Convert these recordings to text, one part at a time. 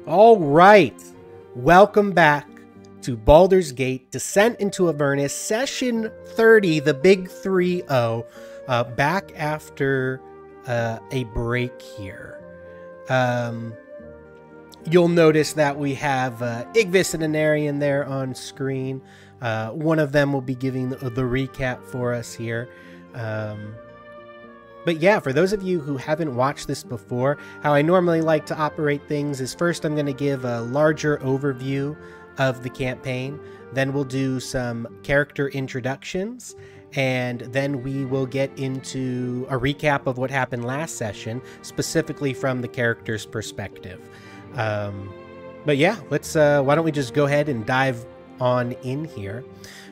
All right, welcome back to Baldur's Gate, Descent into Avernus, Session 30, the Big 3-0, back after a break here. You'll notice that we have Igvis and Anarian there on screen. One of them will be giving the recap for us here. But yeah, for those of you who haven't watched this before, how I normally like to operate things is first I'm going to give a larger overview of the campaign, then we'll do some character introductions, and then we will get into a recap of what happened last session, specifically from the character's perspective. But yeah, let's why don't we just go ahead and dive on in here.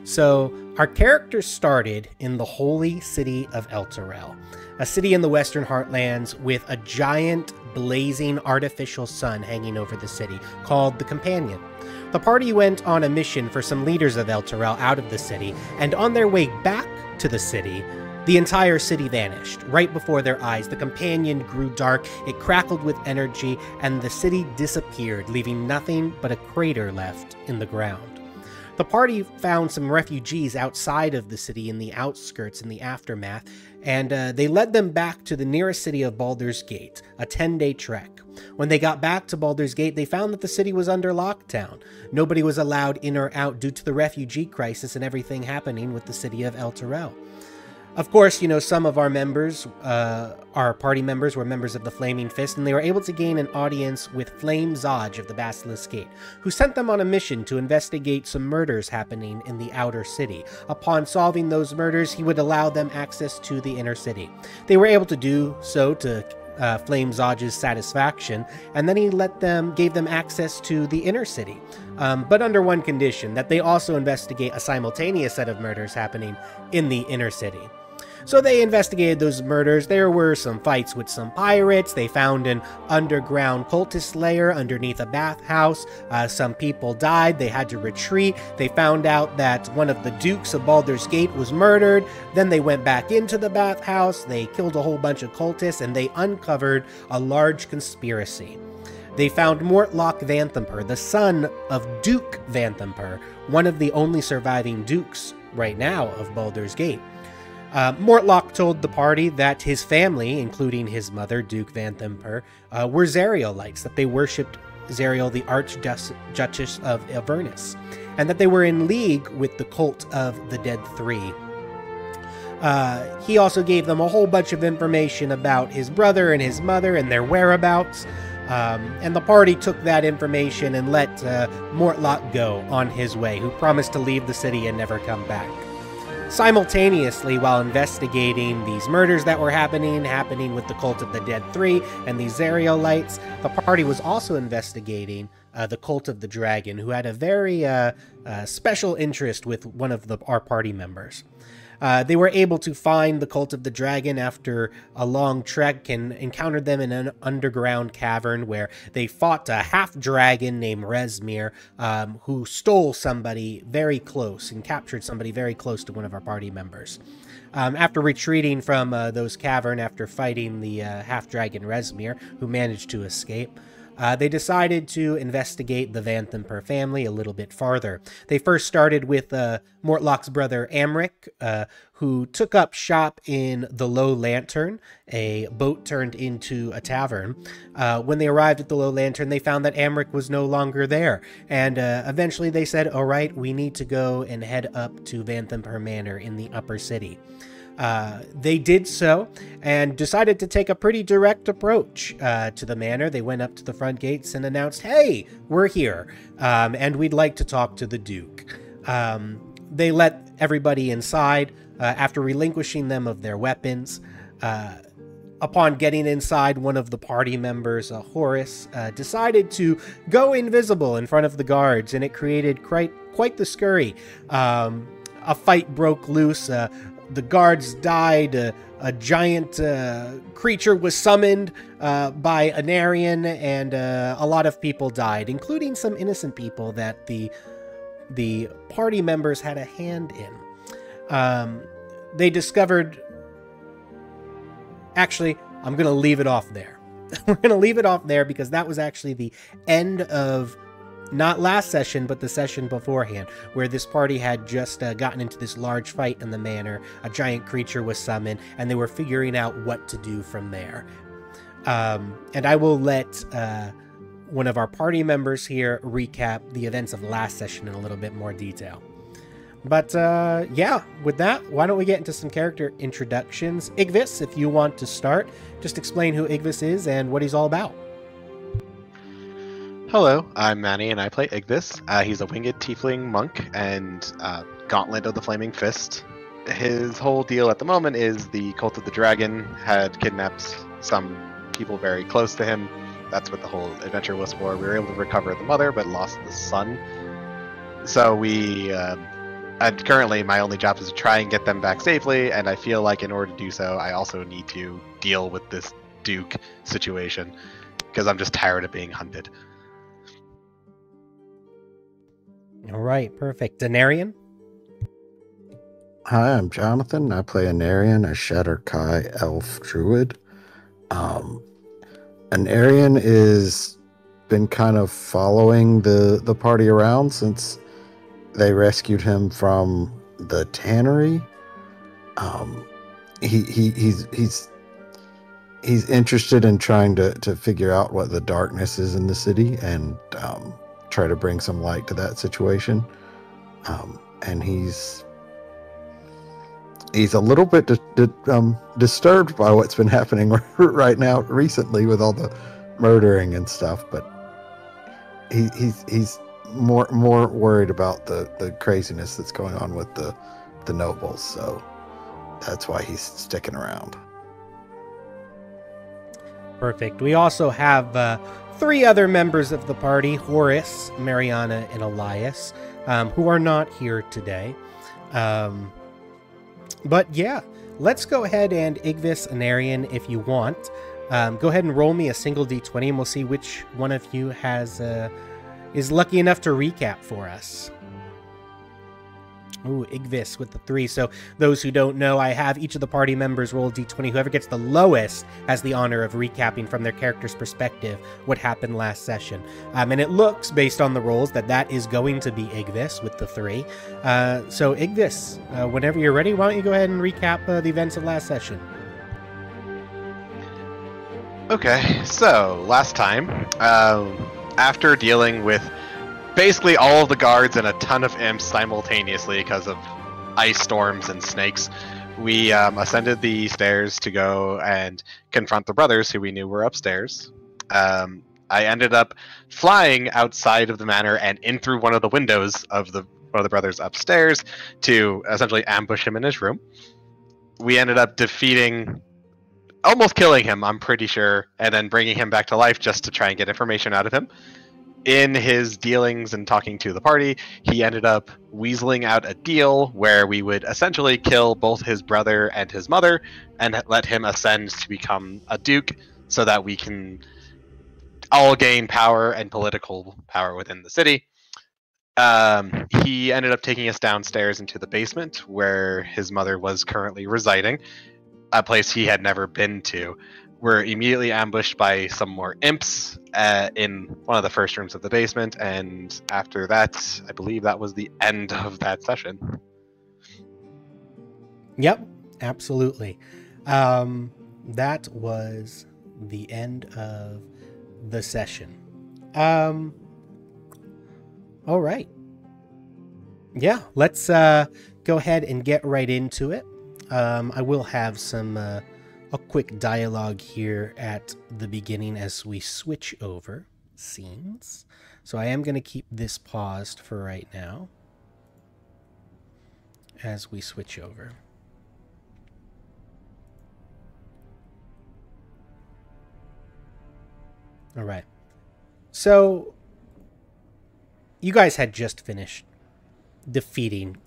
So our characters started in the holy city of Elturel, a city in the Western Heartlands with a giant blazing artificial sun hanging over the city called the Companion. The party went on a mission for some leaders of Elturel out of the city, and on their way back to the city, the entire city vanished. Right before their eyes, the Companion grew dark, it crackled with energy, and the city disappeared, leaving nothing but a crater left in the ground. The party found some refugees outside of the city in the outskirts in the aftermath, and they led them back to the nearest city of Baldur's Gate, a 10-day trek. When they got back to Baldur's Gate, they found that the city was under lockdown. Nobody was allowed in or out due to the refugee crisis and everything happening with the city of Elturel. Of course, you know, some of our members, our party members, were members of the Flaming Fist, and they were able to gain an audience with Flame Zodge of the Basilisk Gate, who sent them on a mission to investigate some murders happening in the outer city. Upon solving those murders, he would allow them access to the inner city. They were able to do so to Flame Zodge's satisfaction, and then he gave them access to the inner city, but under one condition, that they also investigate a simultaneous set of murders happening in the inner city. So they investigated those murders. There were some fights with some pirates. They found an underground cultist lair underneath a bathhouse. Some people died. They had to retreat. They found out that one of the dukes of Baldur's Gate was murdered. Then they went back into the bathhouse. They killed a whole bunch of cultists, and they uncovered a large conspiracy. They found Mortlock Vanthampur, the son of Duke Vanthampur, one of the only surviving dukes right now of Baldur's Gate. Mortlock told the party that his family, including his mother, Duke Vanthampur, were Zarielites, that they worshipped Zariel, the Archduchess of Avernus, and that they were in league with the cult of the Dead Three. He also gave them a whole bunch of information about his brother and his mother and their whereabouts, and the party took that information and let Mortlock go on his way, who promised to leave the city and never come back. Simultaneously, while investigating these murders that were happening with the cult of the Dead Three and these Zarielites, the party was also investigating the cult of the Dragon, who had a very special interest with one of our party members. They were able to find the cult of the Dragon after a long trek and encountered them in an underground cavern where they fought a half-dragon named Resmir, who stole somebody very close and captured somebody very close to one of our party members. After retreating from those caverns after fighting the half-dragon Resmir, who managed to escape, they decided to investigate the Vanthampur family a little bit farther. They first started with Mortlock's brother Amric, who took up shop in the Low Lantern, a boat turned into a tavern. When they arrived at the Low Lantern, they found that Amric was no longer there, and eventually they said, all right, we need to go and head up to Vanthampur Manor in the upper city. They did so and decided to take a pretty direct approach to the manor. They went up to the front gates and announced, hey, we're here, and we'd like to talk to the Duke. They let everybody inside after relinquishing them of their weapons. Upon getting inside, one of the party members, Horace, decided to go invisible in front of the guards, and it created quite the scurry. A fight broke loose. The guards died, a giant creature was summoned by Anarian, and a lot of people died, including some innocent people that the party members had a hand in. They discovered... Actually, I'm going to leave it off there. we're going to leave it off there because that was actually the end of not last session, but the session beforehand, where this party had just gotten into this large fight in the manor. A giant creature was summoned, and they were figuring out what to do from there. And I will let one of our party members here recap the events of last session in a little bit more detail. But yeah, with that, why don't we get into some character introductions? Igvis, if you want to start, just explain who Igvis is and what he's all about. Hello, I'm Manny, and I play Igvis. He's a winged tiefling monk and Gauntlet of the Flaming Fist. His whole deal at the moment is the Cult of the Dragon had kidnapped some people very close to him. That's what the whole adventure was for. We were able to recover the mother, but lost the son. So and currently my only job is to try and get them back safely, and I feel like in order to do so, I also need to deal with this Duke situation, because I'm just tired of being hunted. All right, perfect. Denarian? Hi, I'm Jonathan. I play Anarian, a Shatterkai elf druid. Anarian is been kind of following the party around since they rescued him from the tannery. He's interested in trying to figure out what the darkness is in the city and try to bring some light to that situation. And he's a little bit disturbed by what's been happening right now recently with all the murdering and stuff, but he's more worried about the craziness that's going on with the nobles, so that's why he's sticking around. Perfect. We also have 3 other members of the party, Horace, Mariana, and Elias, who are not here today. But yeah, let's go ahead and Igvis Anarian, if you want. Go ahead and roll me a single d20, and we'll see which one of you is lucky enough to recap for us. Ooh, Igvis with the 3. So those who don't know, I have each of the party members roll a d20. Whoever gets the lowest has the honor of recapping from their character's perspective what happened last session. And it looks, based on the rolls, that is going to be Igvis with the 3. So Igvis, whenever you're ready, why don't you go ahead and recap the events of last session? Okay, so last time, after dealing with basically all of the guards and a ton of imps simultaneously because of ice storms and snakes, we ascended the stairs to go and confront the brothers who we knew were upstairs. I ended up flying outside of the manor and in through one of the windows of one of the brothers upstairs to essentially ambush him in his room. We ended up almost killing him, I'm pretty sure, and then bringing him back to life just to try and get information out of him. In his dealings and talking to the party, he ended up weaseling out a deal where we would essentially kill both his brother and his mother and let him ascend to become a duke so that we can all gain power and political power within the city. He ended up taking us downstairs into the basement where his mother was currently residing, a place he had never been to. We're immediately ambushed by some more imps in one of the first rooms of the basement, and after that, I believe that was the end of that session. Yep, absolutely. That was the end of the session. All right. Yeah, let's go ahead and get right into it. I will have a quick dialogue here at the beginning as we switch over scenes. So I am going to keep this paused for right now as we switch over. All right. So you guys had just finished defeating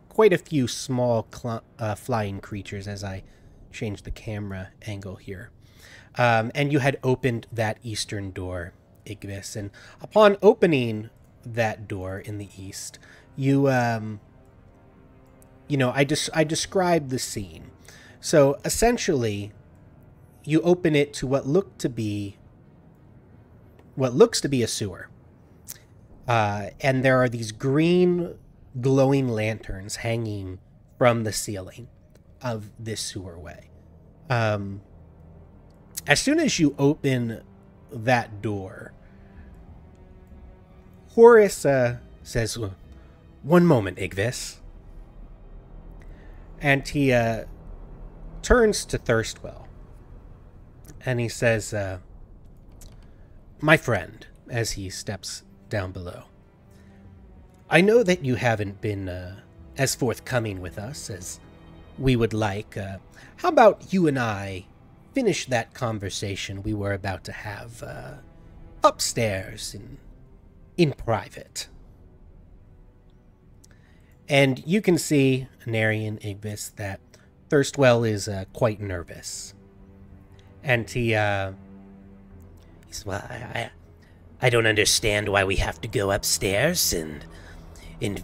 quite a few small flying creatures as I change the camera angle here. And you had opened that eastern door, Igvis. And upon opening that door in the east, I described the scene. So essentially, you open it to what looks to be a sewer. And there are these green glowing lanterns hanging from the ceiling of this sewerway. As soon as you open that door, Horace says, "One moment, Igvis." And he turns to Thirstwell. And he says, "My friend," as he steps down below, "I know that you haven't been as forthcoming with us as we would like. How about you and I finish that conversation we were about to have upstairs in private?" And you can see, Narian Igvis, that Thirstwell is quite nervous. And he says, "Well, I don't understand why we have to go upstairs and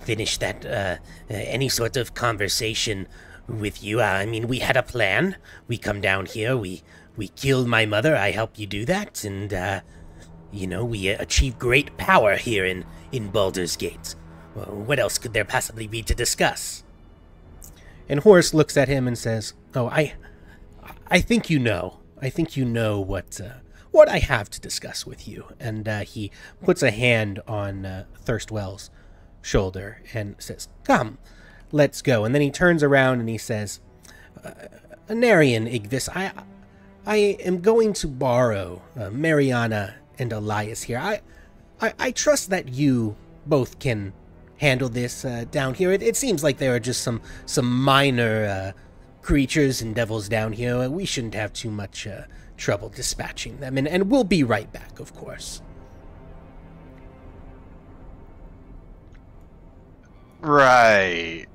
finish that any sort of conversation with you. I mean, we had a plan. We come down here, we killed my mother, I help you do that, and we achieve great power here in Baldur's Gate. Well, what else could there possibly be to discuss?" And Horace looks at him and says, "Oh, I think you know. I think you know what I have to discuss with you." And he puts a hand on Thirstwell's shoulder and says, "Come, let's go." And then he turns around and he says, "Narian Igvis, I am going to borrow Mariana and Elias here. I trust that you both can handle this down here. It seems like there are just some minor creatures and devils down here. We shouldn't have too much trouble dispatching them, and we'll be right back, of course." Right.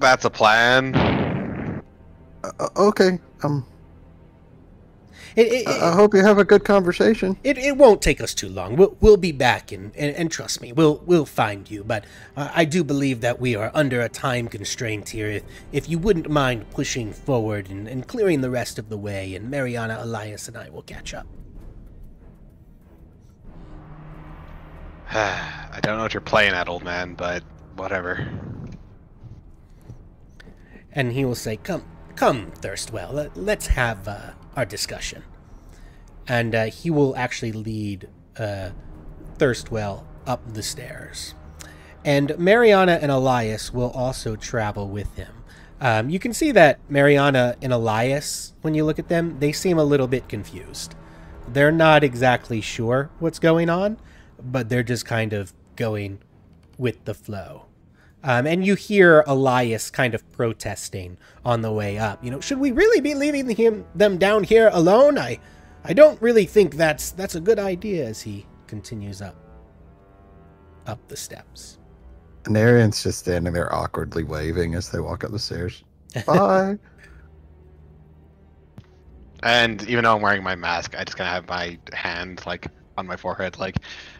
That's a plan. Okay. I hope you have a good conversation. It won't take us too long. We'll be back, and trust me, we'll find you. But I do believe that we are under a time constraint here. If you wouldn't mind pushing forward and clearing the rest of the way, and Mariana, Elias, and I will catch up. I don't know what you're playing at, old man, but whatever. And he will say, Come, Thirstwell, let's have our discussion." And he will actually lead Thirstwell up the stairs. And Mariana and Elias will also travel with him. You can see that Mariana and Elias, when you look at them, they seem a little bit confused. They're not exactly sure what's going on, but they're just kind of going with the flow. And you hear Elias kind of protesting on the way up. Should we really be leaving them down here alone? I don't really think that's a good idea, as he continues up the steps. And Arian's just standing there awkwardly waving as they walk up the stairs. Bye. And even though I'm wearing my mask, I just kind of have my hand on my forehead,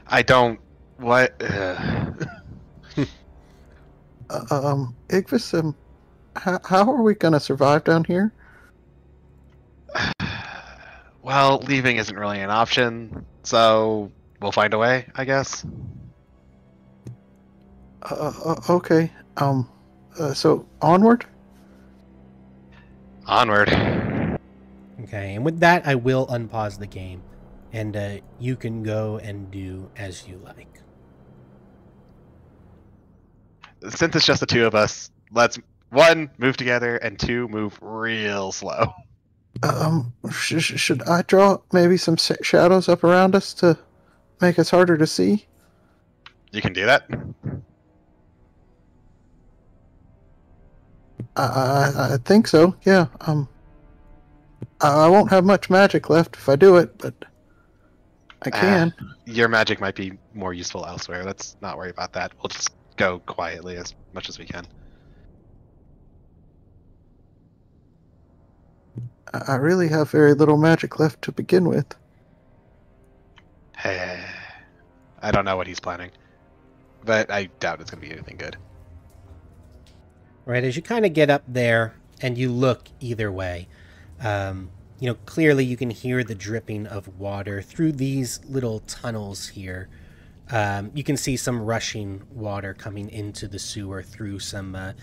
I don't. What? Igvis, how are we gonna survive down here? Well, leaving isn't really an option, so we'll find a way, I guess. Okay. So onward? Onward. Okay, and with that, I will unpause the game, and you can go and do as you like. Since it's just the two of us, let's, 1, move together, and 2, move real slow. Should I draw maybe some shadows up around us to make us harder to see? You can do that. I think so, yeah. I won't have much magic left if I do it, but I can. Your magic might be more useful elsewhere. Let's not worry about that. We'll just go quietly as much as we can. I really have very little magic left to begin with. I don't know what he's planning, but I doubt it's going to be anything good. Right, as you kind of get up there and you look either way, Clearly you can hear the dripping of water through these little tunnels here. You can see some rushing water coming into the sewer through some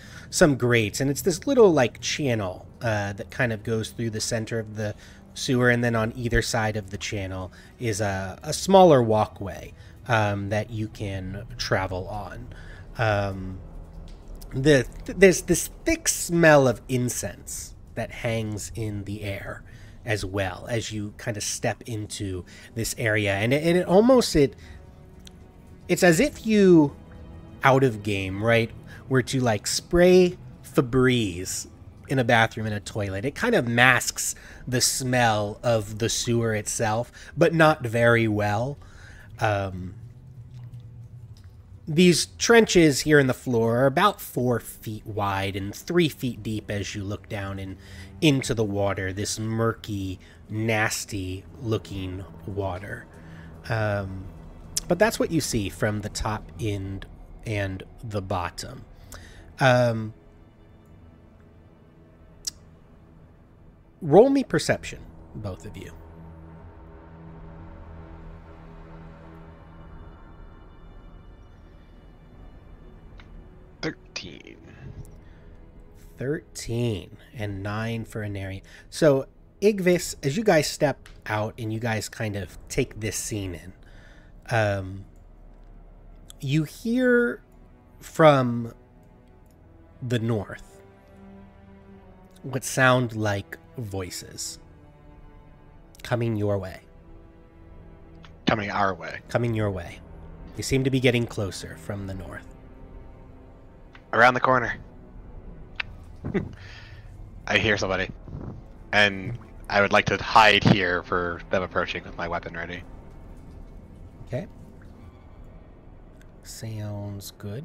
grates, and it's this little like channel that kind of goes through the center of the sewer, and then on either side of the channel is a smaller walkway that you can travel on. There's this thick smell of incense that hangs in the air as well as you kind of step into this area, and it almost it's as if you, out of game, right, were to like spray Febreze in a bathroom and a toilet. It kind of masks the smell of the sewer itself, but not very well. These trenches here in the floor are about 4 feet wide and 3 feet deep as you look down into the water, this murky, nasty looking water. But that's what you see from the top end and the bottom. Roll me perception, both of you. $13. 13 and 9 for Anari. So, Igvis, as you guys step out and you guys kind of take this scene in, you hear from the north what sound like voices coming your way. Coming our way. Coming your way. They seem to be getting closer from the north. Around the corner. I hear somebody. And I would like to hide here for them approaching with my weapon ready. Okay. Sounds good.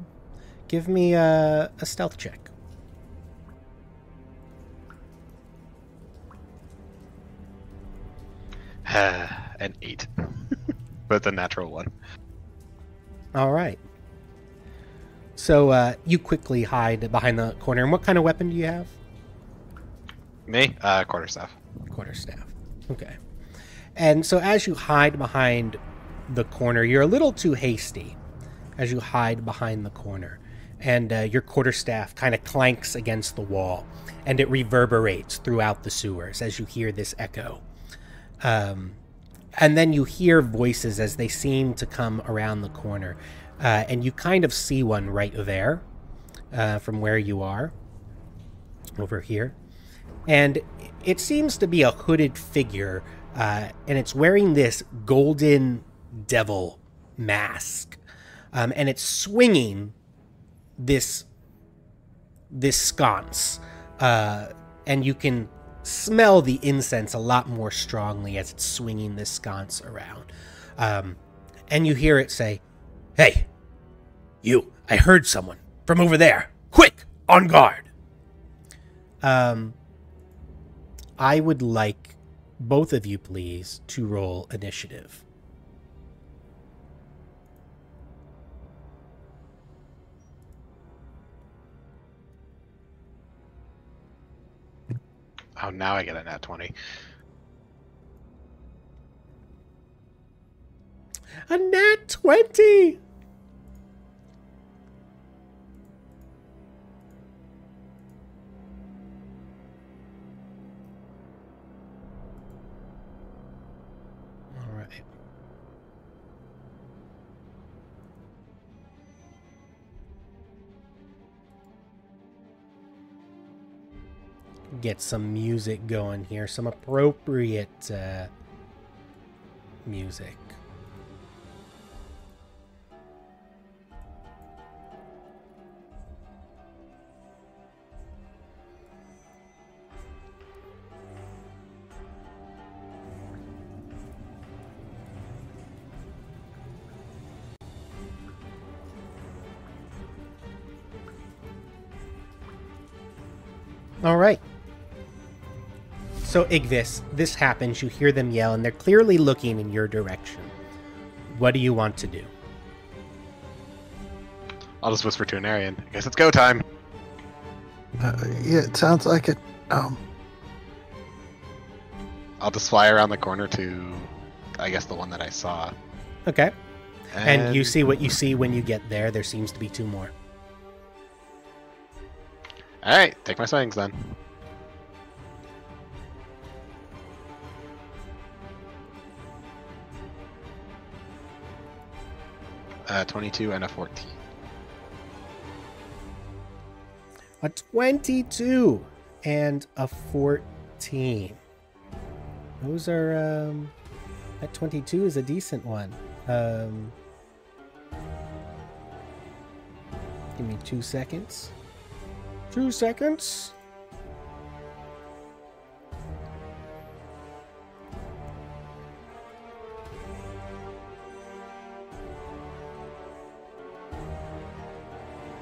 Give me a stealth check. An 8. But it's a natural one. All right. So you quickly hide behind the corner. And what kind of weapon do you have? Me? Quarterstaff. Quarterstaff. Okay. And so as you hide behind the corner, you're a little too hasty as you hide behind the corner. And your quarterstaff kind of clanks against the wall, and it reverberates throughout the sewers as you hear this echo. And then you hear voices as they seem to come around the corner. And you kind of see one right there from where you are, over here. And it seems to be a hooded figure, and it's wearing this golden devil mask. And it's swinging this sconce. And you can smell the incense a lot more strongly as it's swinging this sconce around. And you hear it say, "Hey, you, I heard someone from over there. Quick, on guard." I would like both of you, please, to roll initiative. Oh, now I get a nat 20. A nat 20! All right. Get some music going here, some appropriate music. All right. So, Igvis, this happens. You hear them yell, and they're clearly looking in your direction. What do you want to do? I'll just whisper to Anarian. I guess it's go time. Yeah, it sounds like it. I'll just fly around the corner to, I guess, the one that I saw. Okay. And you see what you see when you get there. There seems to be 2 more. Alright, take my swings then. Uh, 22 and a 14. A 22 and a 14. Those are, that 22 is a decent one. Give me 2 seconds. 2 seconds.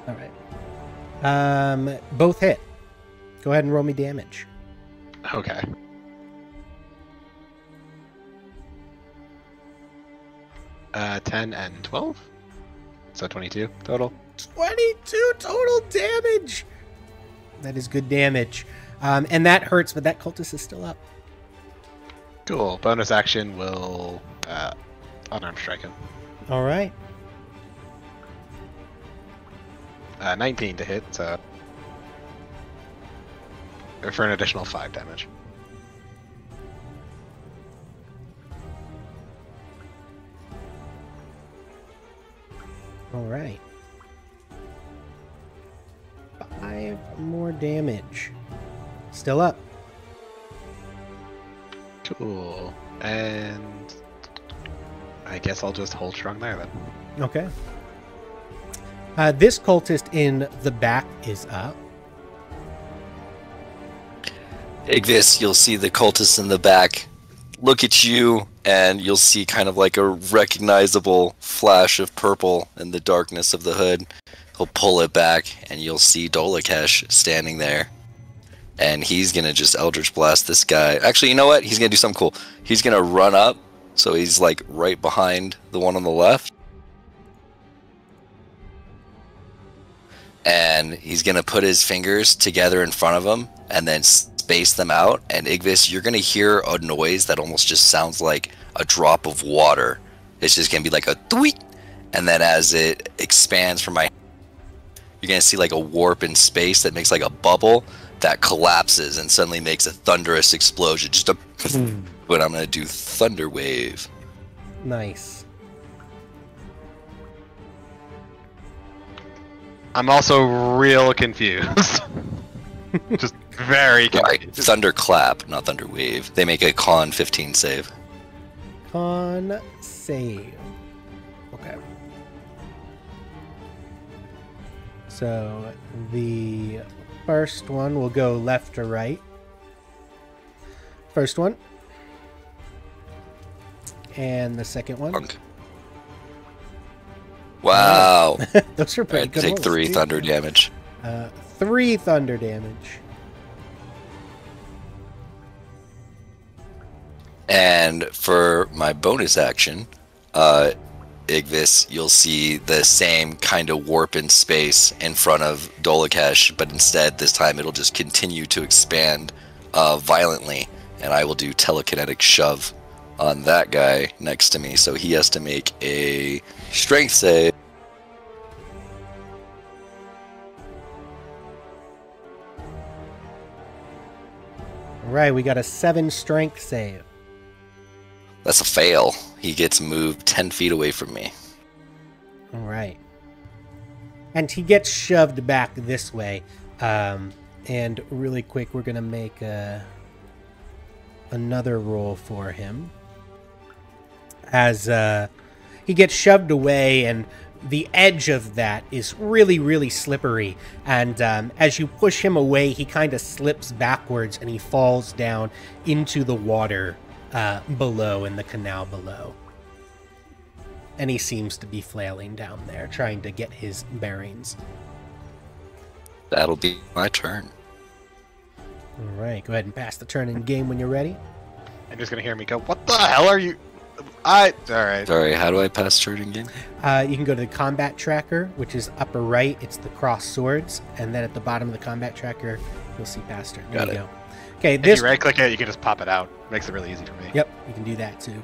All right. Both hit. Go ahead and roll me damage. Okay. Uh, 10 and 12. So 22 total. 22 total damage. That is good damage. And that hurts, but that cultist is still up. Cool. Bonus action will unarmed strike him. All right. 19 to hit, so for an additional 5 damage. All right. 5 more damage. Still up. Cool. And I guess I'll just hold strong there then. Okay. This cultist in the back is up. Igvis, you'll see the cultist in the back look at you, and you'll see kind of like a recognizable flash of purple in the darkness of the hood. He'll pull it back, and you'll see Dolakesh standing there. And he's going to just Eldritch Blast this guy. Actually, you know what? He's going to do something cool. He's going to run up, so he's like right behind the one on the left. And he's going to put his fingers together in front of him, and then space them out. And Igvis, you're going to hear a noise that almost just sounds like a drop of water. It's just going to be like a tweet. And then as it expands from my, you're going to see like a warp in space that makes like a bubble that collapses and suddenly makes a thunderous explosion. Just a, but I'm going to do Thunder Wave. Nice. I'm also real confused. Just very confused. Right, Thunderclap, not Thunder Wave. They make a con 15 save. Con save. Okay. So the first one will go left to right. First one. And the second one. Punk. Wow. Those are pretty Right, good. take rolls, 3 too. thunder damage. 3 thunder damage. And for my bonus action, Igvis, you'll see the same kind of warp in space in front of Dolakesh, but instead this time it'll just continue to expand violently, and I will do telekinetic shove on that guy next to me, so he has to make a strength save. All right, we got a 7 strength save. That's a fail. He gets moved 10 feet away from me. All right. And he gets shoved back this way. And really quick, we're going to make another roll for him. As he gets shoved away, and the edge of that is really, really slippery. And as you push him away, he kind of slips backwards and he falls down into the water below, in the canal below. And he seems to be flailing down there, trying to get his bearings. That'll be my turn. All right, go ahead and pass the turn in game when you're ready. I'm just gonna hear me go, "What the hell are you?" All right. Sorry, how do I pass turn in game? You can go to the combat tracker, which is upper right. It's the cross swords, and then at the bottom of the combat tracker, you'll see past turn. There Got you it. go. Okay, If you right-click it, you can just pop it out. Makes it really easy for me. Yep, you can do that too.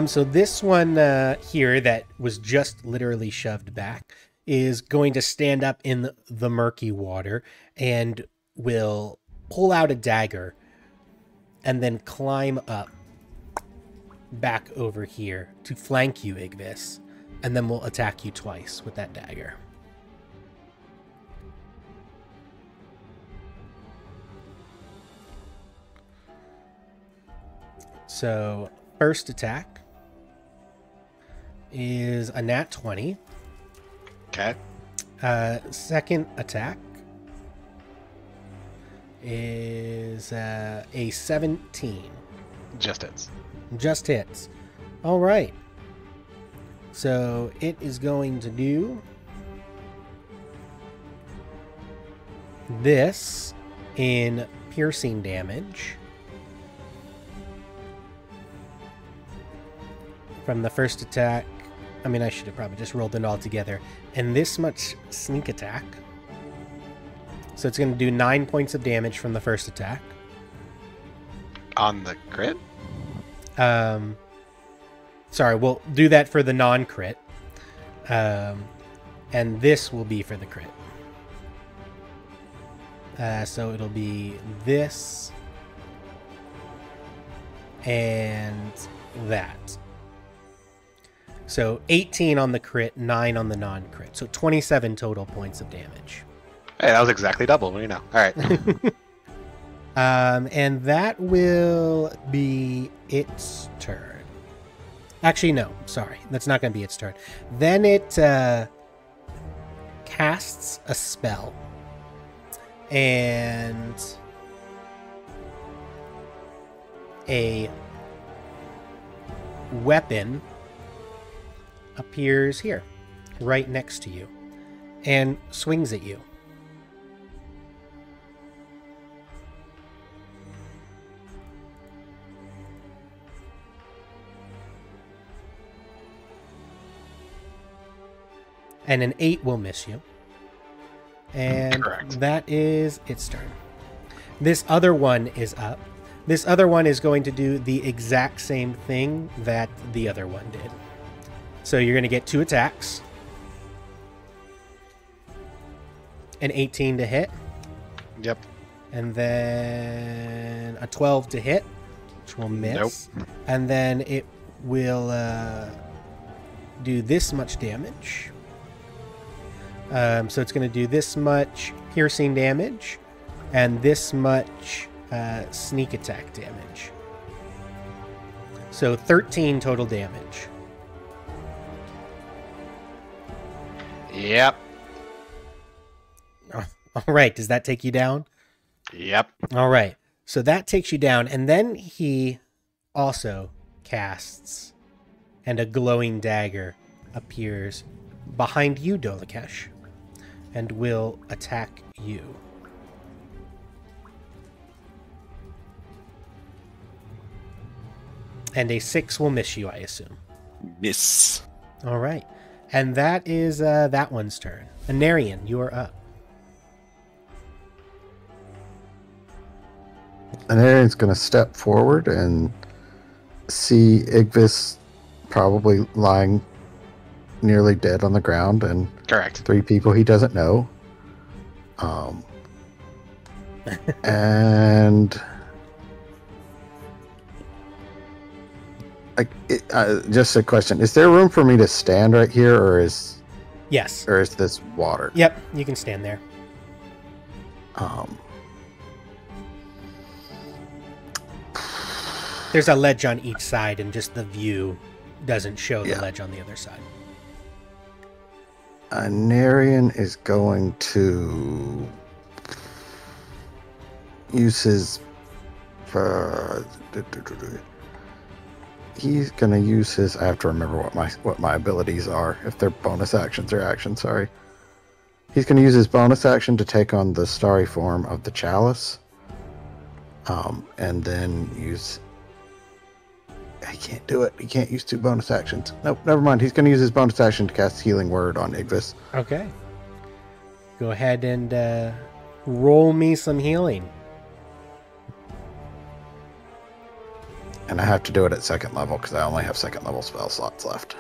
So this one here that was just literally shoved back is going to stand up in the murky water and will pull out a dagger and then climb up back over here to flank you, Igvis, and then we'll attack you twice with that dagger. So, first attack is a nat 20. Okay. Second attack is a 17. Just hits. Just hits. All right. So it is going to do this in piercing damage from the first attack. I mean, I should have probably just rolled it all together. And this much sneak attack. So it's going to do 9 points of damage from the first attack. On the crit? Sorry, we'll do that for the non-crit. And this will be for the crit. So it'll be this and that. So 18 on the crit, 9 on the non-crit. So 27 total points of damage. Hey, that was exactly double. What do you know? All right. And that will be its turn. Actually, no. Sorry. That's not going to be its turn. Then it casts a spell. And a weapon appears here, right next to you, and swings at you. And an 8 will miss you. And Correct. That is its turn. This other one is up. This other one is going to do the exact same thing that the other one did. So you're going to get 2 attacks. An 18 to hit. Yep. And then a 12 to hit, which will miss. Nope. And then it will do this much damage. So it's going to do this much piercing damage and this much sneak attack damage. So 13 total damage. Yep. All right. Does that take you down? Yep. All right. So that takes you down. And then he also casts, and a glowing dagger appears behind you, Dolakesh, and will attack you. And a 6 will miss you, I assume. Miss. All right. And that is that one's turn. Anarian, you are up. And Arian's going to step forward and see Igvis probably lying nearly dead on the ground, and Correct. 3 people he doesn't know. And just a question: is there room for me to stand right here, or is Yes. this water? Yep, you can stand there. There's a ledge on each side, and just the view doesn't show the ledge on the other side. Anarian is going to use his. He's going to use his. I have to remember what my abilities are. If they're bonus actions or actions, sorry. He's going to use his bonus action to take on the starry form of the chalice, and then use. He can't do it. He can't use 2 bonus actions. Nope, never mind. He's going to use his bonus action to cast Healing Word on Igvis. Okay. Go ahead and roll me some healing. And I have to do it at second level because I only have second level spell slots left.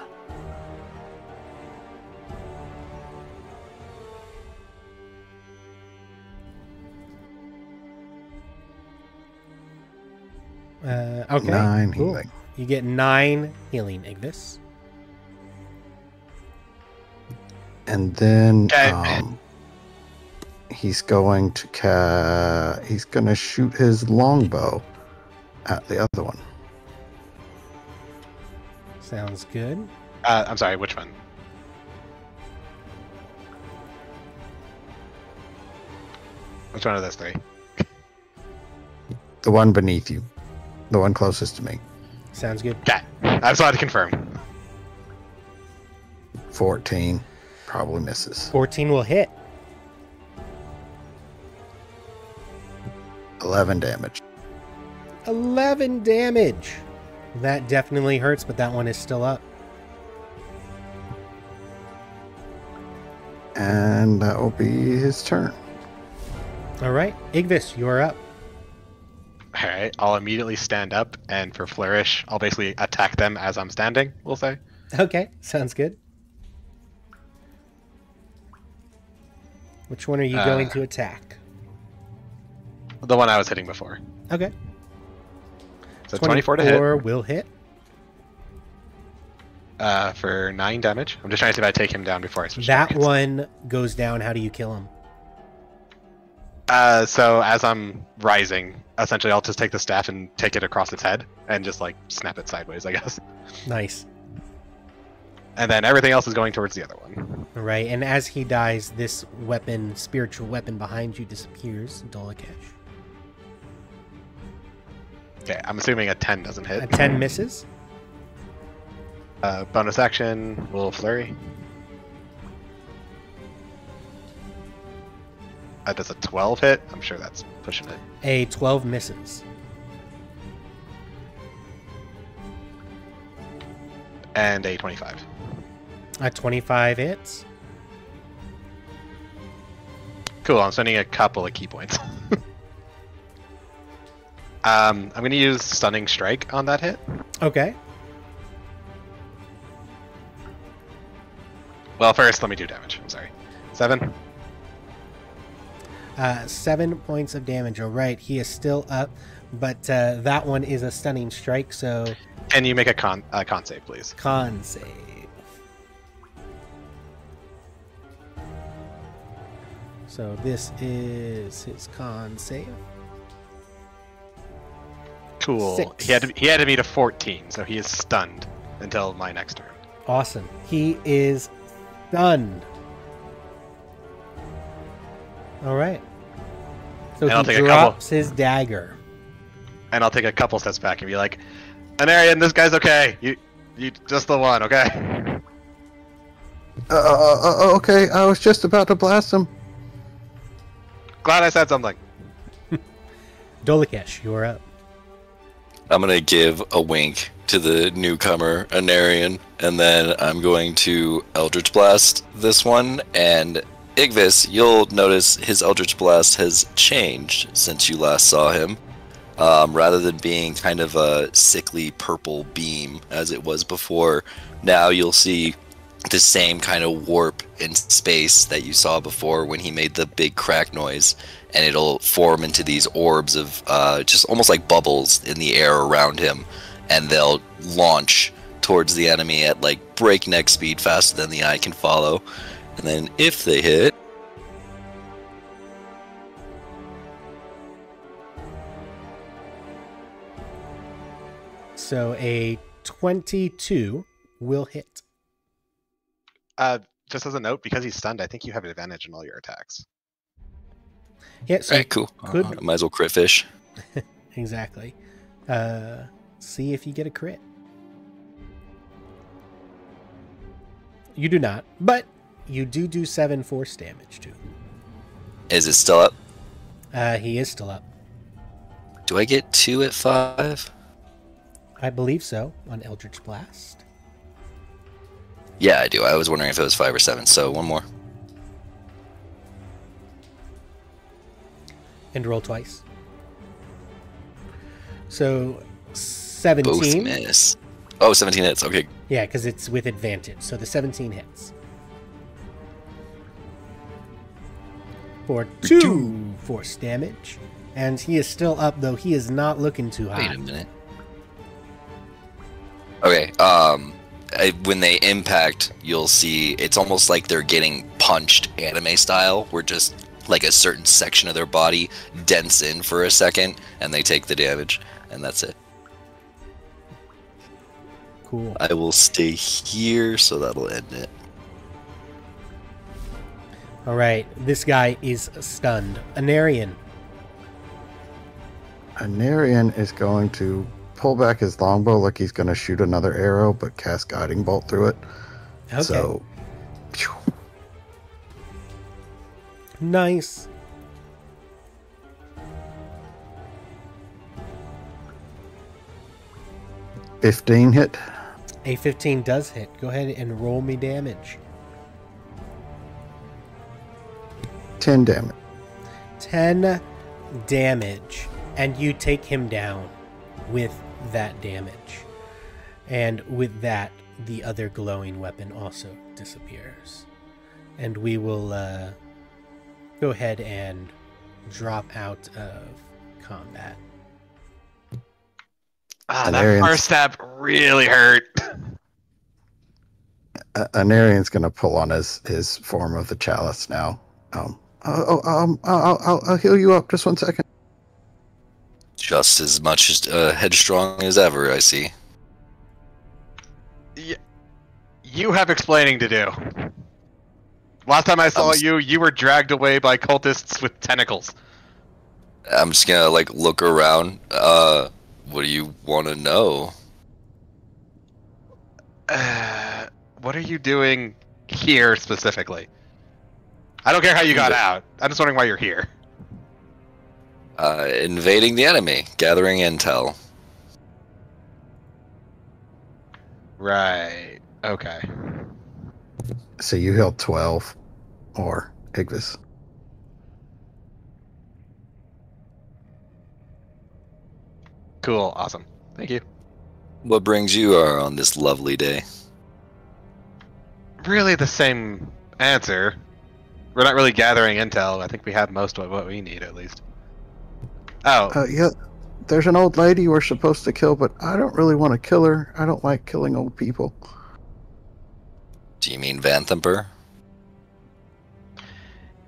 Okay. 9 cool. healing. You get 9 healing, Igvis. And then Okay. he's going to shoot his longbow at the other one. Sounds good. I'm sorry, which one? Which one of those three? The one beneath you. The one closest to me. Sounds good. Okay. I just wanted to confirm. 14. Probably misses. 14 will hit. 11 damage. 11 damage. That definitely hurts, but that one is still up. And that will be his turn. All right. Igvis, you're up. Alright, I'll immediately stand up, and for Flourish, I'll basically attack them as I'm standing, we'll say. Okay. Sounds good. Which one are you going to attack? The one I was hitting before. Okay. So 24 to hit. 24 will hit. For 9 damage. I'm just trying to see if I take him down before I switch That targets. one goes down. How do you kill him? So as I'm rising, essentially I'll just take the staff and take it across its head and just like snap it sideways, I guess. Nice. And then everything else is going towards the other one. All right. And as he dies, this weapon, spiritual weapon behind you disappears. Dolakesh. Okay, I'm assuming a 10 doesn't hit. A 10 misses. Bonus action, will flurry. Does a 12 hit? I'm sure that's pushing it. A 12 misses. And a 25. A 25 hits. Cool, I'm spending a couple of key points. I'm going to use Stunning Strike on that hit. Okay. Well, first, let me do damage. I'm sorry. 7. 7 points of damage. All right. He is still up, but that one is a stunning strike, so Can you make a con save, please? con save. So this is his con save. Cool. 6. He had to beat a 14, so he is stunned until my next turn. Awesome. He is stunned. All right. So And I'll he take a drops his dagger. And I'll take a couple steps back and be like, Anarian, this guy's okay. You just the one, okay? Okay, I was just about to blast him. Glad I said something. Dolakesh, you are up. I'm gonna give a wink to the newcomer, Anarian, and then I'm going to Eldritch Blast this one, and Igvis, you'll notice his Eldritch Blast has changed since you last saw him. Rather than being kind of a sickly purple beam as it was before, now you'll see the same kind of warp in space that you saw before when he made the big crack noise, and it'll form into these orbs of just almost like bubbles in the air around him, and they'll launch towards the enemy at like breakneck speed, faster than the eye can follow. And then if they hit, So a 22 will hit. Just as a note, because he's stunned, I think you have an advantage in all your attacks. Yeah, so alright, cool. could- Might as well crit fish. exactly. See if you get a crit. You do not, but you do 7 force damage to him. Is it still up? He is still up. Do I get 2 at 5? I believe so, on Eldritch Blast. Yeah, I do. I was wondering if it was 5 or 7, so one more. And roll twice. So Both 17. miss. Oh, 17 hits. Okay. Yeah, because it's with advantage. So the 17 hits. For 2 force damage. And he is still up, though he is not looking too hot. Wait a minute. Okay, when they impact, you'll see it's almost like they're getting punched anime style, where just like a certain section of their body dents in for a second, and they take the damage, and that's it. Cool. I will stay here, so that'll end it. All right, this guy is stunned. Anarian. Anarian is going to pull back his longbow like he's going to shoot another arrow, but cast guiding bolt through it. Okay. So, Nice. $15 hit. A 15 does hit. Go ahead and roll me damage. 10 damage. 10 damage. And you take him down with that damage. And with that, the other glowing weapon also disappears. And we will go ahead and drop out of combat. Ah, Anarian's- that first stab really hurt. Anarian's going to pull on his form of the chalice now. I'll heal you up. Just 1 second. Just as much as headstrong as ever, I see. You have explaining to do. Last time I saw you were dragged away by cultists with tentacles. I'm just gonna like look around. What do you want to know? What are you doing here specifically? I don't care how you got out. I'm just wondering why you're here. Invading the enemy, gathering intel. Right. Okay. So you healed 12 or Igvis. Cool. Awesome. Thank you. What brings you on this lovely day? Really the same answer. We're not really gathering intel. I think we have most of what we need, at least. Oh. Yeah, there's an old lady we're supposed to kill, but I don't really want to kill her. I don't like killing old people. Do you mean Vanthemper?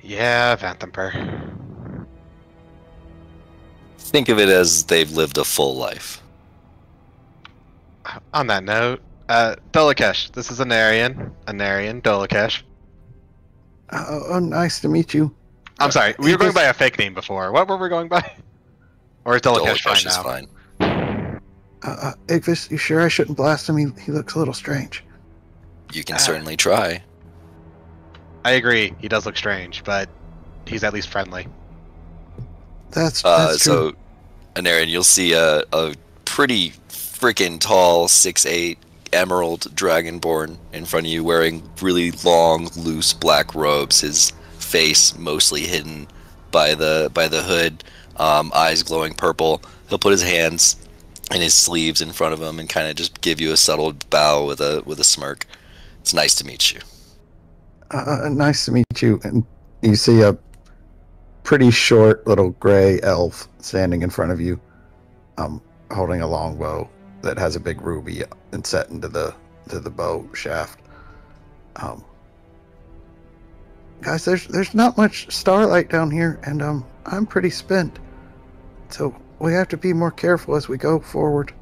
Yeah, Vanthemper. Think of it as they've lived a full life. On that note, Dolakesh, this is Anarian. Anarian, Dolakesh. Oh, nice to meet you. I'm sorry, we were going by a fake name before. What were we going by? Or is Dolakesh fine is now? fine. Igvis, you sure I shouldn't blast him? He looks a little strange. You can certainly try. I agree, he does look strange, but he's at least friendly. That's So, true. Anarian, you'll see a pretty freaking tall 6'8" emerald dragonborn in front of you, wearing really long, loose black robes. His face mostly hidden by the hood, eyes glowing purple. He'll put his hands in his sleeves in front of him and kind of just give you a subtle bow with a smirk. It's nice to meet you. Nice to meet you. And you see a pretty short little gray elf standing in front of you, holding a longbow that has a big ruby inset into the bow shaft. Guys, there's not much starlight down here, and I'm pretty spent, so we have to be more careful as we go forward.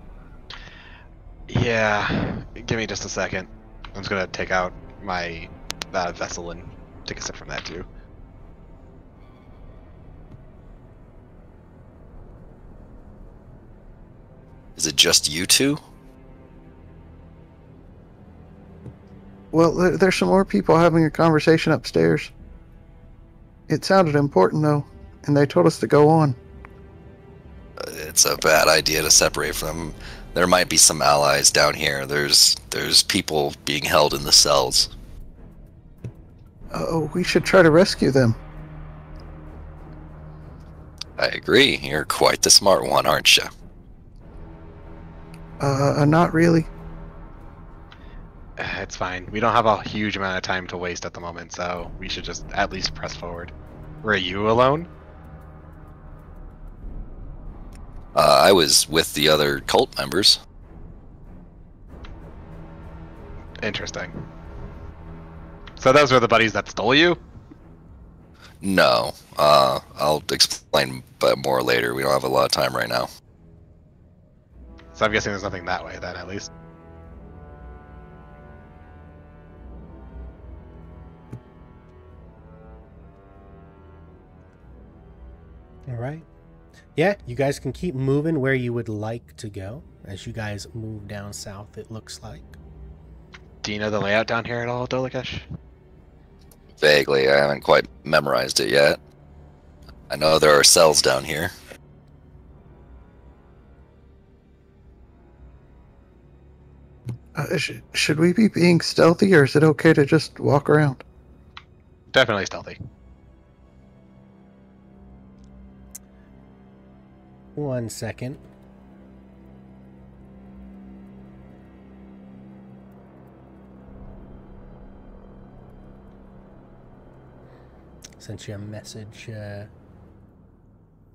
Yeah, give me just a second. I'm just gonna take out my vessel and take a sip from that too. Is it just you two? Well, there's some more people having a conversation upstairs. It sounded important, though, and they told us to go on. It's a bad idea to separate from them. There might be some allies down here. There's people being held in the cells. Oh, we should try to rescue them. I agree. You're quite the smart one, aren't you? Not really. It's fine. We don't have a huge amount of time to waste at the moment, so we should just at least press forward. Were you alone? I was with the other cult members. Interesting. So those were the buddies that stole you? No. I'll explain more later. We don't have a lot of time right now. So I'm guessing there's nothing that way then, at least. All right. Yeah, you guys can keep moving where you would like to go as you guys move down south, it looks like. Do you know the layout down here at all, Dolikesh? Vaguely, I haven't quite memorized it yet. I know there are cells down here. Should we be being stealthy, or is it okay to just walk around? Definitely stealthy. One second. Sent you a message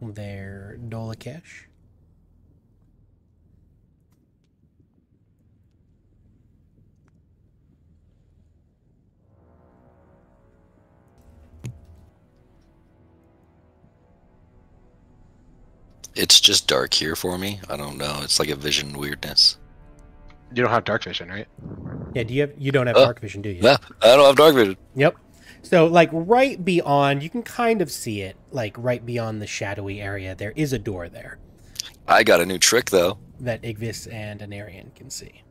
there, Dolikesh. It's just dark here for me. I don't know. It's like a vision weirdness. You don't have dark vision, right? Yeah, you don't have dark vision, do you? No, I don't have dark vision. Yep. So, like, right beyond, you can kind of see it, like, right beyond the shadowy area, there is a door there. I got a new trick, though. That Igvis and Anarian can see.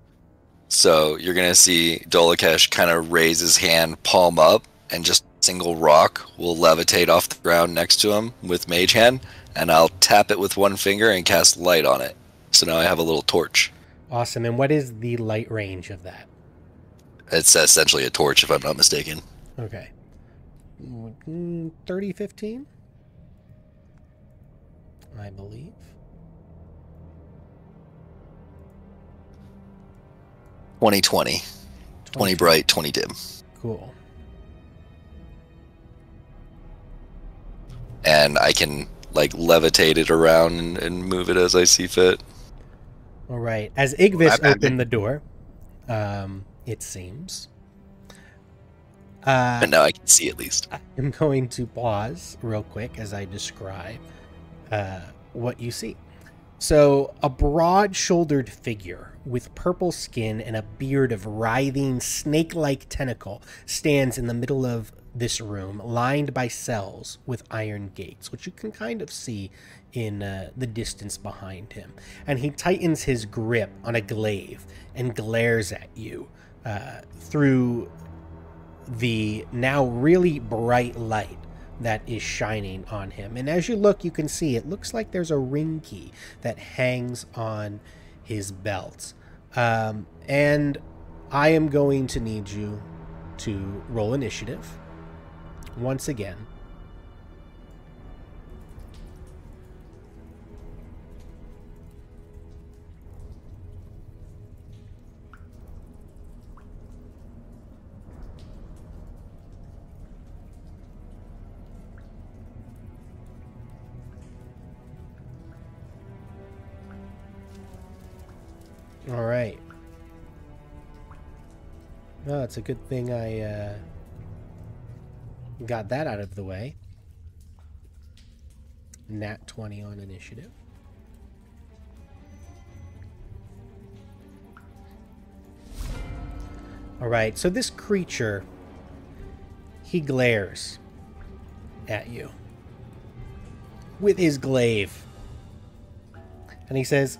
So, you're going to see Dolikesh kind of raise his hand, palm up, and just a single rock will levitate off the ground next to him with Mage Hand, and I'll tap it with one finger and cast light on it. So now I have a little torch. Awesome. And what is the light range of that? It's essentially a torch, if I'm not mistaken. Okay. 30, 15? I believe. 20. 20 bright, 20 dim. Cool. And I can, like, levitate it around and move it as I see fit. All right. As Igvis opened the door, it seems. But now I can see at least. I'm going to pause real quick as I describe what you see. So, a broad-shouldered figure with purple skin and a beard of writhing, snake-like tentacle stands in the middle of this room, lined by cells with iron gates, which you can kind of see in the distance behind him. And he tightens his grip on a glaive and glares at you through the now really bright light that is shining on him. And as you look, you can see it looks like there's a ring key that hangs on his belt. And I am going to need you to roll initiative once again. All right. Oh, it's a good thing I got that out of the way. Nat 20 on initiative. All right, so this creature, he glares at you with his glaive. And he says,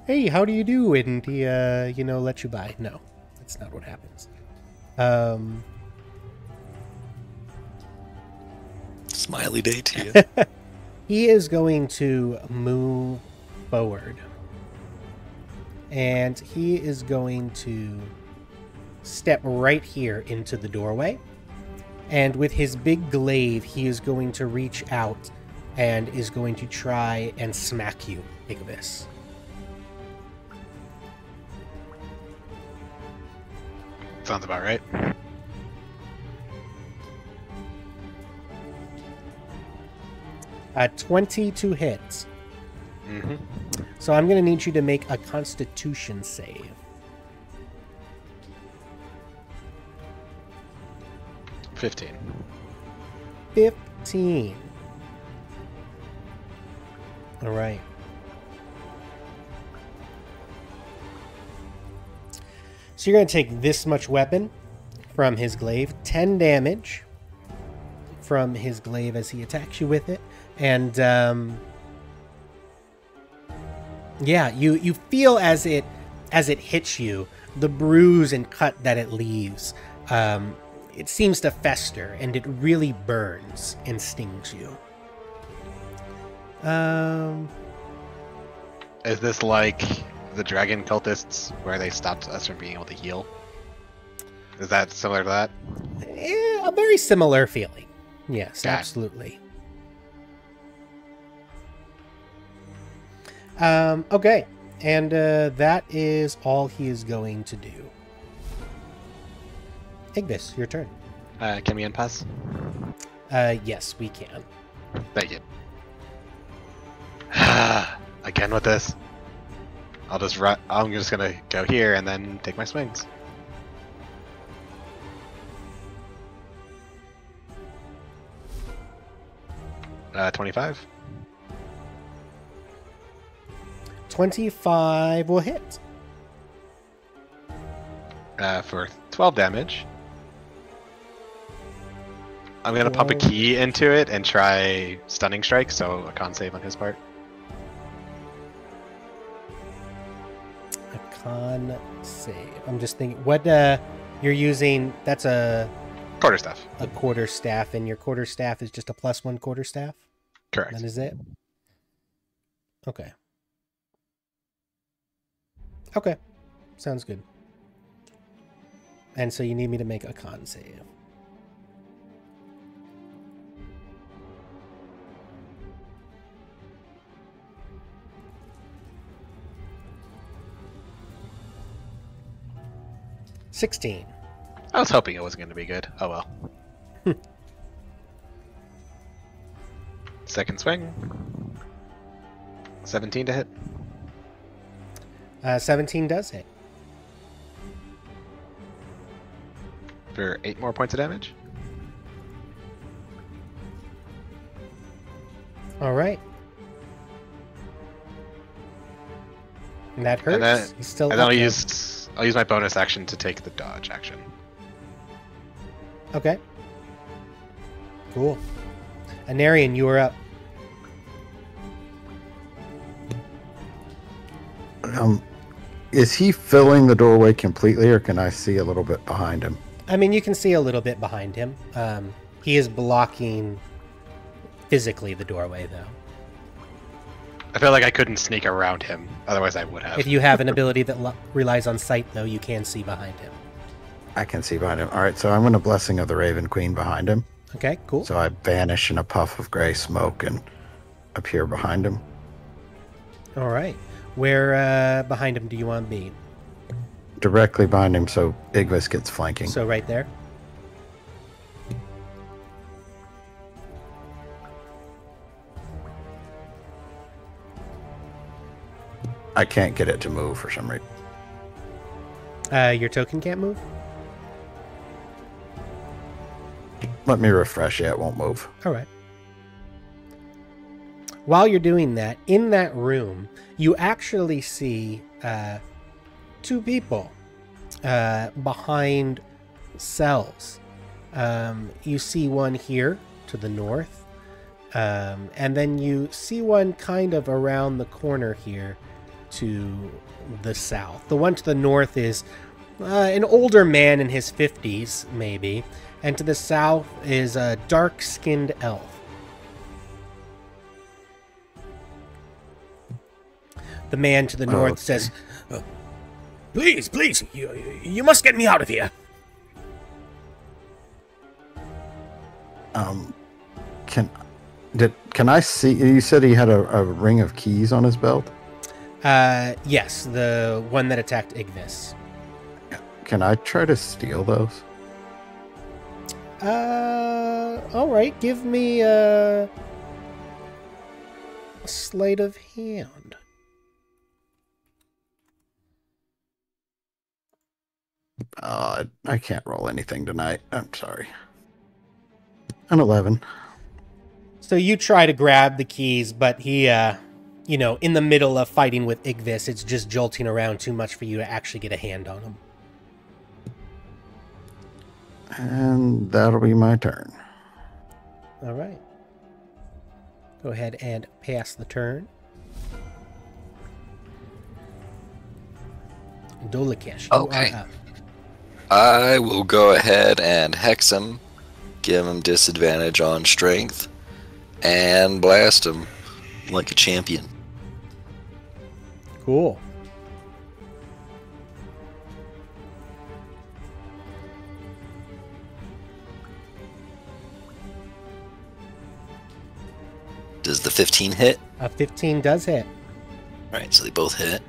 "Hey, how do you do?" And he, let you by. No, that's not what happens. Smiley day to you. He is going to move forward. And he is going to step right here into the doorway. And with his big glaive, he is going to reach out and is going to try and smack you, Igvis. Sounds about right. At 22 hits. Mm-hmm. So I'm going to need you to make a Constitution save. 15. 15. All right. So you're going to take this much weapon from his glaive, 10 damage from his glaive as he attacks you with it. And yeah, you feel as it hits you, the bruise and cut that it leaves. It seems to fester, and it really burns and stings you. Is this like the dragon cultists, where they stopped us from being able to heal? Is that similar to that? A very similar feeling. Yes, Got it. absolutely. Okay, and that is all he is going to do. Ignis, your turn. Can we unpass? Yes, we can. Thank you. Again with this. I'll just run. I'm just gonna go here and then take my swings. Uh, 25. 25 will hit. For 12 damage. I'm gonna pump a key into it and try stunning strike, so a con save on his part. A con save. I'm just thinking, what you're using, that's a Quarterstaff. quarterstaff, and your quarterstaff is just a +1 quarterstaff? Correct. That is it? Okay. Okay. Sounds good. And so you need me to make a con save. $16. I was hoping it wasn't going to be good. Oh well. Second swing. 17 to hit. 17 does hit. For 8 more points of damage. All right. And that hurts. And then, He's still and then up I'll there. use my bonus action to take the dodge action. Okay. Cool. Anarian, you are up. Is he filling the doorway completely, or can I see a little bit behind him? I mean, you can see a little bit behind him. He is blocking physically the doorway, though. I feel like I couldn't sneak around him, otherwise I would have. If you have an ability that relies on sight, though, you can see behind him. I can see behind him. All right, so I'm going to Blessing of the Raven Queen behind him. Okay, cool. So I vanish in a puff of gray smoke and appear behind him. All right. Where behind him do you want to be? Directly behind him, so Igvis gets flanking. So right there? I can't get it to move for some reason. Your token can't move? Let me refresh. Yeah, it won't move. All right. While you're doing that, in that room, you actually see two people behind cells. You see one here to the north, and then you see one kind of around the corner here to the south. The one to the north is an older man in his 50s, maybe, and to the south is a dark-skinned elf. The man to the north says, Please, you must get me out of here. Can I see? You said he had a ring of keys on his belt. Yes, the one that attacked Ignis. Can I try to steal those? All right. Give me a sleight of hand. I can't roll anything tonight. I'm sorry. An 11. So you try to grab the keys, but he, in the middle of fighting with Igvis, it's just jolting around too much for you to actually get a hand on him. And that'll be my turn. All right. Go ahead and pass the turn. Dolikesh, you Okay. are up. I will go ahead and hex him, give him disadvantage on strength, and blast him like a champion. Cool. Does the 15 hit? A 15 does hit. Alright, so they both hit.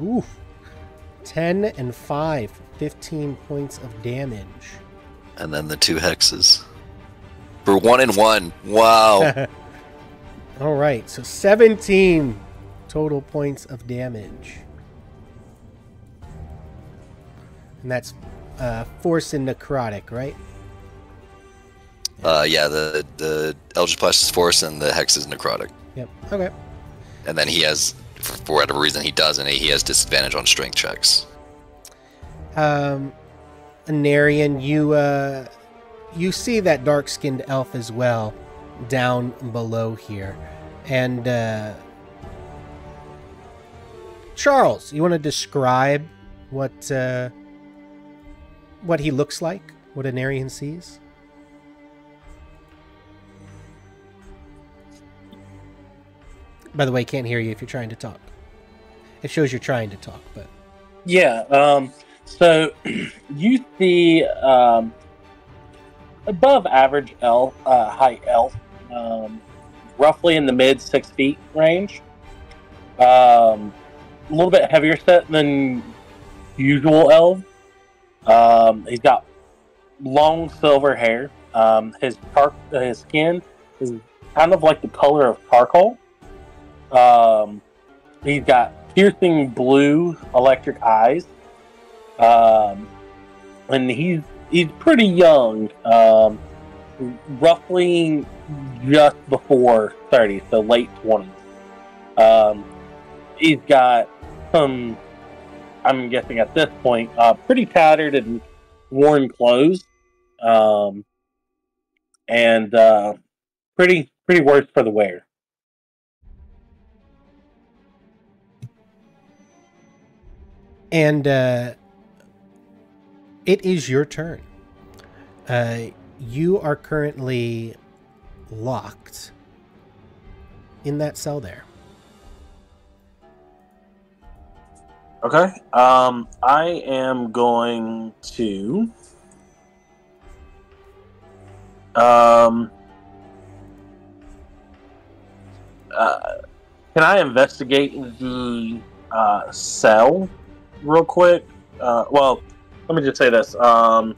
Oof. 10 and 5. 15 points of damage. And then the 2 hexes. For 1 and 1. Wow. All right, so 17 total points of damage. And that's force and necrotic, right? Yeah, the Eldritch Blast is force and the hex is necrotic. Yep. Okay. And then he has, for whatever reason he doesn't, he has disadvantage on strength checks. Anarian, you see that dark-skinned elf as well down below here. And Charles, you want to describe what he looks like? What Anarian sees? By the way, can't hear you if you're trying to talk. It shows you're trying to talk, but... Yeah, so you see above average elf, height elf, roughly in the mid 6 feet range. A little bit heavier set than usual elves. He's got long silver hair. His skin is kind of like the color of charcoal. He's got piercing blue electric eyes. And he's pretty young, roughly just before 30, so late 20s. He's got some, I'm guessing at this point, pretty tattered and worn clothes, and pretty worse for the wear. And it is your turn. You are currently locked in that cell there. Okay. I am going to can I investigate the cell real quick? Well, let me just say this. I'm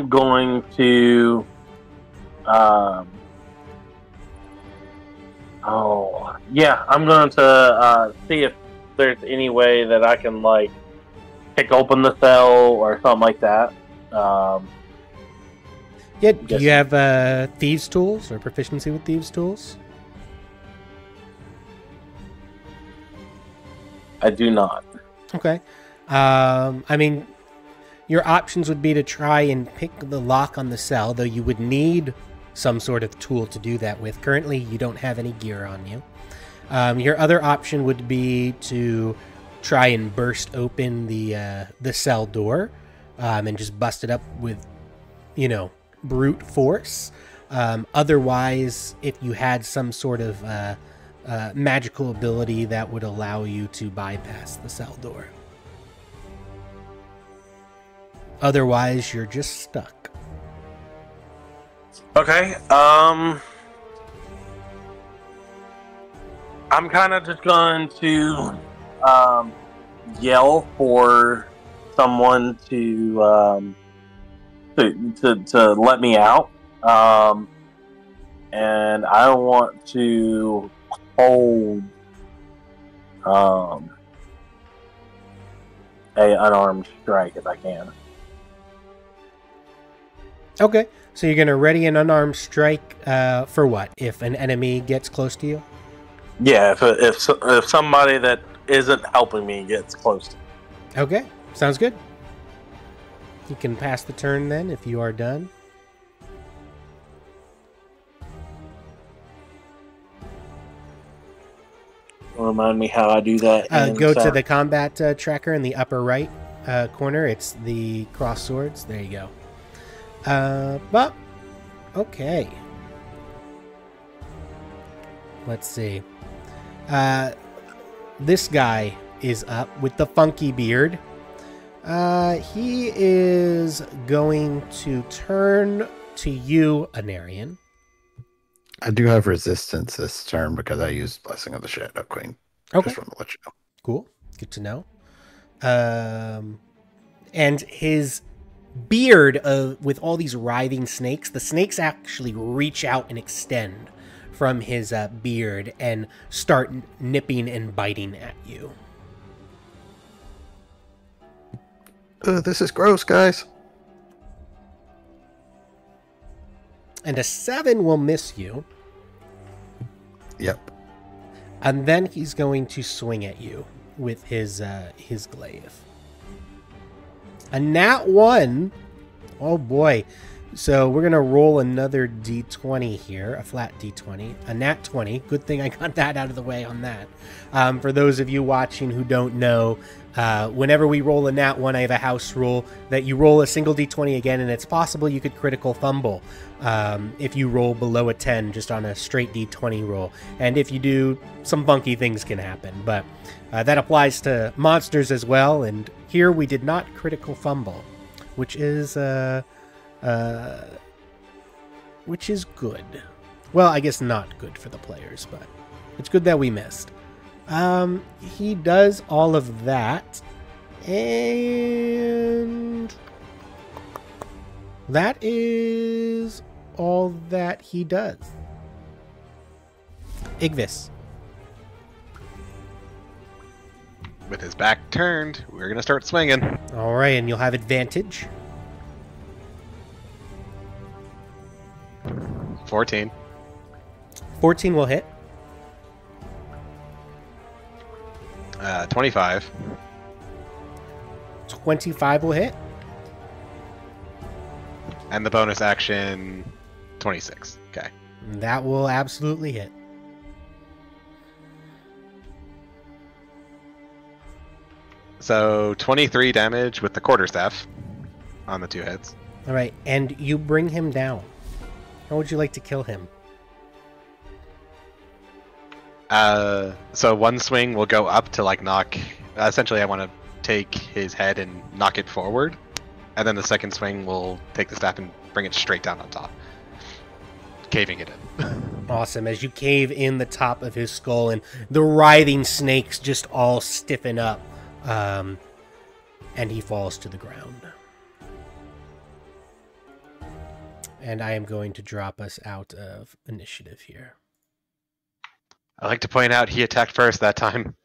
going to I'm going to see if there's any way that I can like kick open the cell or something like that. Do you have thieves tools or proficiency with thieves tools? I do not. Okay. I mean, your options would be to try and pick the lock on the cell, though you would need some sort of tool to do that with. Currently, you don't have any gear on you. Your other option would be to try and burst open the cell door and just bust it up with, brute force. Otherwise, if you had some sort of magical ability that would allow you to bypass the cell door. Otherwise, you're just stuck. Okay. I'm kind of just going to yell for someone to let me out, and I want to hold a unarmed strike if I can. Okay, so you're going to ready an unarmed strike for what? If an enemy gets close to you? Yeah, if somebody that isn't helping me gets close to me. Okay, sounds good. You can pass the turn then if you are done. Remind me how I do that. Go to the combat tracker in the upper right corner. It's the cross swords. There you go. But okay. Let's see. This guy is up with the funky beard. He is going to turn to you, Anarian. I do have resistance this turn because I used Blessing of the Shadow Queen. Okay. Just want to let you know. Cool. Good to know. And his beard with all these writhing snakes, the snakes actually reach out and extend from his beard and start nipping and biting at you. This is gross, guys. And a 7 will miss you. Yep. And then he's going to swing at you with his glaive. A nat 1. Oh boy. So we're going to roll another d20 here, a flat d20, a nat 20. Good thing I got that out of the way on that. For those of you watching who don't know, whenever we roll a nat 1, I have a house rule that you roll a single d20 again, and it's possible you could critical fumble if you roll below a 10 just on a straight d20 roll. And if you do, some funky things can happen. But that applies to monsters as well, and here we did not critical fumble, which is good. Well, I guess not good for the players, but it's good that we missed. He does all of that, and that is all that he does. Igvis. With his back turned, we're going to start swinging. All right, and you'll have advantage. 14. 14 will hit. 25. 25 will hit. And the bonus action, 26. Okay. That will absolutely hit. So 23 damage with the quarterstaff on the 2 hits. All right, and you bring him down. How would you like to kill him? So one swing will go up to like knock. Essentially, I want to take his head and knock it forward, and then the second swing will take the staff and bring it straight down on top, caving it in. Awesome. As you cave in the top of his skull, and the writhing snakes just all stiffen up, and he falls to the ground. And I am going to drop us out of initiative here. I like to point out he attacked first that time.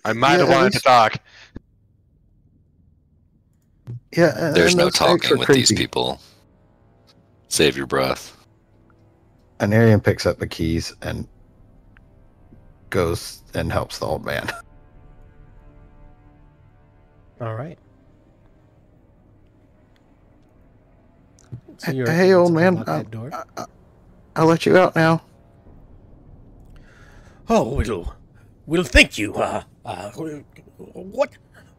I might have wanted to talk. Yeah, there's no talking with these people. Save your breath. Anarian picks up the keys and goes and helps the old man. All right. So hey, old man, I'll let you out now. Oh, we'll thank you.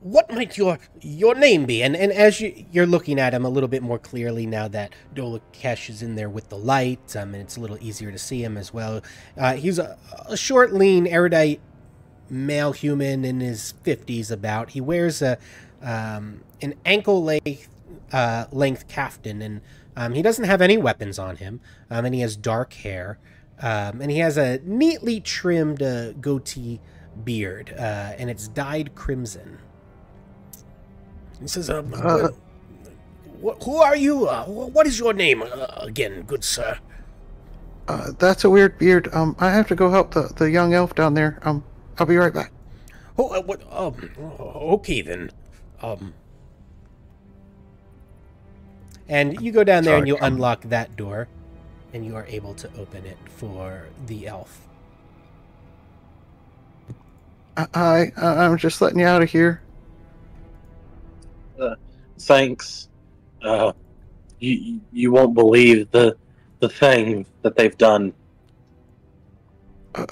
What might your name be? And as you're looking at him a little bit more clearly now that Dolakesh is in there with the light, and it's a little easier to see him as well. He's a short, lean, erudite male human in his 50s about. He wears a an ankle length caftan, and he doesn't have any weapons on him, and he has dark hair, and he has a neatly trimmed goatee beard, and it's dyed crimson. He says, who are you? What is your name again, good sir? That's a weird beard. I have to go help the young elf down there. I'll be right back. Oh, what? Okay then. And you go down there and you unlock that door, and you are able to open it for the elf. I'm just letting you out of here. Thanks. You won't believe the thing that they've done.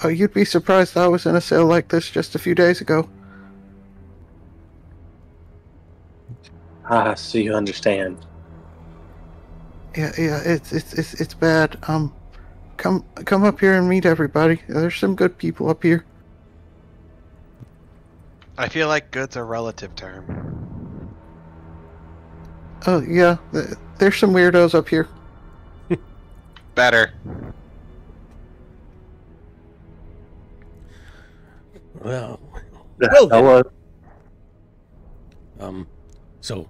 You'd be surprised I was in a cell like this just a few days ago. So you understand. Yeah, it's bad. Come up here and meet everybody. There's some good people up here. I feel like good's a relative term. Oh yeah, there's some weirdos up here. Better. Well then. So,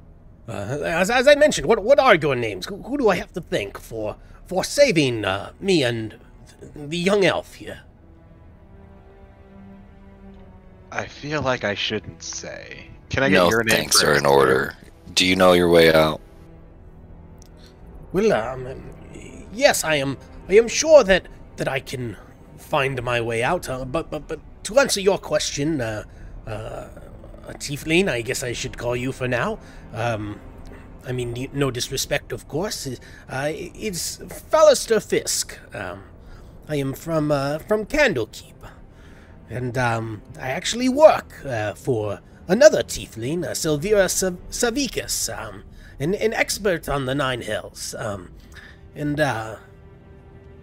as I mentioned, what are your names? Who do I have to thank for saving me and the young elf here? I feel like I shouldn't say. Can I get your name? Thanks are in order. Do you know your way out? Well, yes, I am sure that I can find my way out. But to answer your question, a tiefling, I guess I should call you for now. I mean, no disrespect, of course. It's Fallister Fisk. I am from Candlekeep, and I actually work for another tiefling, Silvira Savicus, an expert on the Nine Hells.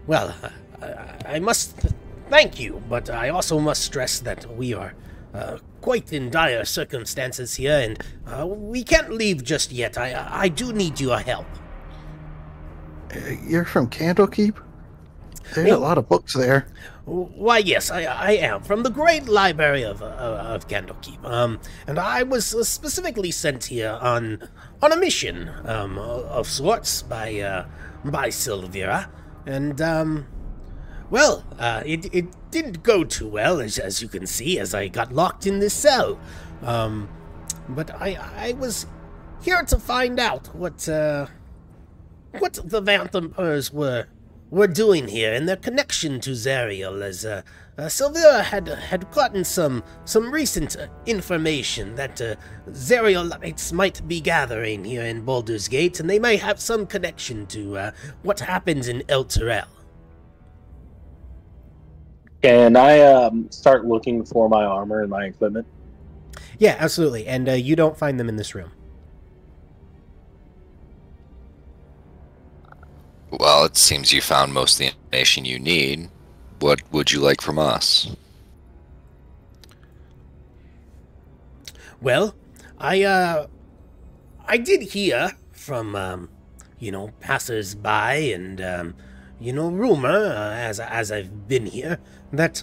Well, I must thank you, but I also must stress that we are quite in dire circumstances here, and we can't leave just yet. I do need your help. You're from Candlekeep? There's a lot of books there. Why, yes, I am, from the great library of Candlekeep. And I was specifically sent here on a mission of sorts by Silvira, and well, it didn't go too well, as you can see, as I got locked in this cell. But I was here to find out what the Vanthempers were doing here and their connection to Zariel, as Silvira had gotten some recent information that Zarielites might be gathering here in Baldur's Gate, and they may have some connection to what happens in El Terrell. Can I start looking for my armor and my equipment? Yeah, absolutely. And you don't find them in this room. Well, it seems you found most of the information you need. What would you like from us? Well, I did hear from, passers-by and, rumor, as I've been here, that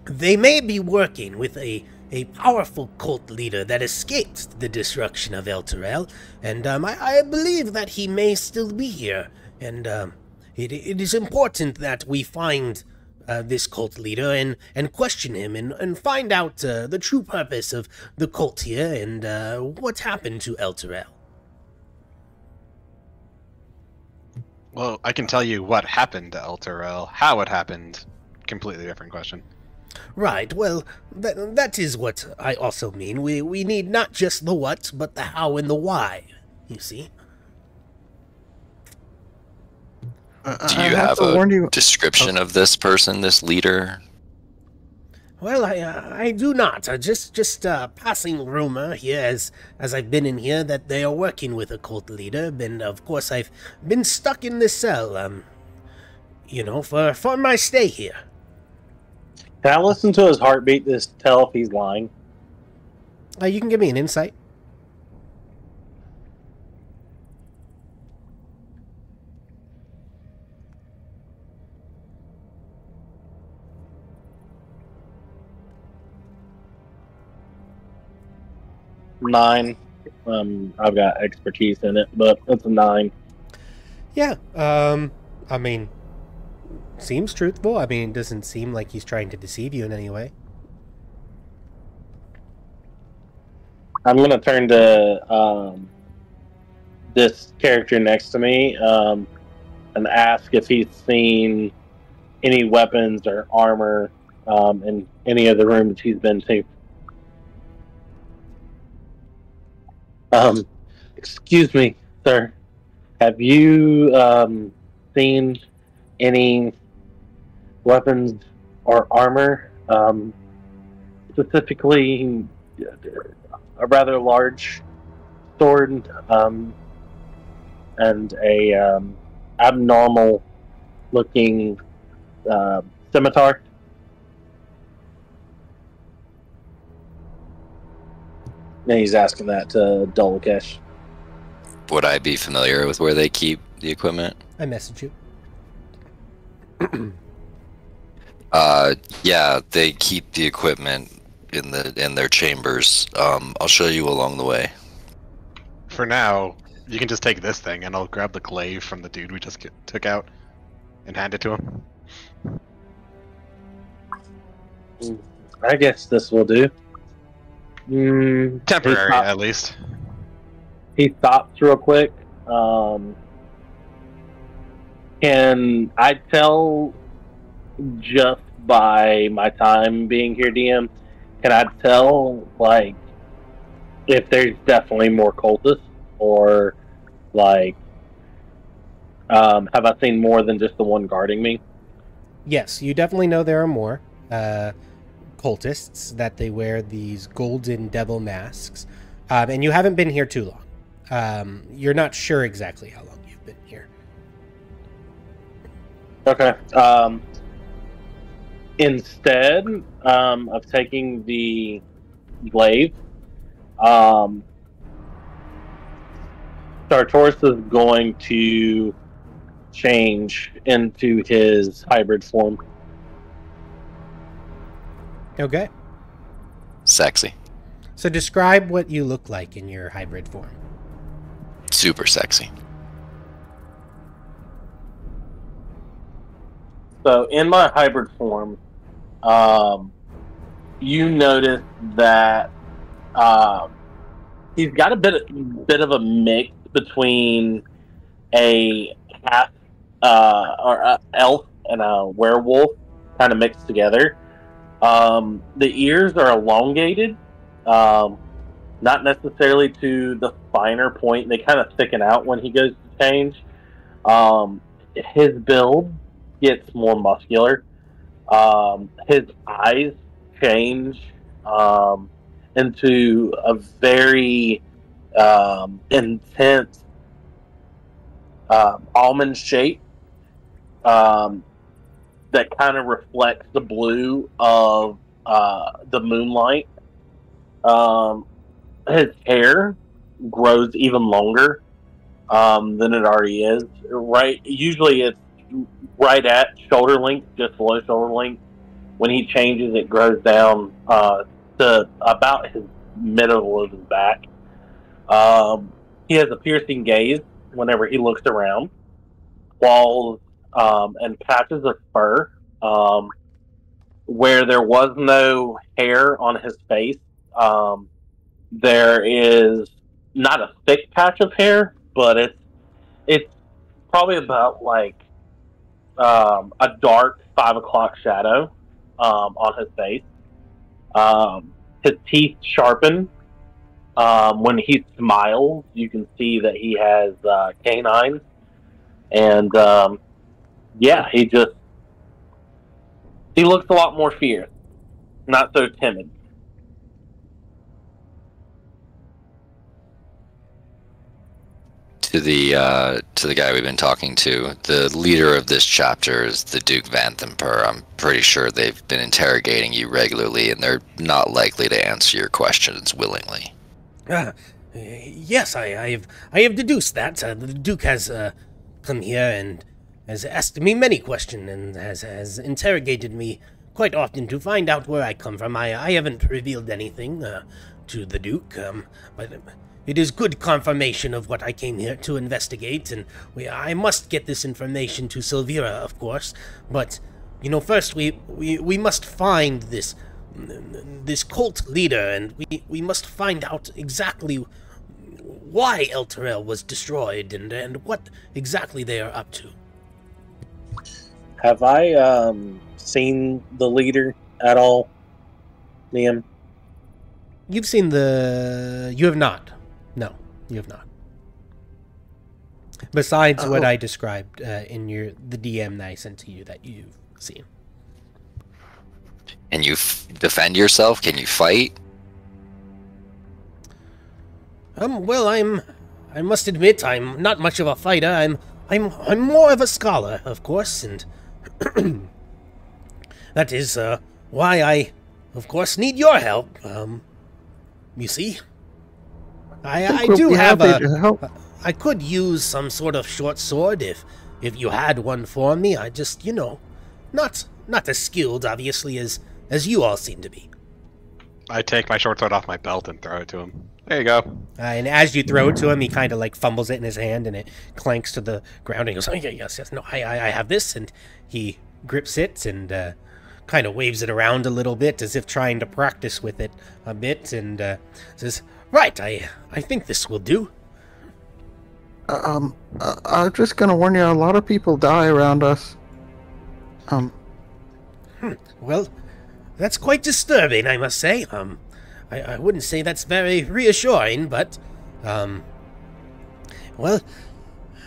they may be working with a powerful cult leader that escaped the destruction of El Terrell, and I believe that he may still be here, and it is important that we find this cult leader and question him and find out the true purpose of the cult here and what happened to El Terrell. Well, I can tell you what happened to El Terrell. How it happened, completely different question. Right, well, that is what I also mean. We need not just the what, but the how and the why, you see. Do you have a description of this person, this leader? Well, I do not. Just passing rumor here, as I've been in here, that they are working with a cult leader, and of course I've been stuck in this cell, for my stay here. Can I listen to his heartbeat to tell if he's lying? You can give me an insight. 9. I've got expertise in it, but it's a 9. Yeah, I mean, seems truthful. I mean, it doesn't seem like he's trying to deceive you in any way. I'm going to turn to this character next to me and ask if he's seen any weapons or armor in any of the rooms he's been to. Excuse me, sir. Have you seen any weapons or armor? Specifically, a rather large sword and a abnormal-looking scimitar. And he's asking that to Dolakesh. Would I be familiar with where they keep the equipment? I message you. Yeah, they keep the equipment in their chambers. I'll show you along the way. For now, you can just take this thing, and I'll grab the glaive from the dude we just took out and hand it to him. I guess this will do. Temporary, at least. He stops real quick. Can I tell just by my time being here, DM? Can I tell, like, if there's definitely more cultists, or like, have I seen more than just the one guarding me? Yes, you definitely know there are more cultists, that they wear these golden devil masks, and you haven't been here too long. You're not sure exactly how long you've been here. Okay. Instead of taking the glaive, Sartoris is going to change into his hybrid form. Okay. Sexy. So describe what you look like in your hybrid form. Super sexy. So in my hybrid form, you notice that he's got a bit of a mix between a half or a elf and a werewolf, kind of mixed together. The ears are elongated, not necessarily to the finer point. They kind of thicken out when he goes to change. His build gets more muscular. His eyes change into a very intense almond shape that kind of reflects the blue of the moonlight. His hair grows even longer than it already is. Usually it's right at shoulder length, just below shoulder length. When he changes, it grows down to about his middle of his back. He has a piercing gaze whenever he looks around. Claws and patches of fur. Where there was no hair on his face, there is not a thick patch of hair, but it's probably about like a dark 5 o'clock shadow on his face. His teeth sharpen. When he smiles, you can see that he has canines. And he looks a lot more fierce, not so timid. To the guy we've been talking to, the leader of this chapter is the Duke Vanthamper. I'm pretty sure they've been interrogating you regularly, and they're not likely to answer your questions willingly. Yes, I have deduced that. The Duke has come here and has asked me many questions and has interrogated me quite often to find out where I come from. I haven't revealed anything to the Duke, but it is good confirmation of what I came here to investigate, and I must get this information to Silvira, of course. But, you know, first we must find this cult leader, and we must find out exactly why El Terrell was destroyed and what exactly they are up to. Have I seen the leader at all, Liam? You've seen You have not. No, you have not. Besides what I described in the DM that I sent to you that you've seen. Can you defend yourself? Can you fight? Well, I must admit, I'm not much of a fighter. I'm more of a scholar, of course, and that is why I, of course, need your help. You see, I do have I could use some sort of short sword if you had one for me. I just, not as skilled, obviously, as you all seem to be. I take my short sword off my belt and throw it to him. There you go. And as you throw it to him, he kind of like fumbles it in his hand, and it clanks to the ground. And he goes, "Oh, yeah, yes, no, I have this." And he grips it and kind of waves it around a little bit, as if trying to practice with it a bit, and says, "Right, I think this will do." I'm just gonna warn you. A lot of people die around us. Well, that's quite disturbing, I must say. I wouldn't say that's very reassuring, but, well,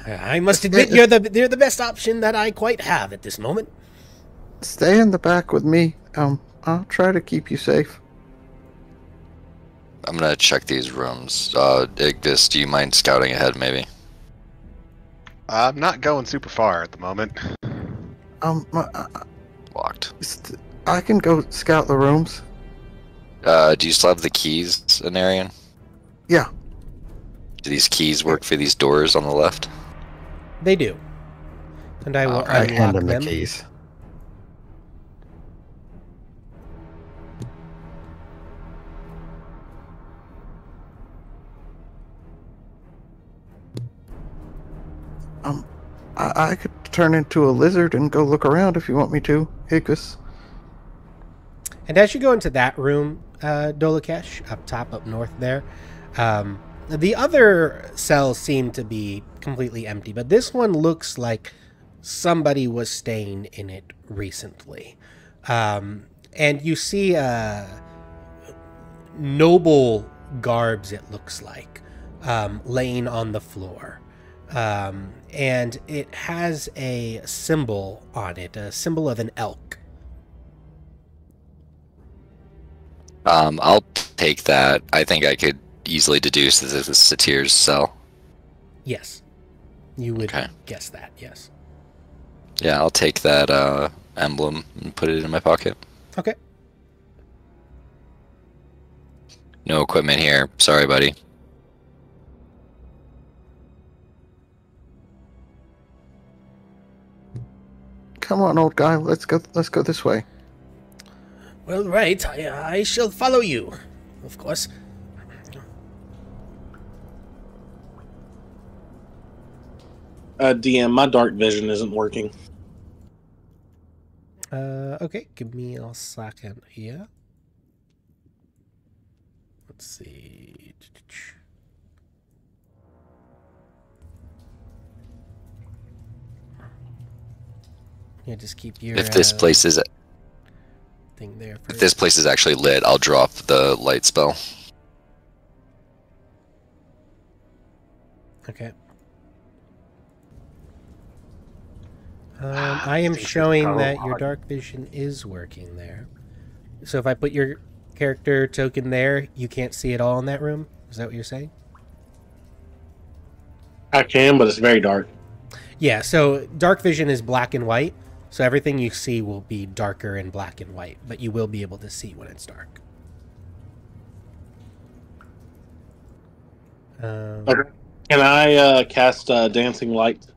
I must admit you're the best option that I quite have at this moment. Stay in the back with me. I'll try to keep you safe. I'm gonna check these rooms. Ignis, do you mind scouting ahead, maybe? I'm not going super far at the moment. Locked. I can go scout the rooms. Do you still have the keys, Anarian? Yeah. Do these keys work for these doors on the left? They do. And I will I hand unlock him them. the keys. I could turn into a lizard and go look around if you want me to, Hickus. And as you go into that room, Dolakesh, up top, up north there, the other cells seem to be completely empty, but this one looks like somebody was staying in it recently. And you see noble garbs, it looks like, laying on the floor. And it has a symbol on it, a symbol of an elk. I'll take that. I think I could easily deduce that this is Satir's cell. Yes. You would guess that, yes. Yeah, I'll take that emblem and put it in my pocket. Okay. No equipment here. Sorry, buddy. Come on, old guy. Let's go this way. Well, right. I shall follow you, of course. DM, my dark vision isn't working. Okay. Give me a second here. Let's see. Yeah, just keep your... If this place is... thing there If this place is actually lit, I'll drop the light spell. Okay. I am showing that your dark vision is working there. So if I put your character token there, you can't see it all in that room? Is that what you're saying? I can, but it's very dark. Yeah, so dark vision is black and white. So everything you see will be darker in black and white, but you will be able to see when it's dark. Okay. Can I cast Dancing Light?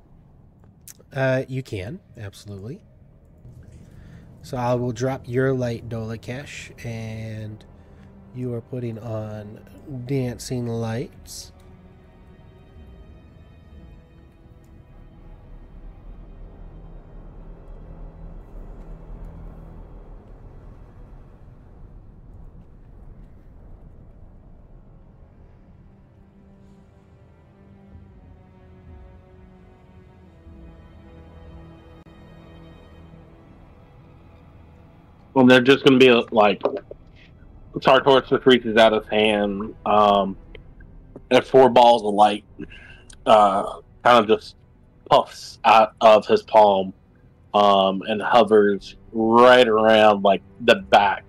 You can, absolutely. So I will drop your light, Dolakesh, and you are putting on dancing lights. Well, they're just going to be like Sartor just reaches out his hand, and 4 balls of light kind of just puffs out of his palm, and hovers right around like the back,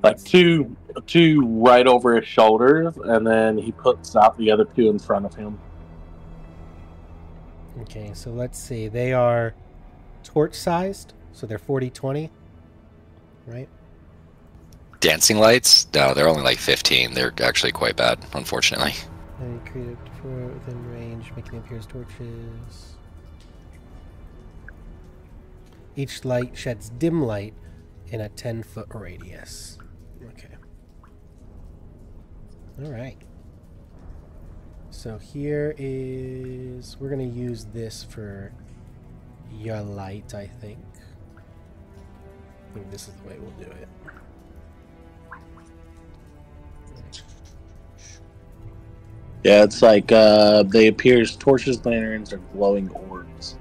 like two right over his shoulders, and then he puts out the other 2 in front of him. Okay, so let's see. They are torch-sized, so they're 40-20, right? Dancing lights? No, they're only like 15. They're actually quite bad, unfortunately. And created for within range, making appear as torches. Each light sheds dim light in a 10-foot radius. Okay. All right. So here is... We're going to use this for your light, I think. I think this is the way we'll do it. Yeah, it's like they appear as torches, lanterns, or glowing orbs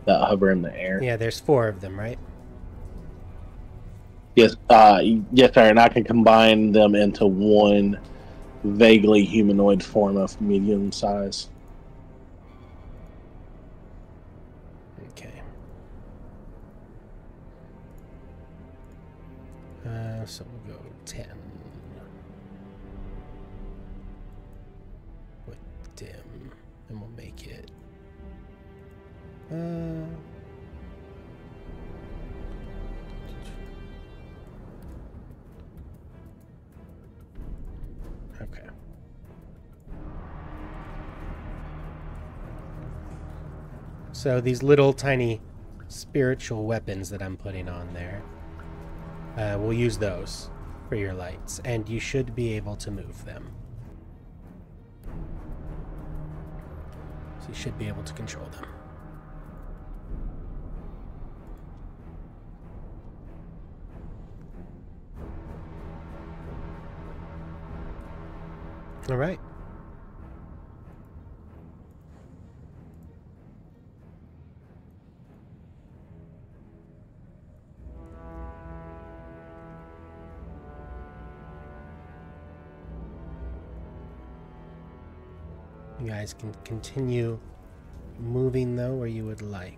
that hover in the air. Yeah, there's 4 of them, right? Yes, yes, sir. And I can combine them into one vaguely humanoid form of medium size. Okay. So we'll go 10. With dim. And we'll make it... Okay. So these little tiny spiritual weapons that I'm putting on there, we'll use those for your lights, and you should be able to move them. So you should be able to control them. All right. You guys can continue moving, though, where you would like.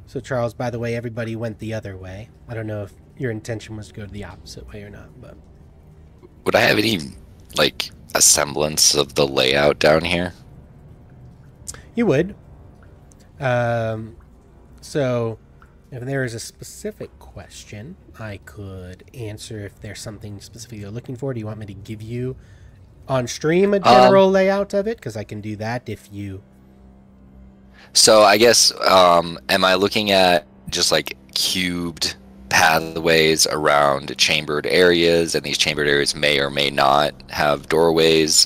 So, Charles, by the way, everybody went the other way. I don't know if your intention was to go the opposite way or not, but... Would I have any, like, a semblance of the layout down here? You would. So, if there is a specific question, I could answer if there's something specific you're looking for. Do you want me to give you on stream a general layout of it? Because I can do that if you... So I guess, am I looking at just like cubed pathways around chambered areas, and these chambered areas may or may not have doorways?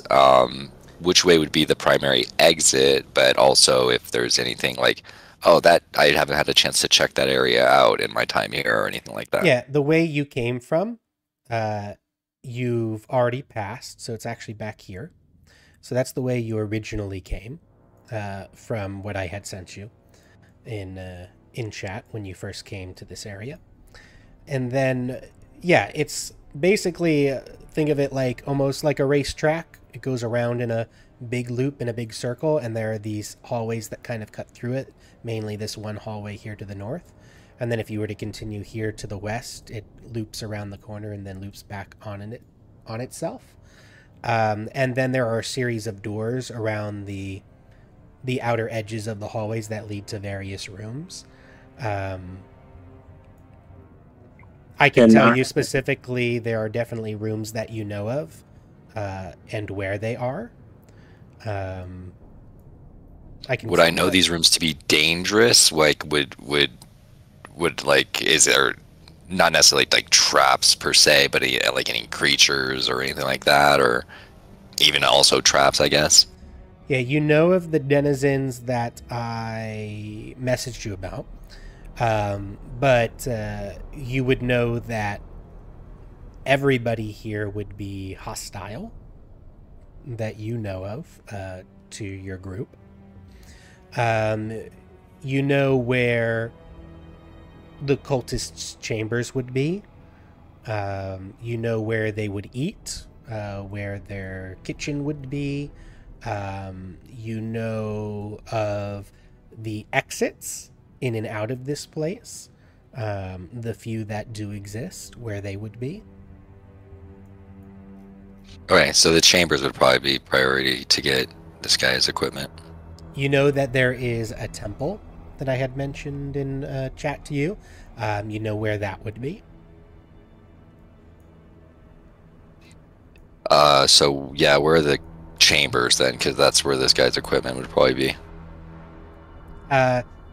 Which way would be the primary exit, but also if there's anything like, oh, that I haven't had a chance to check that area out in my time here or anything like that. Yeah, the way you came from, you've already passed, so it's actually back here. So that's the way you originally came, from what I had sent you in chat when you first came to this area. And then, yeah, it's basically, think of it like almost like a racetrack. It goes around in a big loop in a big circle, and there are these hallways that kind of cut through it, mainly this one hallway here to the north. And then if you were to continue here to the west, it loops around the corner and then loops back on itself. And then there are a series of doors around the outer edges of the hallways that lead to various rooms. I can tell you specifically there are definitely rooms that you know of, and where they are. Would I know these rooms to be dangerous? Like, would would like, is there not necessarily like traps per se, but like any creatures or anything like that, or even also traps, I guess? Yeah, you know of the denizens that I messaged you about, but you would know that everybody here would be hostile that you know of to your group. You know where the cultists' chambers would be. You know where they would eat, where their kitchen would be. You know of the exits in and out of this place, the few that do exist, where they would be. Okay, so the chambers would probably be priority to get this guy's equipment. You know that there is a temple that I had mentioned in chat to you. You know where that would be. So yeah, where are the chambers then? Because that's where this guy's equipment would probably be.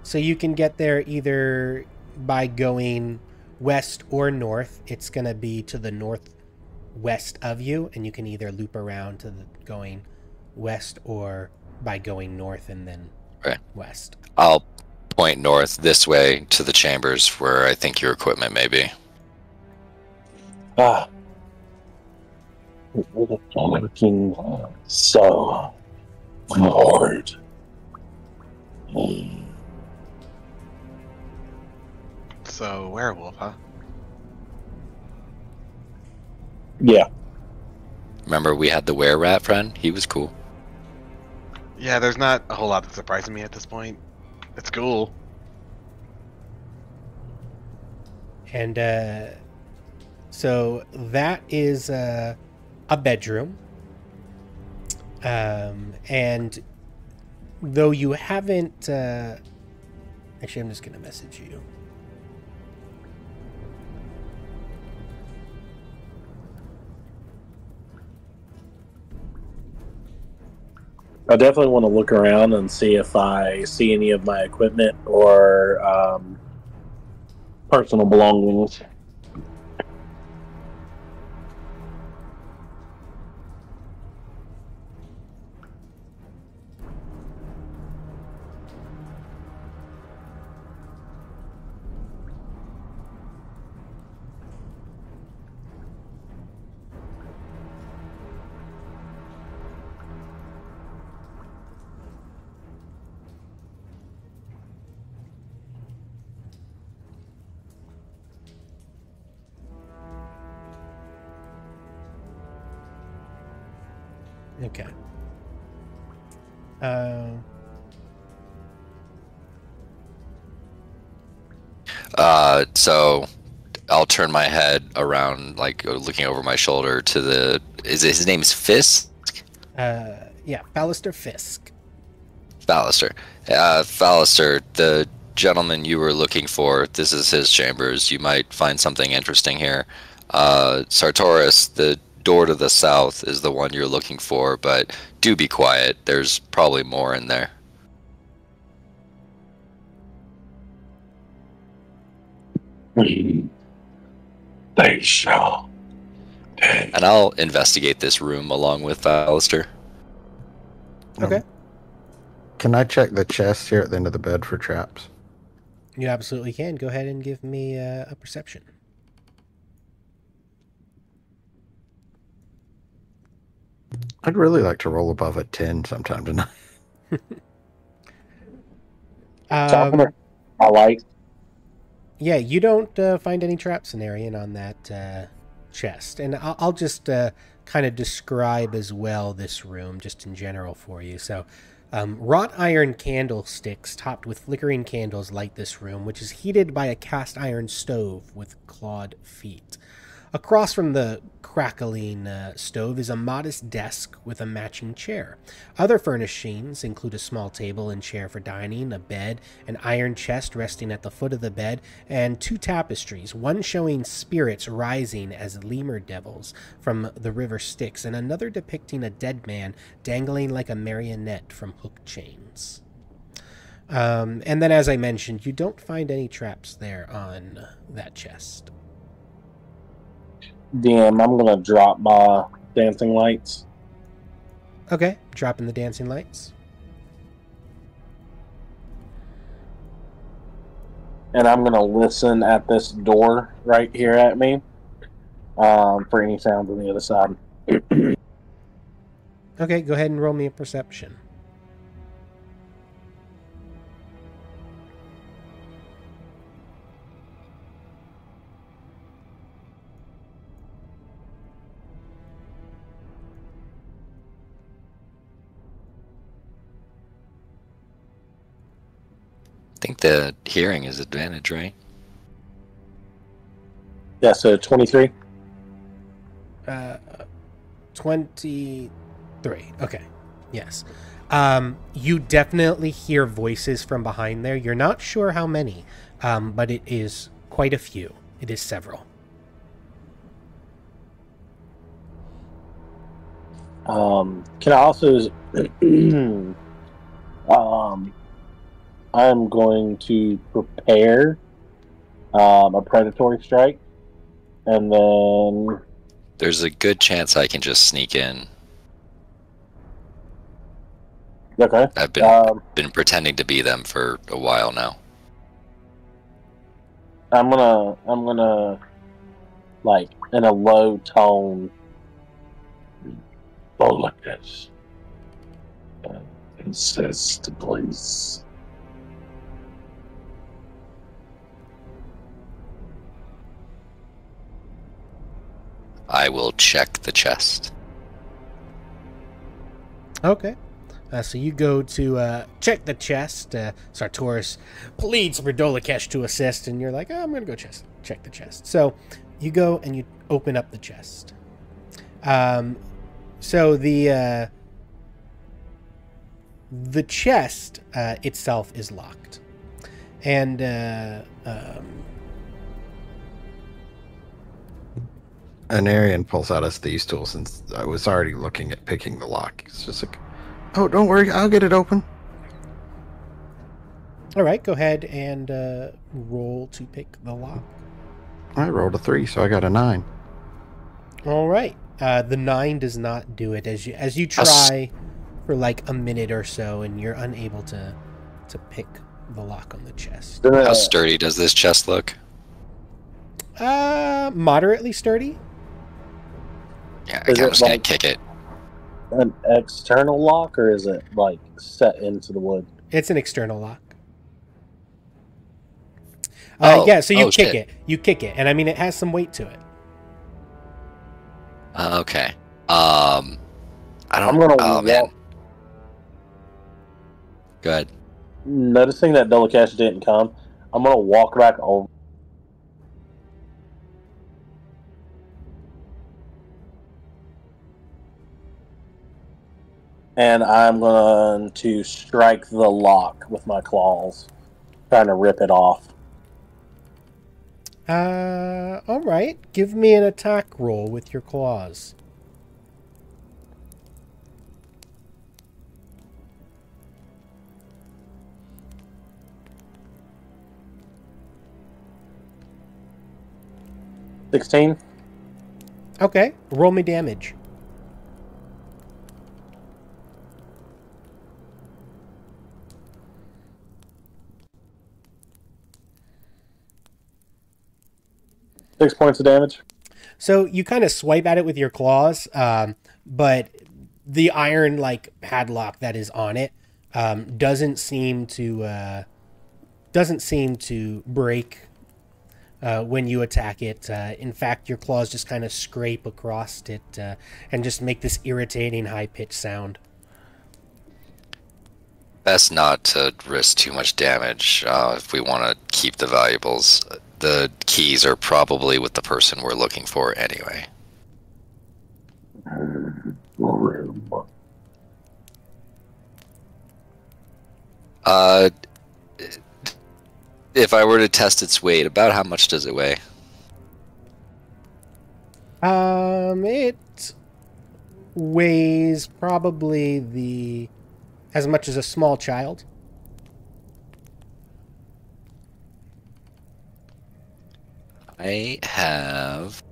So you can get there either by going west or north. It's going to be to the northwest of you, and you can either loop around to the going west or by going north and then west. I'll point north this way to the chambers where I think your equipment may be. Working so hard. So, werewolf, huh? Yeah. Remember we had the were-rat friend? He was cool. Yeah, there's not a whole lot that's surprising me at this point. It's cool. And so that is a bedroom. And though you haven't... actually, I'm just going to message you. I definitely want to look around and see if I see any of my equipment or personal belongings. Okay. So I'll turn my head around, like looking over my shoulder to the. His name is Fisk? Yeah, Ballister Fisk. Ballister. Ballister, the gentleman you were looking for, this is his chambers. You might find something interesting here. Sartoris, the door to the south is the one you're looking for, but do be quiet. There's probably more in there. They shall. And I'll investigate this room along with Alistair. Okay. Can I check the chest here at the end of the bed for traps? You absolutely can. Go ahead and give me a perception. I'd really like to roll above a 10 sometime tonight. I like. Yeah, you don't find any traps, Cenarian, on that chest. And I'll just kind of describe as well this room, just in general for you. So, wrought iron candlesticks topped with flickering candles light this room, which is heated by a cast iron stove with clawed feet. Across from the crackling stove is a modest desk with a matching chair. Other furnishings include a small table and chair for dining, a bed, an iron chest resting at the foot of the bed, and two tapestries, one showing spirits rising as lemur devils from the river Styx, and another depicting a dead man dangling like a marionette from hook chains. And then, as I mentioned, you don't find any traps there on that chest. Damn, I'm gonna drop my dancing lights. Okay, dropping the dancing lights. And I'm gonna listen at this door right here at me for any sounds on the other side. Okay, go ahead and roll me a perception. I think the hearing is advantage, right? Yeah, so 23. 23. Okay. Yes. You definitely hear voices from behind there. You're not sure how many, but it is quite a few. It is several. Can I also... I'm going to prepare a predatory strike, and then... There's a good chance I can just sneak in. Okay. I've been pretending to be them for a while now. I'm gonna, like, in a low tone, go like this. And says to please. I will check the chest. Okay. So you go to check the chest. Sartoris pleads for Dolakesh to assist, and you're like, oh, I'm going to go check the chest. So you go and you open up the chest. So the chest itself is locked. And Anarian pulls out his thieves' tool since I was already looking at picking the lock. It's just like, oh, don't worry, I'll get it open. All right, go ahead and roll to pick the lock. I rolled a 3, so I got a 9. All right, the 9 does not do it as you try for like a minute or so, and you're unable to pick the lock on the chest. How sturdy does this chest look? Moderately sturdy. Yeah, I'm just gonna kick it. An external lock, or is it like set into the wood? It's an external lock. Yeah, so you kick it. You kick it, and I mean it has some weight to it. Okay. I don't. I'm gonna oh man. Go ahead. Noticing that Delacash didn't come, I'm gonna walk back over. And I'm going to strike the lock with my claws, trying to rip it off. All right. Give me an attack roll with your claws. $16. Okay. Roll me damage. Six points of damage. So you kind of swipe at it with your claws, but the iron like padlock that is on it doesn't seem to break when you attack it. In fact, your claws just kind of scrape across it and just make this irritating high-pitched sound. Best not to risk too much damage if we want to keep the valuables. The keys are probably with the person we're looking for anyway. If I were to test its weight, about how much does it weigh? It weighs probably as much as a small child. I have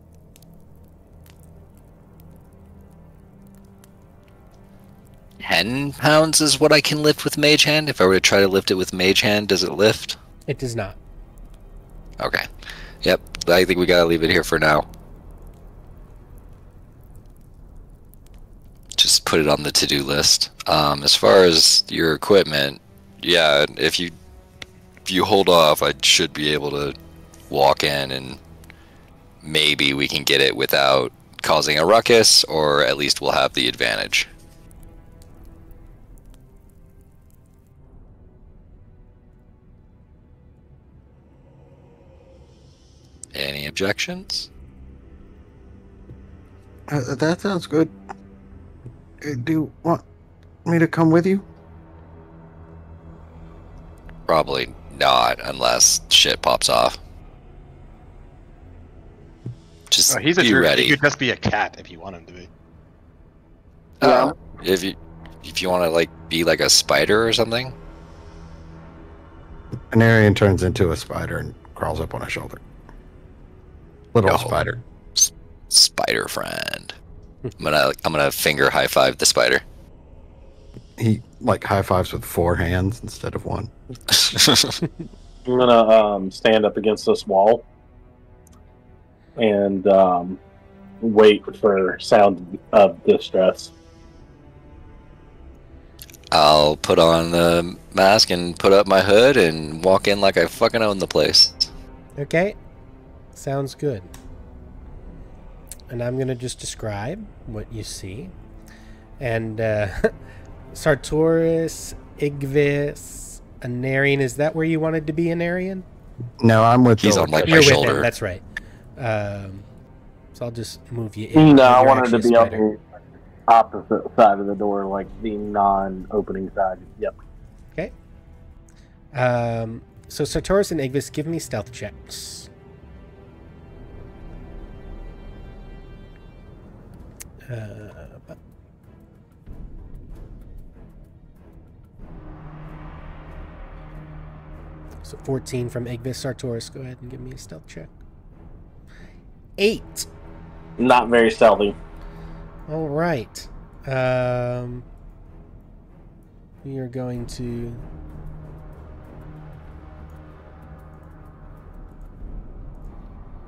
10 pounds is what I can lift with Mage Hand. If I were to try to lift it with Mage Hand, does it lift? It does not. Okay. Yep. I think we gotta leave it here for now. Just put it on the to-do list. As far as your equipment, yeah, if you hold off, I should be able to walk in and maybe we can get it without causing a ruckus, or at least we'll have the advantage. Any objections? That sounds good. Do you want me to come with you? Probably not, unless shit pops off. Just He's a be druid. ready. He could just be a cat if you want him to be. Yeah. If you want to like be like a spider or something. Anarian turns into a spider and crawls up on his shoulder. Little Oh. spider. Spider friend. I'm gonna finger high five the spider. He like high fives with 4 hands instead of 1. I'm gonna stand up against this wall and wait for sound of distress. I'll put on the mask and put up my hood and walk in like I fucking own the place. Okay. Sounds good. And I'm going to just describe what you see. And Sartoris, Igvis, Anarian, is that where you wanted to be, Anarian? No, I'm with He's Dolakesh. on, like, You're my with shoulder. him, that's right. So I'll just move you in. No, I You're wanted to actually be a on spider. the opposite side of the door, like the non-opening side. Yep. Okay. So Sartoris and Igvis, give me stealth checks. So 14 from Igvis. Sartoris, go ahead and give me a stealth check. 8. Not very stealthy. All right. We are going to...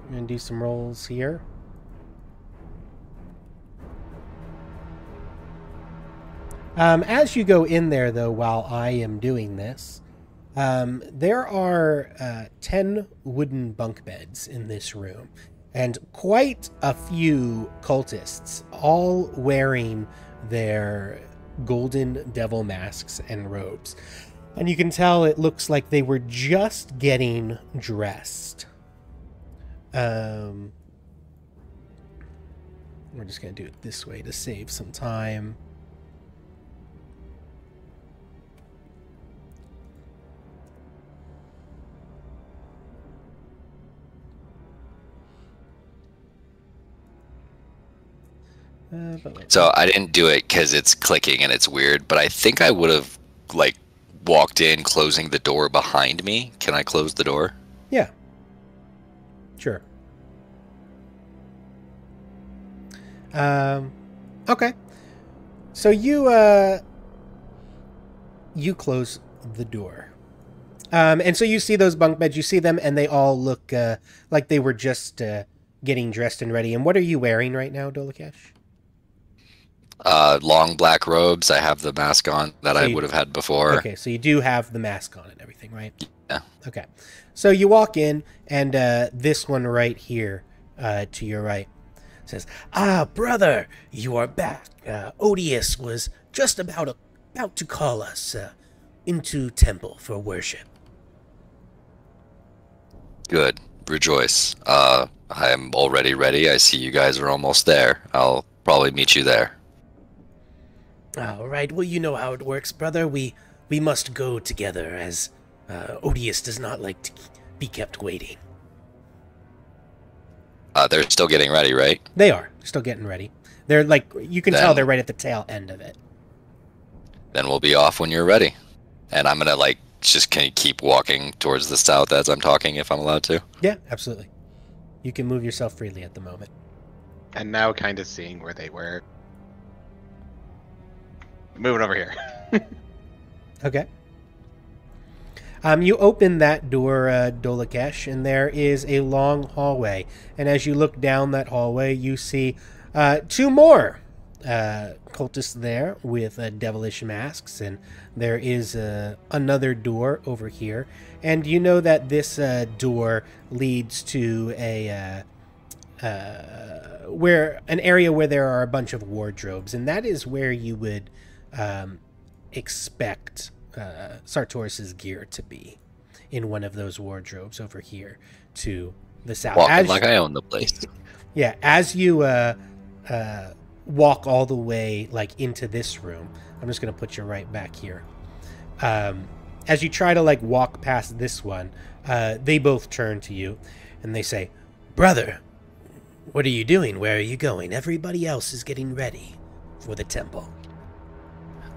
I'm going to do some rolls here. As you go in there, though, while I am doing this, there are 10 wooden bunk beds in this room, and quite a few cultists, all wearing their golden devil masks and robes. And you can tell it looks like they were just getting dressed. We're just going to do it this way to save some time. So I didn't do it because it's clicking and it's weird, but I think I would have like walked in closing the door behind me. Can I close the door? Yeah. Sure. Okay. So you close the door. And so you see those bunk beds, you see them, and they all look like they were just getting dressed and ready. And what are you wearing right now, Dolakesh? Long black robes. I have the mask on that So I you- would have had before. Okay, so you do have the mask on and everything, right? Yeah. Okay. So you walk in, and this one right here to your right says, "Ah, brother, you are back. Odious was just about to call us into temple for worship." Good. Rejoice. I am already ready. I see you guys are almost there. I'll probably meet you there. All right. Well, you know how it works, brother. We must go together, as Odious does not like to be kept waiting. They're still getting ready, right? They are still getting ready. They're like, you can tell Then- they're right at the tail end of it. Then we'll be off when you're ready. And I'm gonna like just keep walking towards the south as I'm talking, if I'm allowed to. Yeah, absolutely. You can move yourself freely at the moment. And now kind of seeing where they were. Moving over here. Okay. You open that door, Dolakesh, and there is a long hallway. And as you look down that hallway, you see two more cultists there with devilish masks. And there is another door over here. And you know that this door leads to an area where there are a bunch of wardrobes. And that is where you would expect Sartorus's gear to be, in one of those wardrobes over here to the south. Walking like I own the place. Yeah, as you walk all the way like into this room, I'm just gonna put you right back here. As you try to like walk past this one, they both turn to you and they say, "Brother, what are you doing? Where are you going? Everybody else is getting ready for the temple."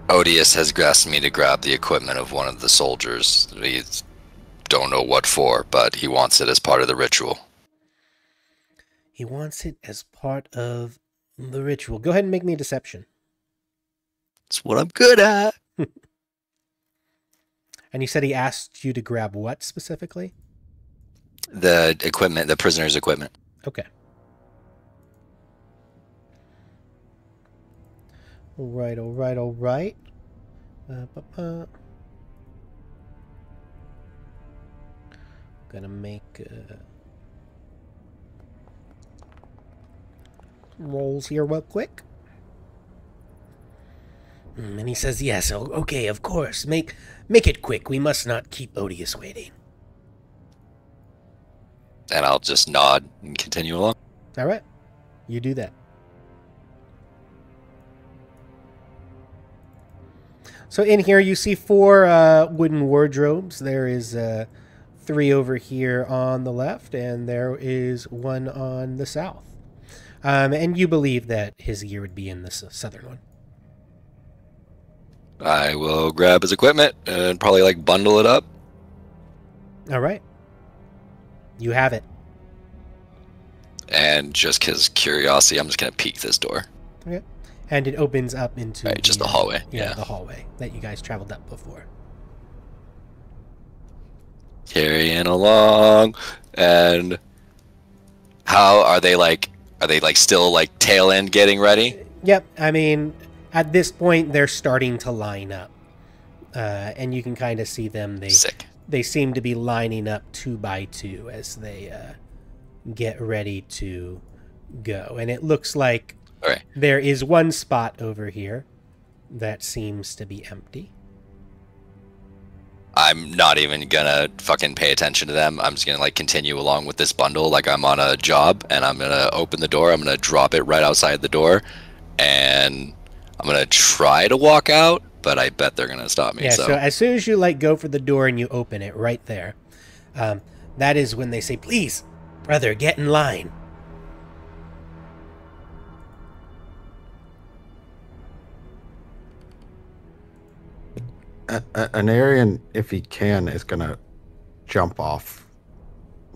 Odious has asked me to grab the equipment of one of the soldiers. He don't know what for, but he wants it as part of the ritual. He wants it as part of the ritual. Go ahead and make me a deception. It's what I'm good at. And you said he asked you to grab what specifically? The equipment, the prisoner's equipment. Okay. All right. Gonna make rolls here real quick. And he says, yes, okay, of course. Make it quick. We must not keep Odious waiting. And I'll just nod and continue along. All right. You do that. So in here you see 4 wooden wardrobes. There is 3 over here on the left, and there is 1 on the south. And you believe that his gear would be in the southern one. I will grab his equipment and probably like bundle it up. All right. You have it. And just because curiosity, I'm just going to peek this door. Okay. And it opens up into just the hallway. Yeah, the hallway that you guys traveled up before. Carrying along. And how are they like still like tail end getting ready? Yep. I mean, at this point they're starting to line up. And you can kind of see them. Sick. They seem to be lining up 2 by 2 as they get ready to go. And it looks like there is 1 spot over here that seems to be empty. I'm not even gonna fucking pay attention to them. I'm just gonna like continue along with this bundle like I'm on a job, and I'm gonna open the door. I'm gonna drop it right outside the door, and I'm gonna try to walk out, but I bet they're gonna stop me. Yeah, so as soon as you like go for the door and you open it right there, that is when they say, "Please, brother, get in line." Anarian, if he can, is gonna jump off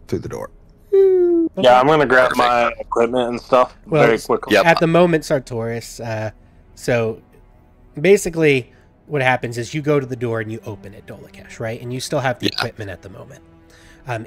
through the door. Yeah, I'm gonna grab my equipment and stuff very quickly. At the moment, Sartorus. So basically, what happens is you go to the door and you open it, Dolakesh, right? And you still have the equipment at the moment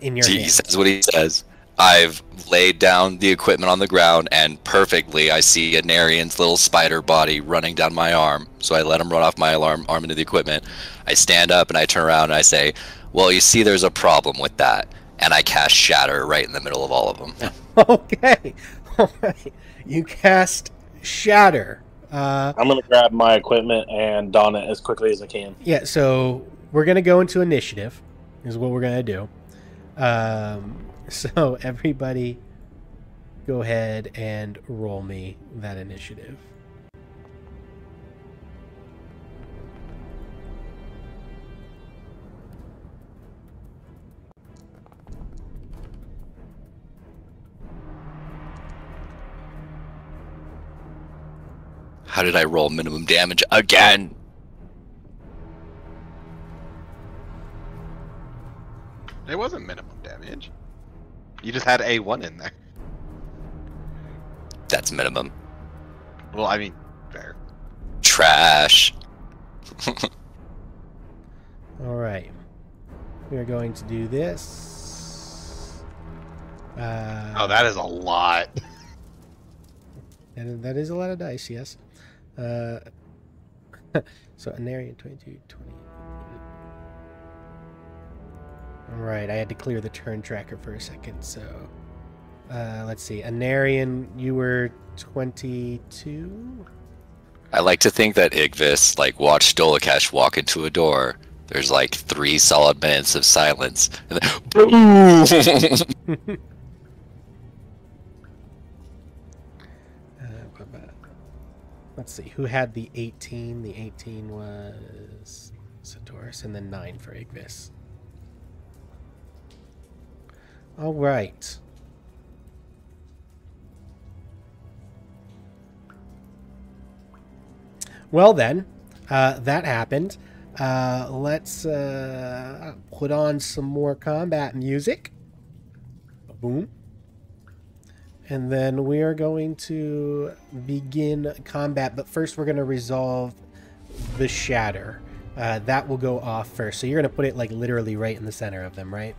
in your hand. That's what he says. I've laid down the equipment on the ground, and perfectly I see Anarian's little spider body running down my arm. So I let him run off my arm into the equipment. I stand up and I turn around and I say, "Well, you see, there's a problem with that." And I cast Shatter right in the middle of all of them. Okay. All right. You cast Shatter. I'm going to grab my equipment and don it as quickly as I can. Yeah, so we're going to go into initiative is what we're going to do. So everybody go ahead and roll me that initiative. How did I roll minimum damage again? It wasn't minimum damage. You just had A1 in there. That's minimum. Well, I mean, fair. Trash. All right. We are going to do this. Oh, that is a lot. That is a lot of dice, yes. So Anarian 22, 20. All right, I had to clear the turn tracker for a second. So let's see. Anarian, you were 22. I like to think that Igvis watched Dolakesh walk into a door. There's 3 solid minutes of silence, and then boom. Let's see, who had the 18? The 18 was Sadoris, and then 9 for Igvis. All right. Well then, that happened. Let's put on some more combat music. Boom. And then we are going to begin combat, but first we're going to resolve the shatter. That will go off first. So you're going to put it literally right in the center of them, right?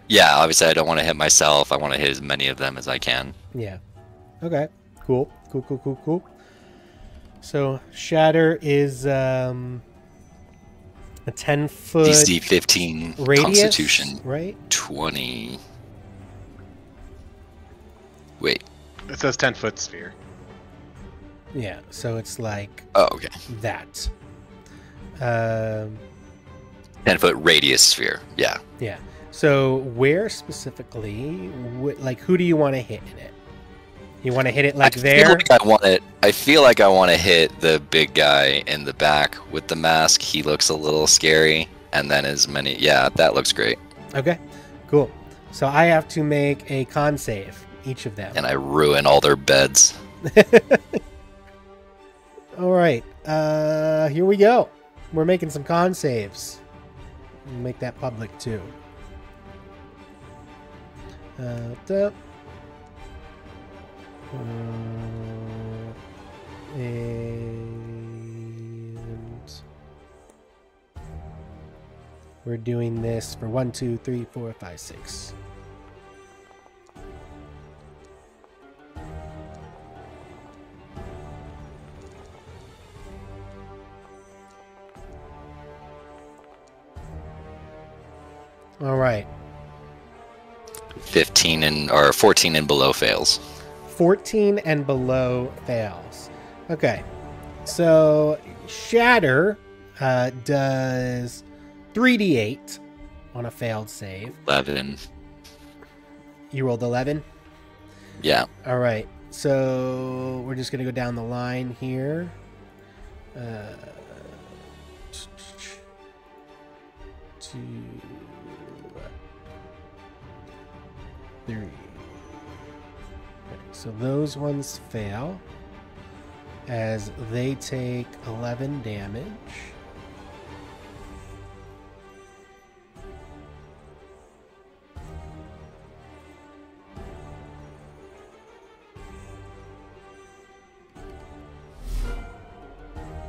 Yeah, obviously I don't want to hit myself. I want to hit as many of them as I can. Yeah. Okay. Cool. Cool. So shatter is a 10-foot DC 15 radius, Constitution. right? 20. Wait. It says 10-foot sphere. Yeah, so it's Oh, okay. that. 10-foot radius sphere. Yeah. Yeah. So where specifically, who do you want to hit in it? You want to hit it there? I feel like I want to hit the big guy in the back with the mask. He looks a little scary. And then yeah, that looks great. Okay, cool. So I have to make a con save, each of them. And I ruin all their beds. All right, here we go. We're making some con saves. We'll make that public too. And we're doing this for 1, 2, 3, 4, 5, 6. All right. 14 and below fails. 14 and below fails. Okay. So shatter does 3d8 on a failed save. 11. You rolled 11? Yeah. All right. So we're just going to go down the line here. 2, 3. Okay, so those ones fail as they take 11 damage.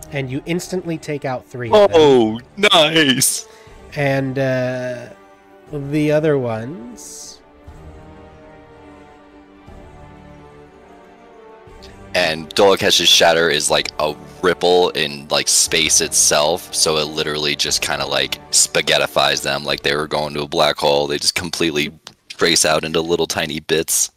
And you instantly take out 3 of them. Oh, nice! And the other ones... And Dolakesh's shatter is like a ripple in space itself, so it literally just kind of spaghettifies them like they were going to a black hole. They just completely trace out into little tiny bits.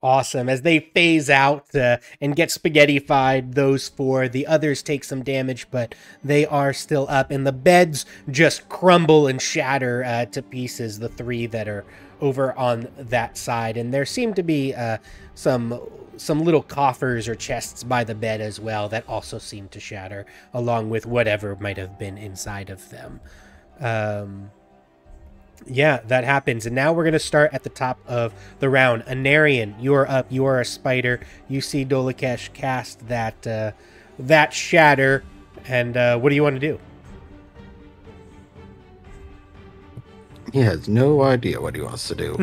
Awesome. As they phase out and get spaghettified, those 4, the others take some damage, but they are still up, and the beds just crumble and shatter to pieces, the 3 that are over on that side. And there seem to be some little coffers or chests by the bed as well that also seem to shatter, along with whatever might have been inside of them. Yeah, that happens. And now we're going to start at the top of the round. Anarian, you are up. You are a spider. You see Dolakesh cast that shatter. And what do you want to do? He has no idea what he wants to do.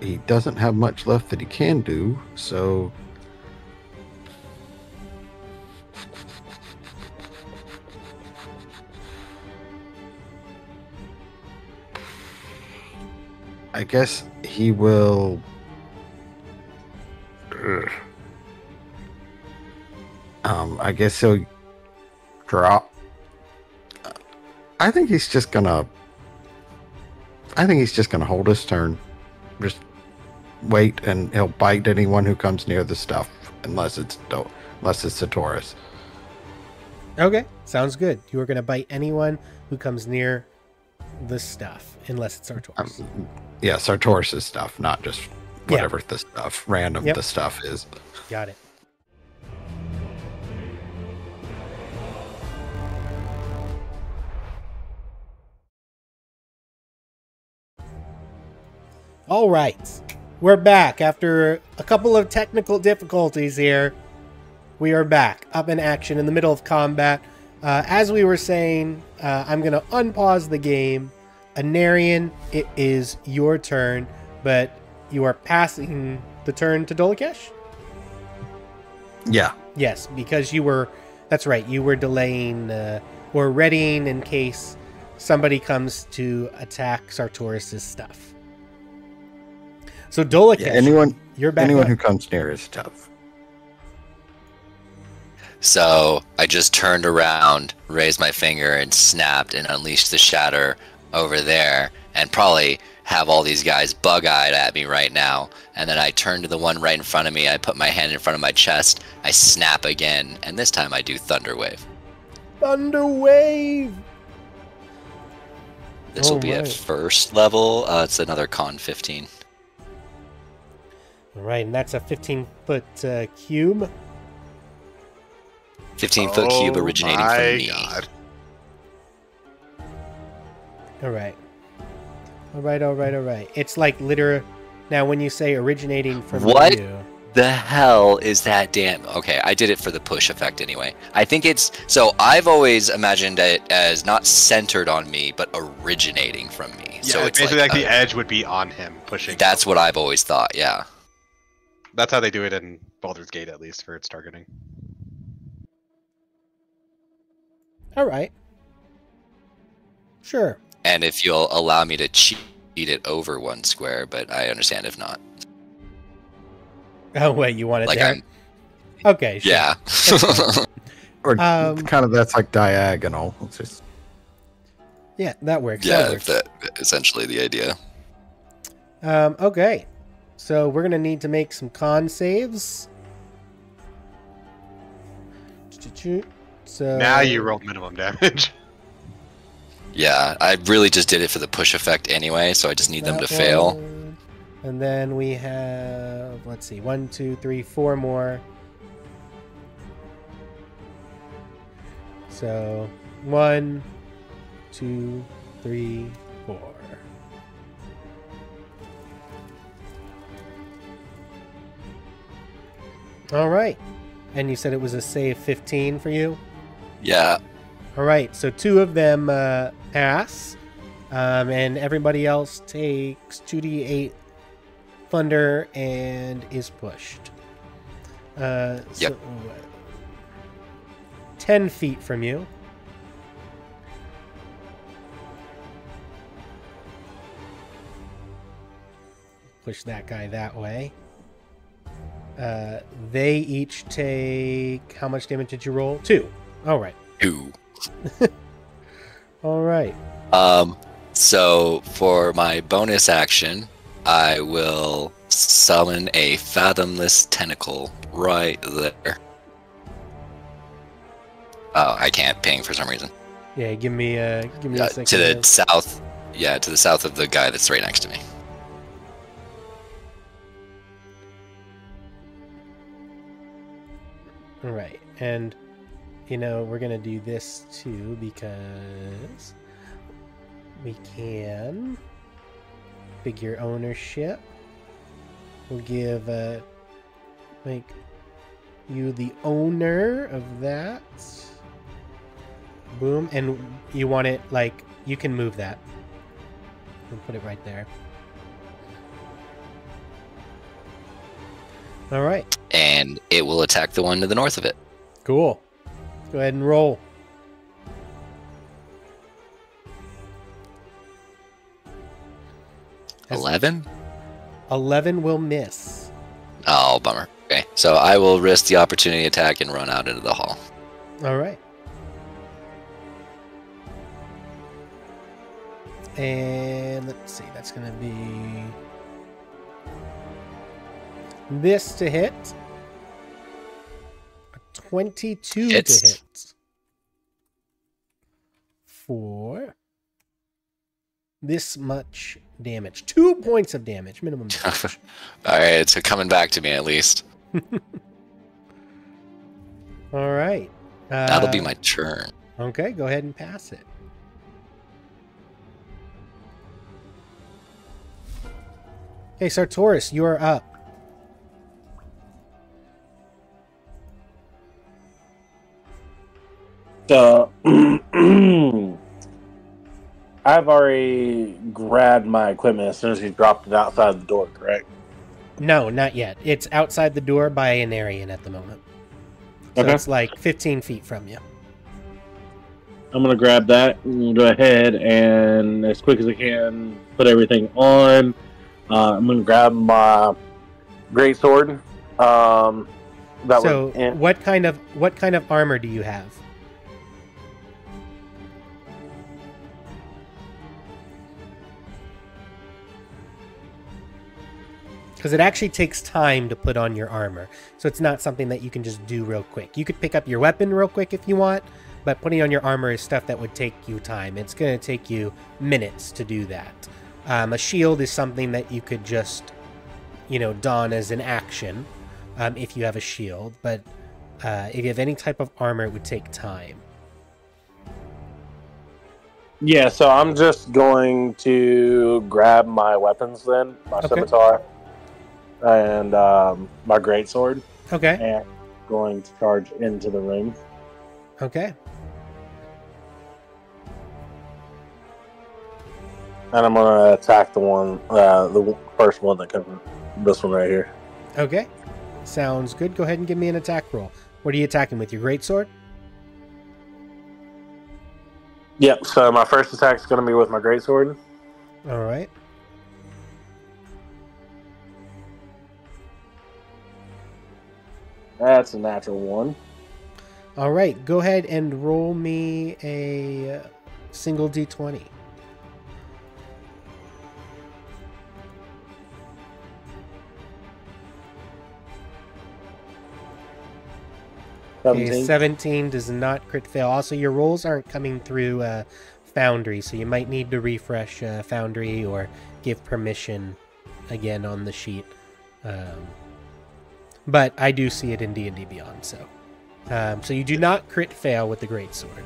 he doesn't have much left that he can do, so I guess he will. I guess he'll drop. I think he's just gonna hold his turn. Just wait, and he'll bite anyone who comes near the stuff, unless it's Satoris. Okay, sounds good. You are going to bite anyone who comes near the stuff, unless it's Sartoris. Yeah, Sartoris' stuff, not just whatever the stuff, random the stuff is. Got it. All right, we're back after a couple of technical difficulties here. We are back, up in action in the middle of combat. As we were saying, I'm going to unpause the game. Anarian, it is your turn, but you are passing the turn to Dolakesh? Yeah. Yes, because you were, that's right, you were delaying or readying in case somebody comes to attack Sartoris' stuff. So Dolakesh, you're back anyone up. who comes near is tough. So I just turned around, raised my finger, and snapped and unleashed the shatter over there, and probably have all these guys bug-eyed at me right now. And then I turn to the one right in front of me, I put my hand in front of my chest, I snap again, and this time I do Thunder Wave. Thunder Wave! This will be at first level. It's another con 15. All right, and that's a 15-foot cube. 15-foot cube originating from me. God. All right. All right. It's like now when you say originating from What you. The hell is that damn... Okay, I did it for the push effect anyway. I think it's... So I've always imagined it as not centered on me, but originating from me. Yeah, So it's basically like the edge would be on him pushing. That's what I've always thought, yeah. That's how they do it in Baldur's Gate, at least, for its targeting. All right. Sure. And if you'll allow me to cheat it over one square, but I understand if not. Oh, wait, you want it Like there? Okay, sure. Yeah. Or kind of that's like diagonal. It's just... Yeah, that works. Yeah, That works. that's essentially the idea. Okay. So we're going to need to make some con saves. So Now you roll minimum damage. Yeah, I really just did it for the push effect anyway, so I just need them to fail. one. And then we have, let's see, 1, 2, 3, 4 more. So 1, 2, 3, 4. All right. And you said it was a save 15 for you? Yeah. All right. So 2 of them pass. And everybody else takes 2d8 thunder and is pushed. Yep. So, 10 feet from you. Push that guy that way. They each take... How much damage did you roll? 2. All right. 2. All right. So for my bonus action, I will summon a fathomless tentacle right there. Oh, I can't ping for some reason. Yeah, give me a second. To the south. Yeah, to the south of the guy that's right next to me. All right. And, you know, we're going to do this too because we can figure ownership. We'll give, make you the owner of that. Boom. And you want it, like, you can move that. We'll put it right there. All right. And it will attack the one to the north of it. Cool. Go ahead and roll. That's 11? 11 will miss. Oh, bummer. Okay, so I will risk the opportunity attack and run out into the hall. All right. And let's see, that's going to be this to hit. A 22 Hits. to hit. For this much damage. 2 points of damage, minimum damage. All right, so coming back to me at least. All right. That'll be my turn. Okay, go ahead and pass it. Okay, Sartoris, you are up. So, I've already grabbed my equipment as soon as he dropped it outside the door, correct? No, not yet. It's outside the door by an Arian at the moment. So Okay. it's like 15 feet from you. I'm going to grab that and go ahead and, as quick as I can, put everything on. I'm going to grab my greatsword. So what kind of armor do you have? Because it actually takes time to put on your armor. So it's not something that you can just do real quick. You could pick up your weapon real quick if you want, but putting on your armor is stuff that would take you time. It's going to take you minutes to do that. A shield is something that you could just, don as an action if you have a shield. But if you have any type of armor, it would take time. Yeah, so I'm just going to grab my weapons then, my scimitar and my greatsword. Okay. And going to charge into the ring. Okay. And I'm going to attack the first one that comes, this one right here. Okay. Sounds good. Go ahead and give me an attack roll. What are you attacking with? Your greatsword? Yep, so my first attack is going to be with my greatsword. All right. That's a natural one. All right. Go ahead and roll me a single d20. Okay, 17 does not crit fail. Also, your rolls aren't coming through Foundry, so you might need to refresh Foundry or give permission again on the sheet. But I do see it in D&D Beyond, so. So you do not crit fail with the greatsword.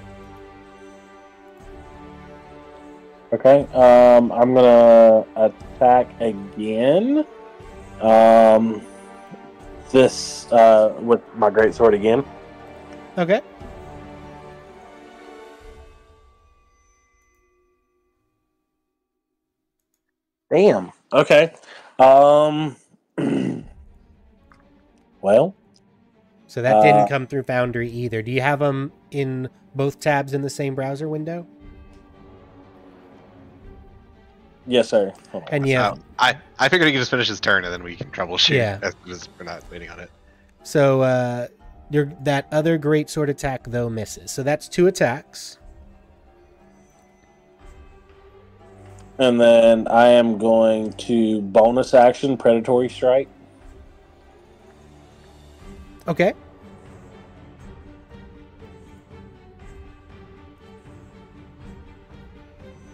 Okay, I'm gonna attack again. This with my greatsword again. Okay. Damn. Okay. Well. So that didn't come through Foundry either. Do you have them in both tabs in the same browser window? Yes, sir. And yeah, I figured he could just finish his turn and then we can troubleshoot. Yeah. As we're not waiting on it. So that other greatsword attack though misses. So that's 2 attacks. And then I am going to bonus action predatory strike. Okay.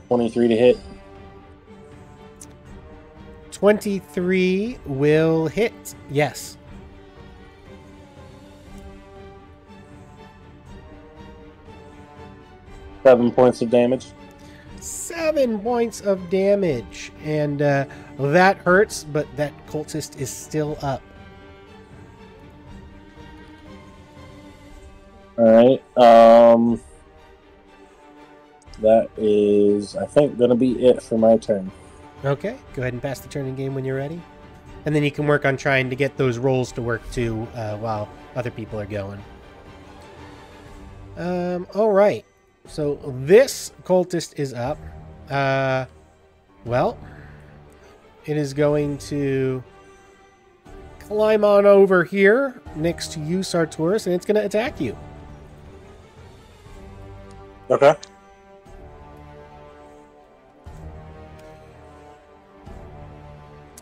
(23) to hit. 23 will hit. Yes. (7 points of damage. 7 points of damage. And that hurts, but that cultist is still up. Alright. That is, I think, going to be it for my turn. Okay. Go ahead and pass the turning game when you're ready. And then you can work on trying to get those rolls to work too while other people are going. All right. So this cultist is up. Well, it is going to climb on over here next to you, Sartoris, and it's going to attack you. Okay.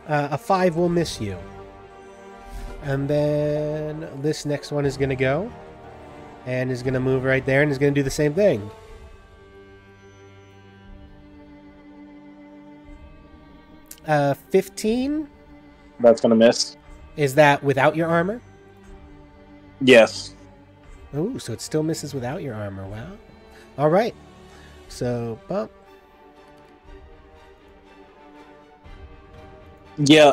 A 5 will miss you. And then this next one is going to go. And is going to move right there and is going to do the same thing. Uh, 15? That's going to miss. Is that without your armor? Yes. Ooh, so it still misses without your armor. Wow. All right. So, bump. Yeah,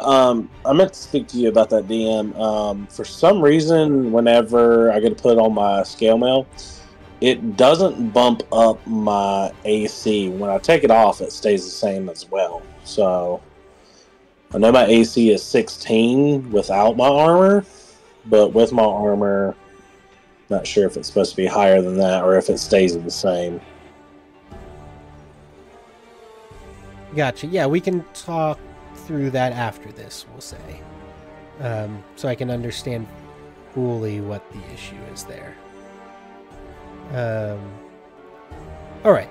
I meant to speak to you about that, DM. For some reason, whenever I get to put it on my scale mail, it doesn't bump up my AC. When I take it off, it stays the same as well. So, I know my AC is 16 without my armor, but with my armor, not sure if it's supposed to be higher than that or if it stays the same. Gotcha. Yeah, we can talk through that after this, we'll say. So I can understand fully what the issue is there. All right.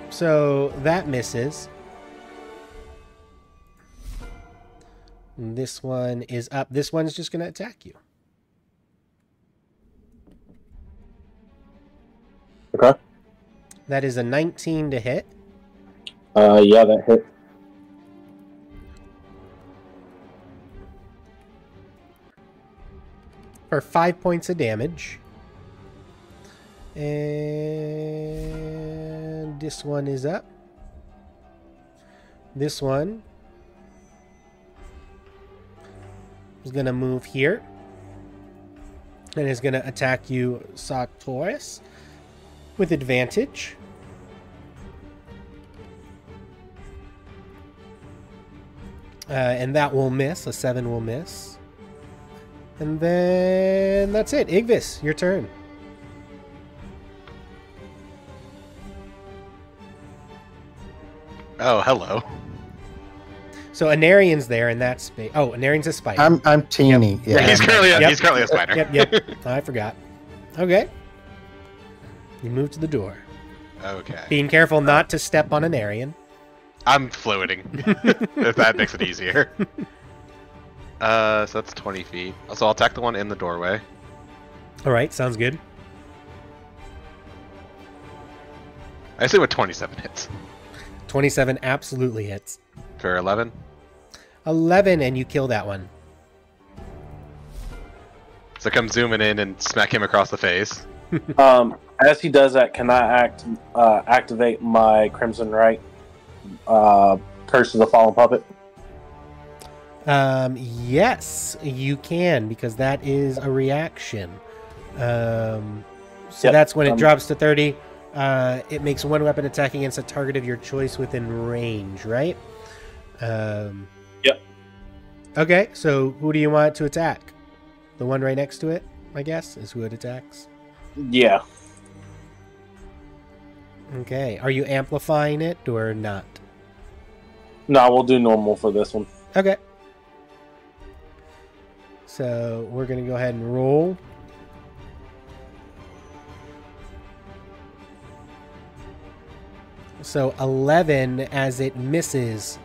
So that misses. This one is up. This one's just going to attack you. Okay. That is a 19 to hit. Yeah, that hit. For 5 points of damage. And this one is up. This one is going to move here. And is going to attack you, Sartoris, with advantage. And that will miss. A 7 will miss. And then that's it. Igvis, your turn. Oh, hello. So Anarian's there in that space. Oh, Anarian's a spider. I'm teeny. Yep. Yeah, he's currently a spider. Yep. I forgot. Okay. You move to the door. Okay. Being careful not to step on Anarian. I'm fluiding, if that makes it easier. So that's 20 feet. So I'll attack the one in the doorway. All right, sounds good. I assume a 27 hits. 27 absolutely hits. For 11? 11, and you kill that one. So come zooming in and smack him across the face. As he does that, can I activate my Crimson Right? Curse of the Fallen Puppet? Yes, you can, because that is a reaction. So Yep. that's when it drops to 30. It makes one weapon attack against a target of your choice within range, right? Yep. Okay, so who do you want to attack? The one right next to it, I guess, is who it attacks. Yeah. Okay, are you amplifying it or not? No, we'll do normal for this one. Okay. So we're going to go ahead and roll. So 11 as it misses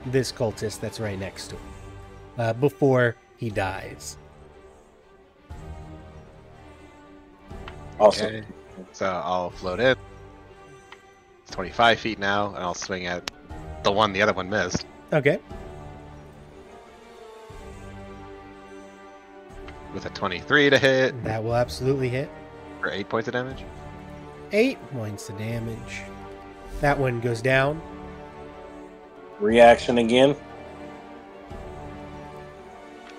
this cultist that's right next to him before he dies. Awesome. Okay. So I'll float it. It's 25 feet now, and I'll swing at the one the other one missed. Okay. With a 23 to hit That will absolutely hit. for 8 points of damage. 8 points of damage. That one goes down. Reaction again.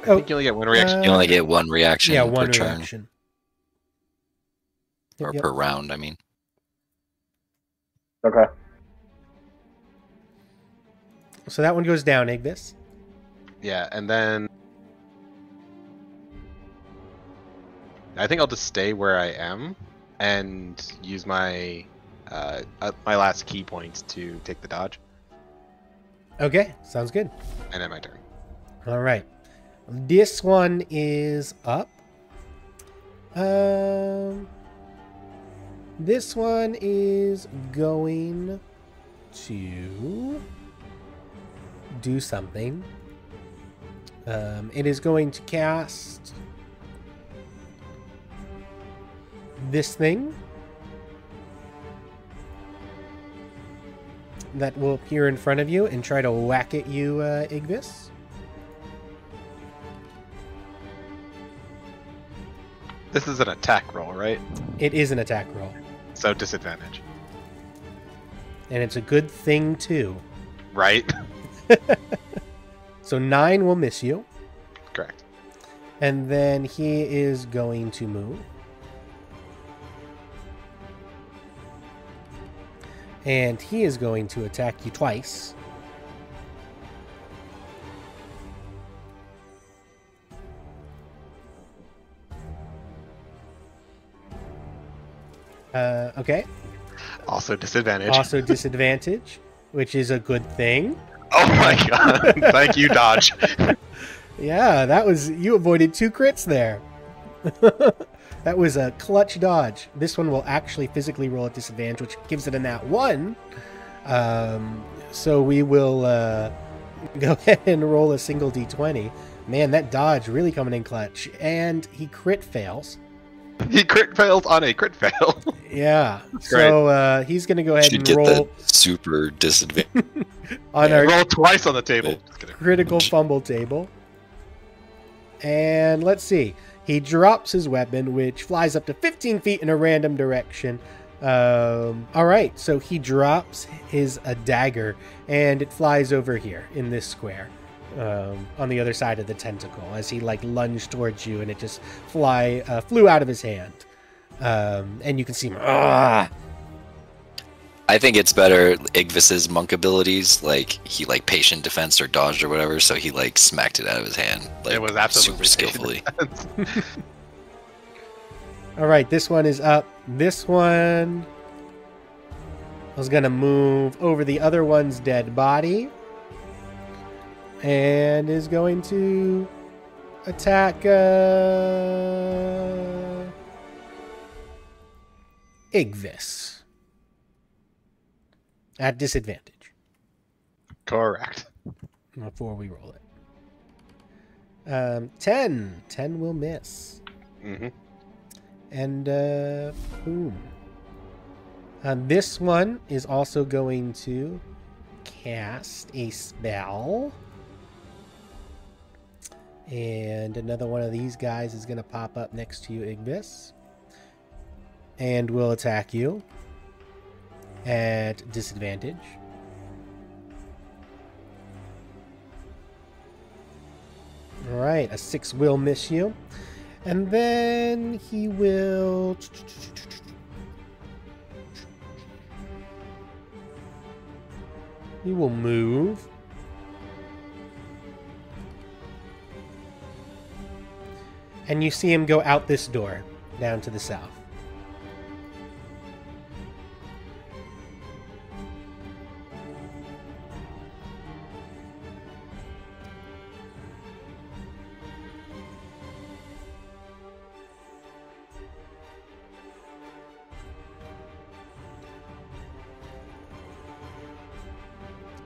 I think you only get one reaction. You only get one reaction Yeah, per one turn. reaction. Or Yep. per round, I mean. Okay. So that one goes down, Igvis. Yeah, and then I think I'll just stay where I am and use my my last key points to take the dodge, Okay, sounds good. and then my turn. All right. This one is up. This one is going to do something. It is going to cast this thing that will appear in front of you and try to whack at you, Igvis. This is an attack roll, right? It is an attack roll, So disadvantage, and it's a good thing too. right? So 9 will miss you, Correct. and then he is going to move. And he is going to attack you twice. Okay. Also disadvantage. Also disadvantage, which is a good thing. Oh my god! Thank you, dodge. Yeah, that was... You avoided 2 crits there. That was a clutch dodge. This one will actually physically roll at disadvantage, which gives it a nat 1. So we will go ahead and roll a single d20. Man, that dodge really coming in clutch. And he crit fails. He crit fails on a crit fail. Yeah. So he's going to go ahead Should and get roll the super disadvantage. on our Roll twice on the table. Just kidding. critical fumble table. And let's see. He drops his weapon, which flies up to 15 feet in a random direction. All right, so he drops his dagger, and it flies over here in this square, on the other side of the tentacle, as he like lunged towards you, and it just flew out of his hand. And you can see him. I think it's better Igvis's monk abilities, like he like patient defense or dodged or whatever, so he like smacked it out of his hand. Like, It was absolutely super skillfully. All right, this one is up. This one was going to move over the other one's dead body and is going to attack Igvis at disadvantage Correct. before we roll it. 10. 10 will miss. Mm-hmm. And boom. This one is also going to cast a spell. And another one of these guys is going to pop up next to you, Igvis. And will attack you at disadvantage. All right, a 6 will miss you. And then he will... He will move. And you see him go out this door, down to the south.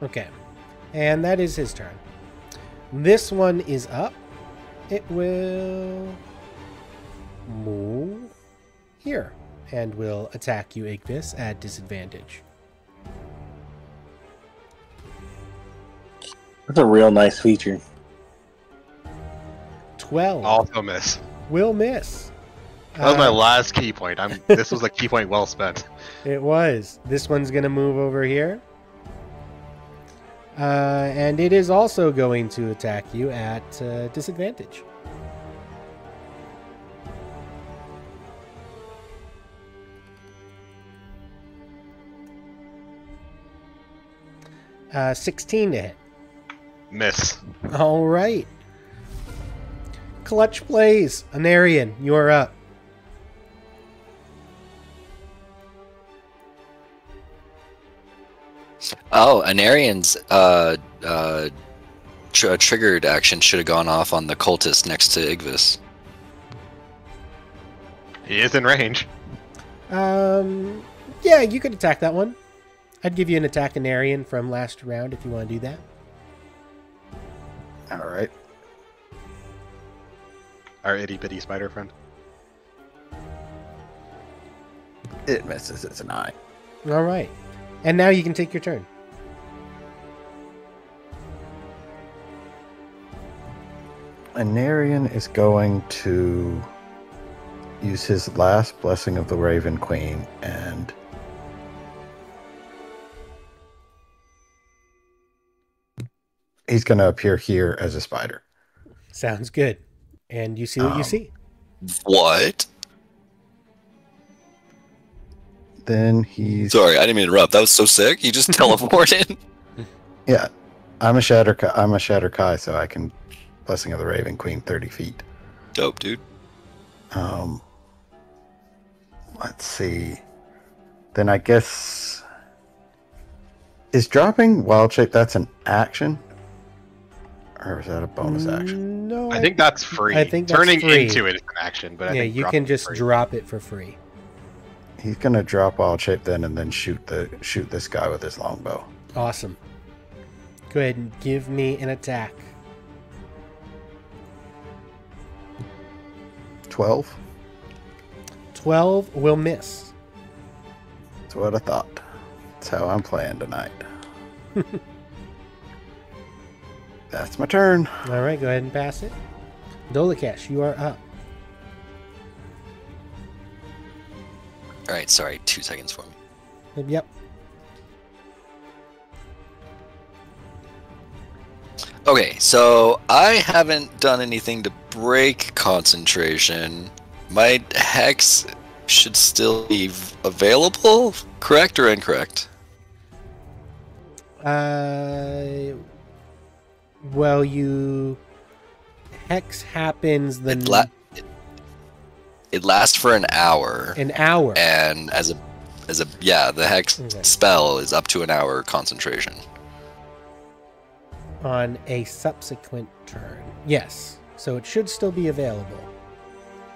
Okay, and that is his turn. This one is up. It will move here and will attack you, Igvis, at disadvantage. That's a real nice feature. 12 Also miss. will miss. That was my last key point. This was a key point well spent. It was. This one's going to move over here. And it is also going to attack you at disadvantage. Uh, 16 to hit. Miss. All right. Clutch plays. Anarian, you are up. Oh, Anarian's triggered action should have gone off on the cultist next to Igvis. He is in range. Yeah, you could attack that one. I'd give you an attack Anarian from last round if you want to do that. All right. Our itty bitty spider friend. It misses. It's an eye. All right. And now you can take your turn. Anarian is going to use his last blessing of the Raven Queen and he's going to appear here as a spider. Sounds good. And you see what you see. What? Then he's... Sorry, I didn't mean to interrupt. That was so sick. You just teleported. Yeah, I'm a Shatter Kai, so I can Blessing of the Raven Queen 30 feet. Dope, dude. Let's see. Then I guess... Is dropping Wild Shape, that's an action? Or is that a bonus action? No. I think that's free. I think that's Turning free. into it is an action, but I Yeah, think you dropping can is just free. drop it for free. He's gonna drop Wild Shape then and then shoot this guy with his longbow. Awesome. Go ahead and give me an attack. 12? 12 will miss. That's what I thought. That's how I'm playing tonight. That's my turn. All right, go ahead and pass it. Dolakesh, you are up. All right, sorry, 2 seconds for me. Yep. Okay, so I haven't done anything to break concentration. My hex should still be available, correct or incorrect? Well, you... Hex happens the... It lasts for an hour. An hour. And as a yeah, the hex spell is up to an hour concentration. On a subsequent turn. Yes. So it should still be available.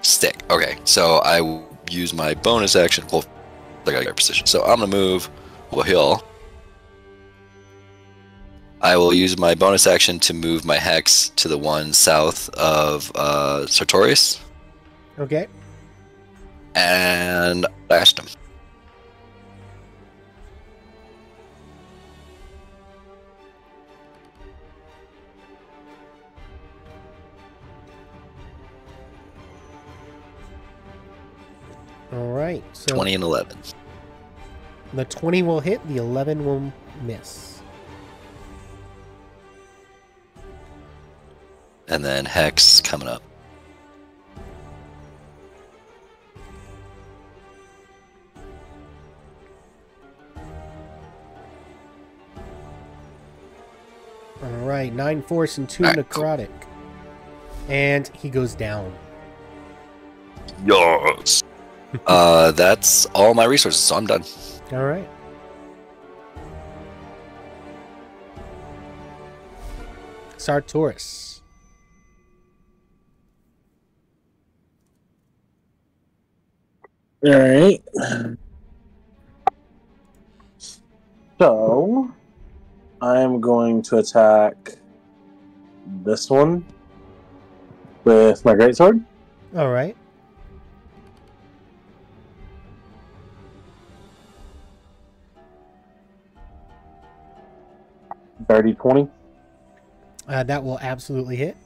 Stick. Okay, so I will use my bonus action. Well, I gotta get precision. So I'm gonna move Wahil. I will use my bonus action to move my hex to the one south of Sartorius. Okay. And blast him. All right. So 20 and 11. the 20 will hit, the 11 will miss. And then hex coming up. All right. 9 force and 2 All right, necrotic. And he goes down. Yes. That's all my resources, so I'm done. All right. Sartoris. All right. So, I'm going to attack this one with my greatsword. All right. Dirty 20. That will absolutely hit.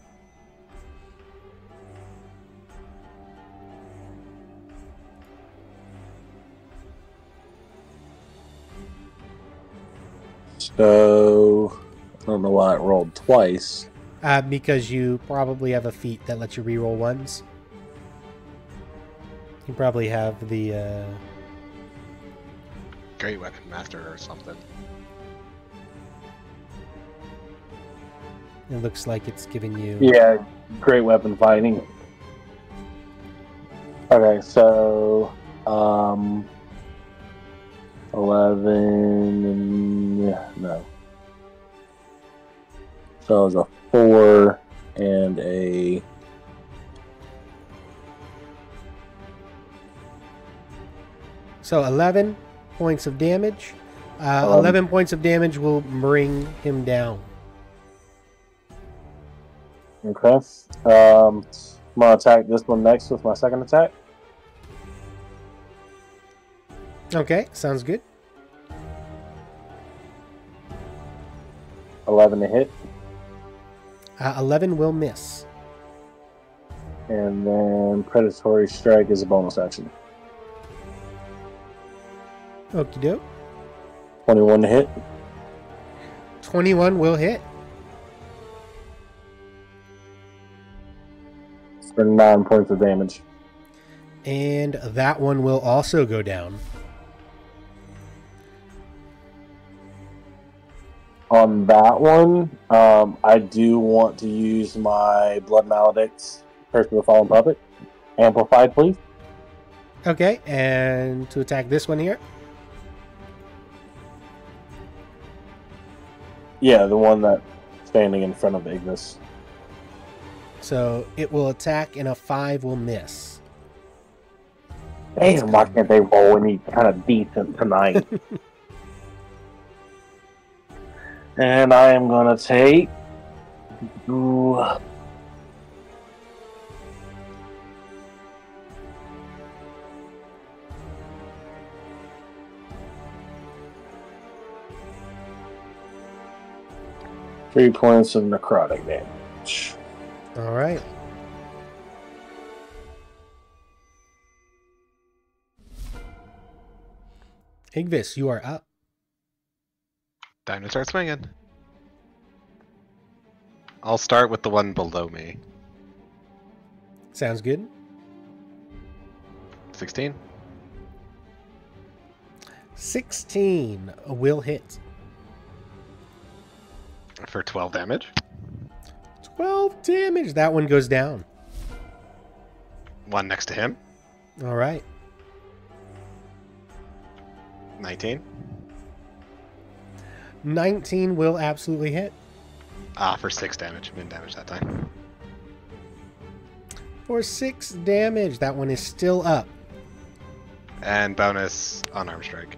So, I don't know why it rolled twice. Because you probably have a feat that lets you reroll ones. You probably have the... Great Weapon Master or something. It looks like it's giving you... Yeah, great weapon fighting. Okay, so 11. No. So it was a 4 and a. So 11 points of damage. 11 points of damage will bring him down. Okay. I'm gonna attack this one next with my second attack. Okay, sounds good. 11 to hit. 11 will miss. And then Predatory Strike is a bonus action. Okie doke. 21 to hit. 21 will hit. For 9 points of damage. And that one will also go down. On that one, I do want to use my Blood Maledict's Curse of the Fallen Puppet. Amplified, please. Okay, and to attack this one here. Yeah, the one that's standing in front of Ignis. So it will attack and a 5 will miss. Damn, why can't they roll any kind of decent tonight? And I am going to take... 3 points of necrotic damage. All right. Igvis, you are up. Time to start swinging. I'll start with the one below me. Sounds good. 16. 16 will hit. For 12 damage. 12 damage. That one goes down. One next to him. All right. 19. 19 will absolutely hit. For 6 damage. Min damage that time. For 6 damage. That one is still up. And bonus on armor strike.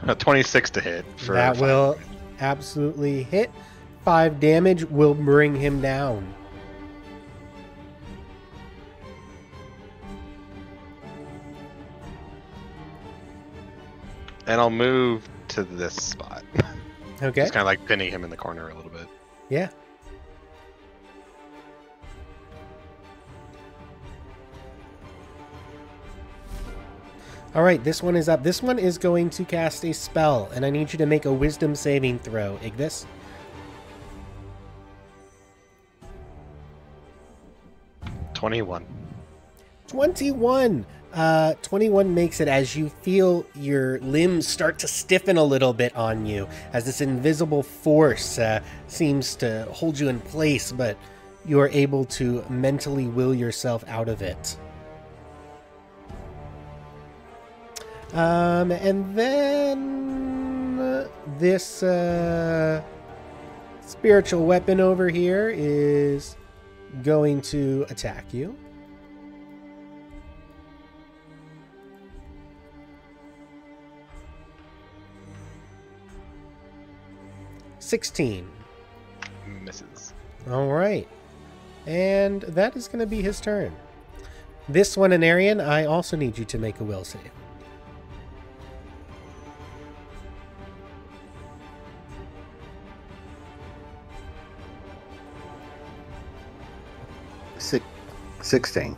A 26 to hit. For That 5 will damage. absolutely hit. 5 damage will bring him down. And I'll move to this spot. Okay. Just kind of like pinning him in the corner a little bit. Yeah. All right, this one is up. This one is going to cast a spell, and I need you to make a wisdom saving throw, Ignis. 21. 21. 21 makes it as you feel your limbs start to stiffen a little bit on you as this invisible force seems to hold you in place, but you are able to mentally will yourself out of it. And then this spiritual weapon over here is going to attack you. $16. Misses. All right. And that is going to be his turn. This one, Anarian, I also need you to make a will save. Six, 16.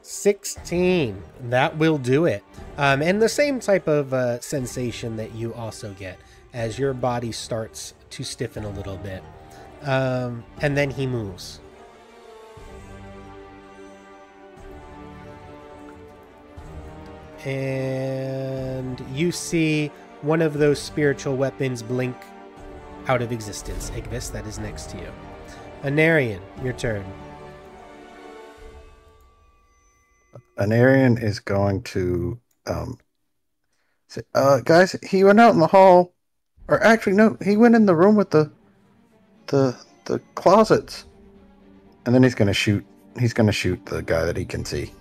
16. That will do it. And the same type of sensation that you also get as your body starts to stiffen a little bit. And then he moves. And you see one of those spiritual weapons blink out of existence. Igvis, that is next to you. Anarian, your turn. Anarian is going to say, guys, he went out in the hall. Or actually, no, he went in the room with the closets. And then he's gonna shoot the guy that he can see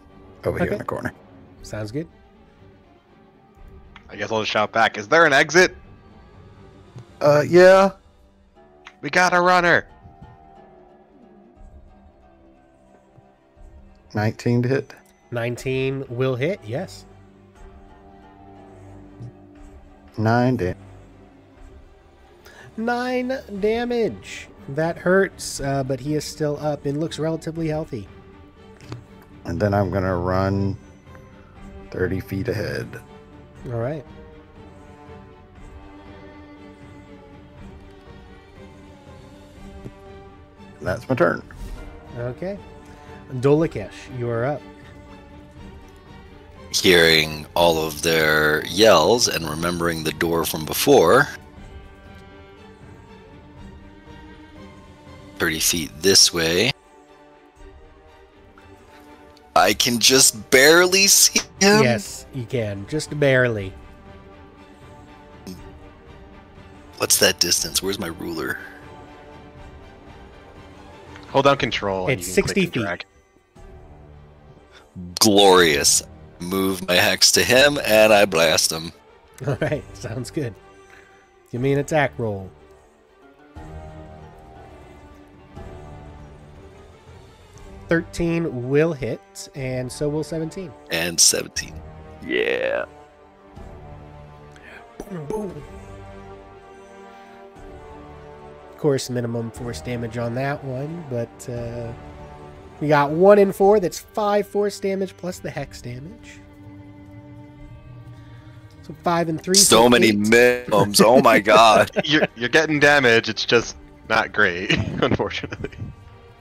over here in the corner. Sounds good. I guess I'll just shout back. Is there an exit? Yeah. We got a runner. 19 to hit. 19 will hit, yes. 9 damage. 9 damage. That hurts, but he is still up and looks relatively healthy. And then I'm going to run 30 feet ahead. All right. And that's my turn. Okay. Dolikesh, you are up. Hearing all of their yells and remembering the door from before, 30 feet this way. I can just barely see him. Yes, you can. Just barely. What's that distance? Where's my ruler? Hold down control. And It's you can 60 click and drag. Glorious. Move my hex to him and I blast him. All right, sounds good. Give me an attack roll. $13 will hit, and so will 17. And 17. Yeah. Boom, boom. Of course, minimum force damage on that one, but we got 1 and 4. That's 5 force damage plus the hex damage. So 5 and 3. So many 8. minimums. Oh my god. You're getting damage. It's just not great, unfortunately.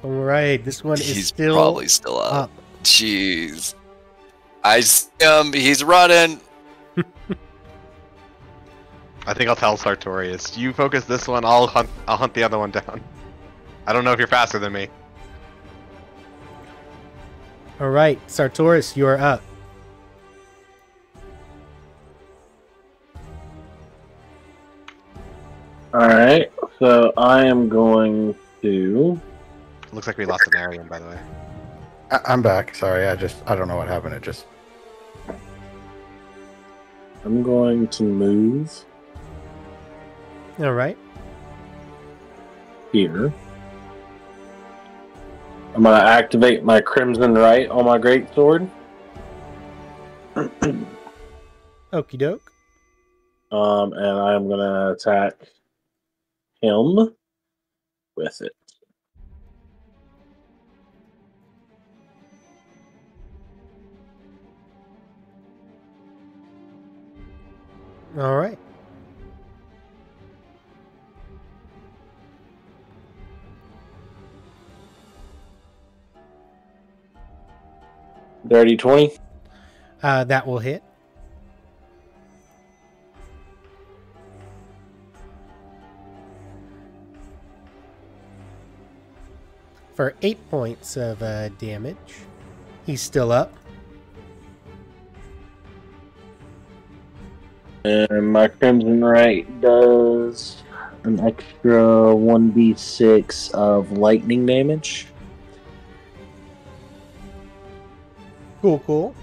All right, this one is He's still probably still up. up. Jeez. I see him. He's running. I think I'll tell Sartorius. You focus this one. I'll hunt the other one down. I don't know if you're faster than me. All right, Sartorius, you are up. Alright, so I am going to... Looks like we lost an Arian, by the way. I'm back. Sorry, I don't know what happened. I'm going to move All right. here. I'm going to activate my Crimson Right on my greatsword. Okie doke. And I'm going to attack him with it. All right. Dirty 20. That will hit. For 8 points of damage. He's still up. And my Crimson Right does an extra 1d6 of lightning damage. Cool, cool.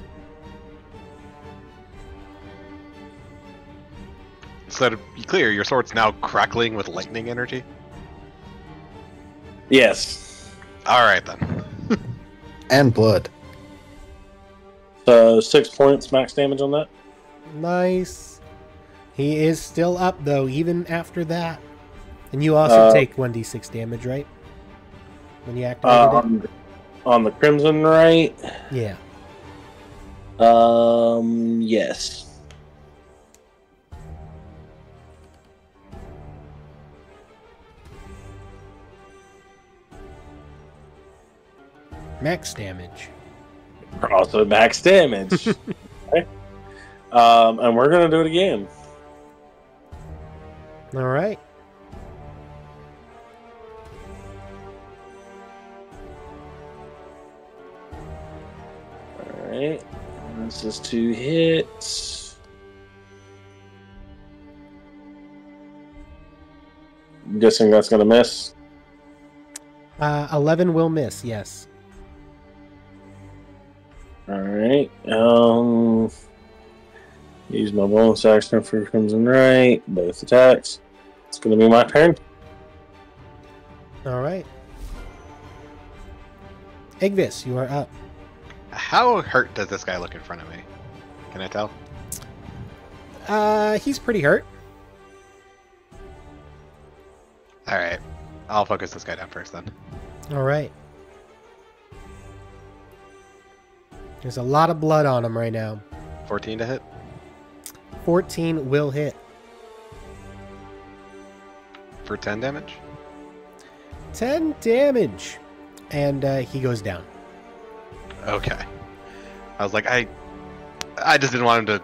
So to be clear, your sword's now crackling with lightning energy? Yes. Alright then. And blood. So 6 points max damage on that. Nice. He is still up, though, even after that. And you also take 1d6 damage, right? When you activate it? On the Crimson Right? Yeah. Yes. Max damage. Also max damage. Okay. And we're gonna do it again. All right. Alright. This is 2 hits. I'm guessing that's going to miss. 11 will miss, yes. Alright. Use my bonus action for Crimson Right. Both attacks. It's going to be my turn. All right. Igvis, you are up. How hurt does this guy look in front of me? Can I tell? He's pretty hurt. Alright. I'll focus this guy down first then. All right. There's a lot of blood on him right now. 14 to hit. 14 will hit. For 10 damage? 10 damage. And he goes down. Okay. I was like, I just didn't want him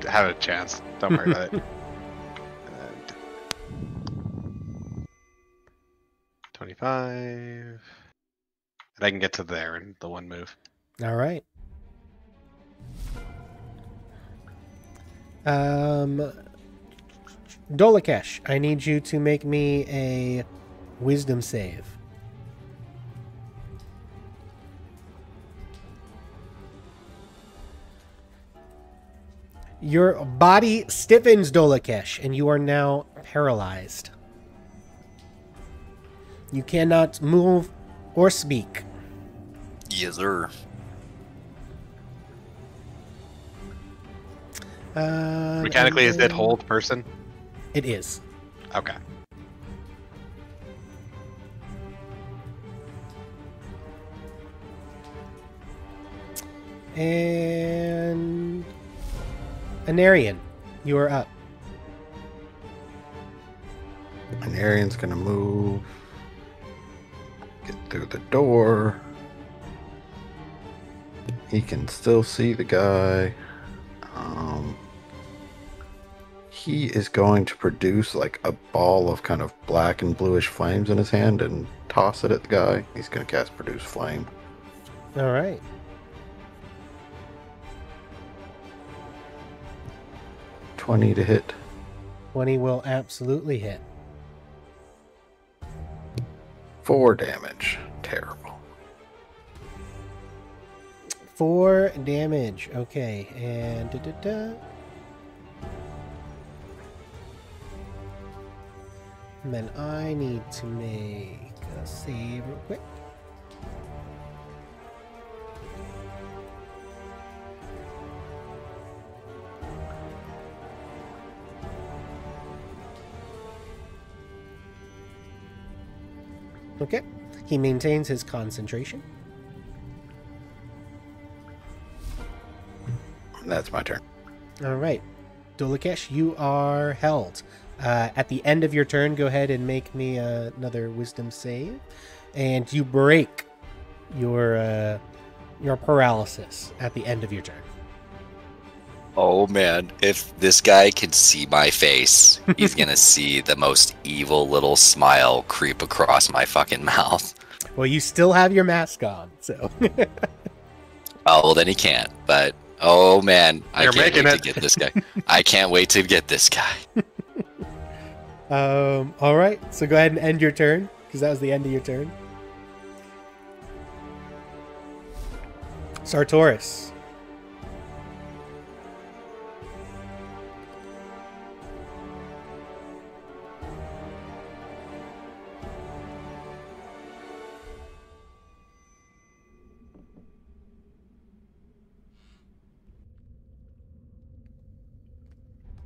to have a chance. Don't worry about it. 25. And I can get to there in the one move. All right. Dolakesh, I need you to make me a wisdom save. Your body stiffens, Dolakesh, and you are now paralyzed. You cannot move or speak. Yes, sir. Mechanically, is it hold person? It is. Okay. And Anarian, you are up. Anarian's gonna move. Get through the door. He can still see the guy. He is going to produce like a ball of kind of black and bluish flames in his hand and toss it at the guy. He's going to cast Produce Flame. All right. $20 to hit. 20 will absolutely hit. 4 damage. Terrible. 4 damage. Okay, and And then I need to make a save real quick. Okay, he maintains his concentration. That's my turn. All right, Dolakesh, you are held. At the end of your turn, go ahead and make me another wisdom save, and you break your paralysis at the end of your turn. Oh man, if this guy can see my face, he's gonna see the most evil little smile creep across my fucking mouth. Well, you still have your mask on, so. Oh, well then he can't, but oh man, I You're can't making wait it. to get this guy. I can't wait to get this guy. All right, so go ahead and end your turn, because that was the end of your turn. Sartoris.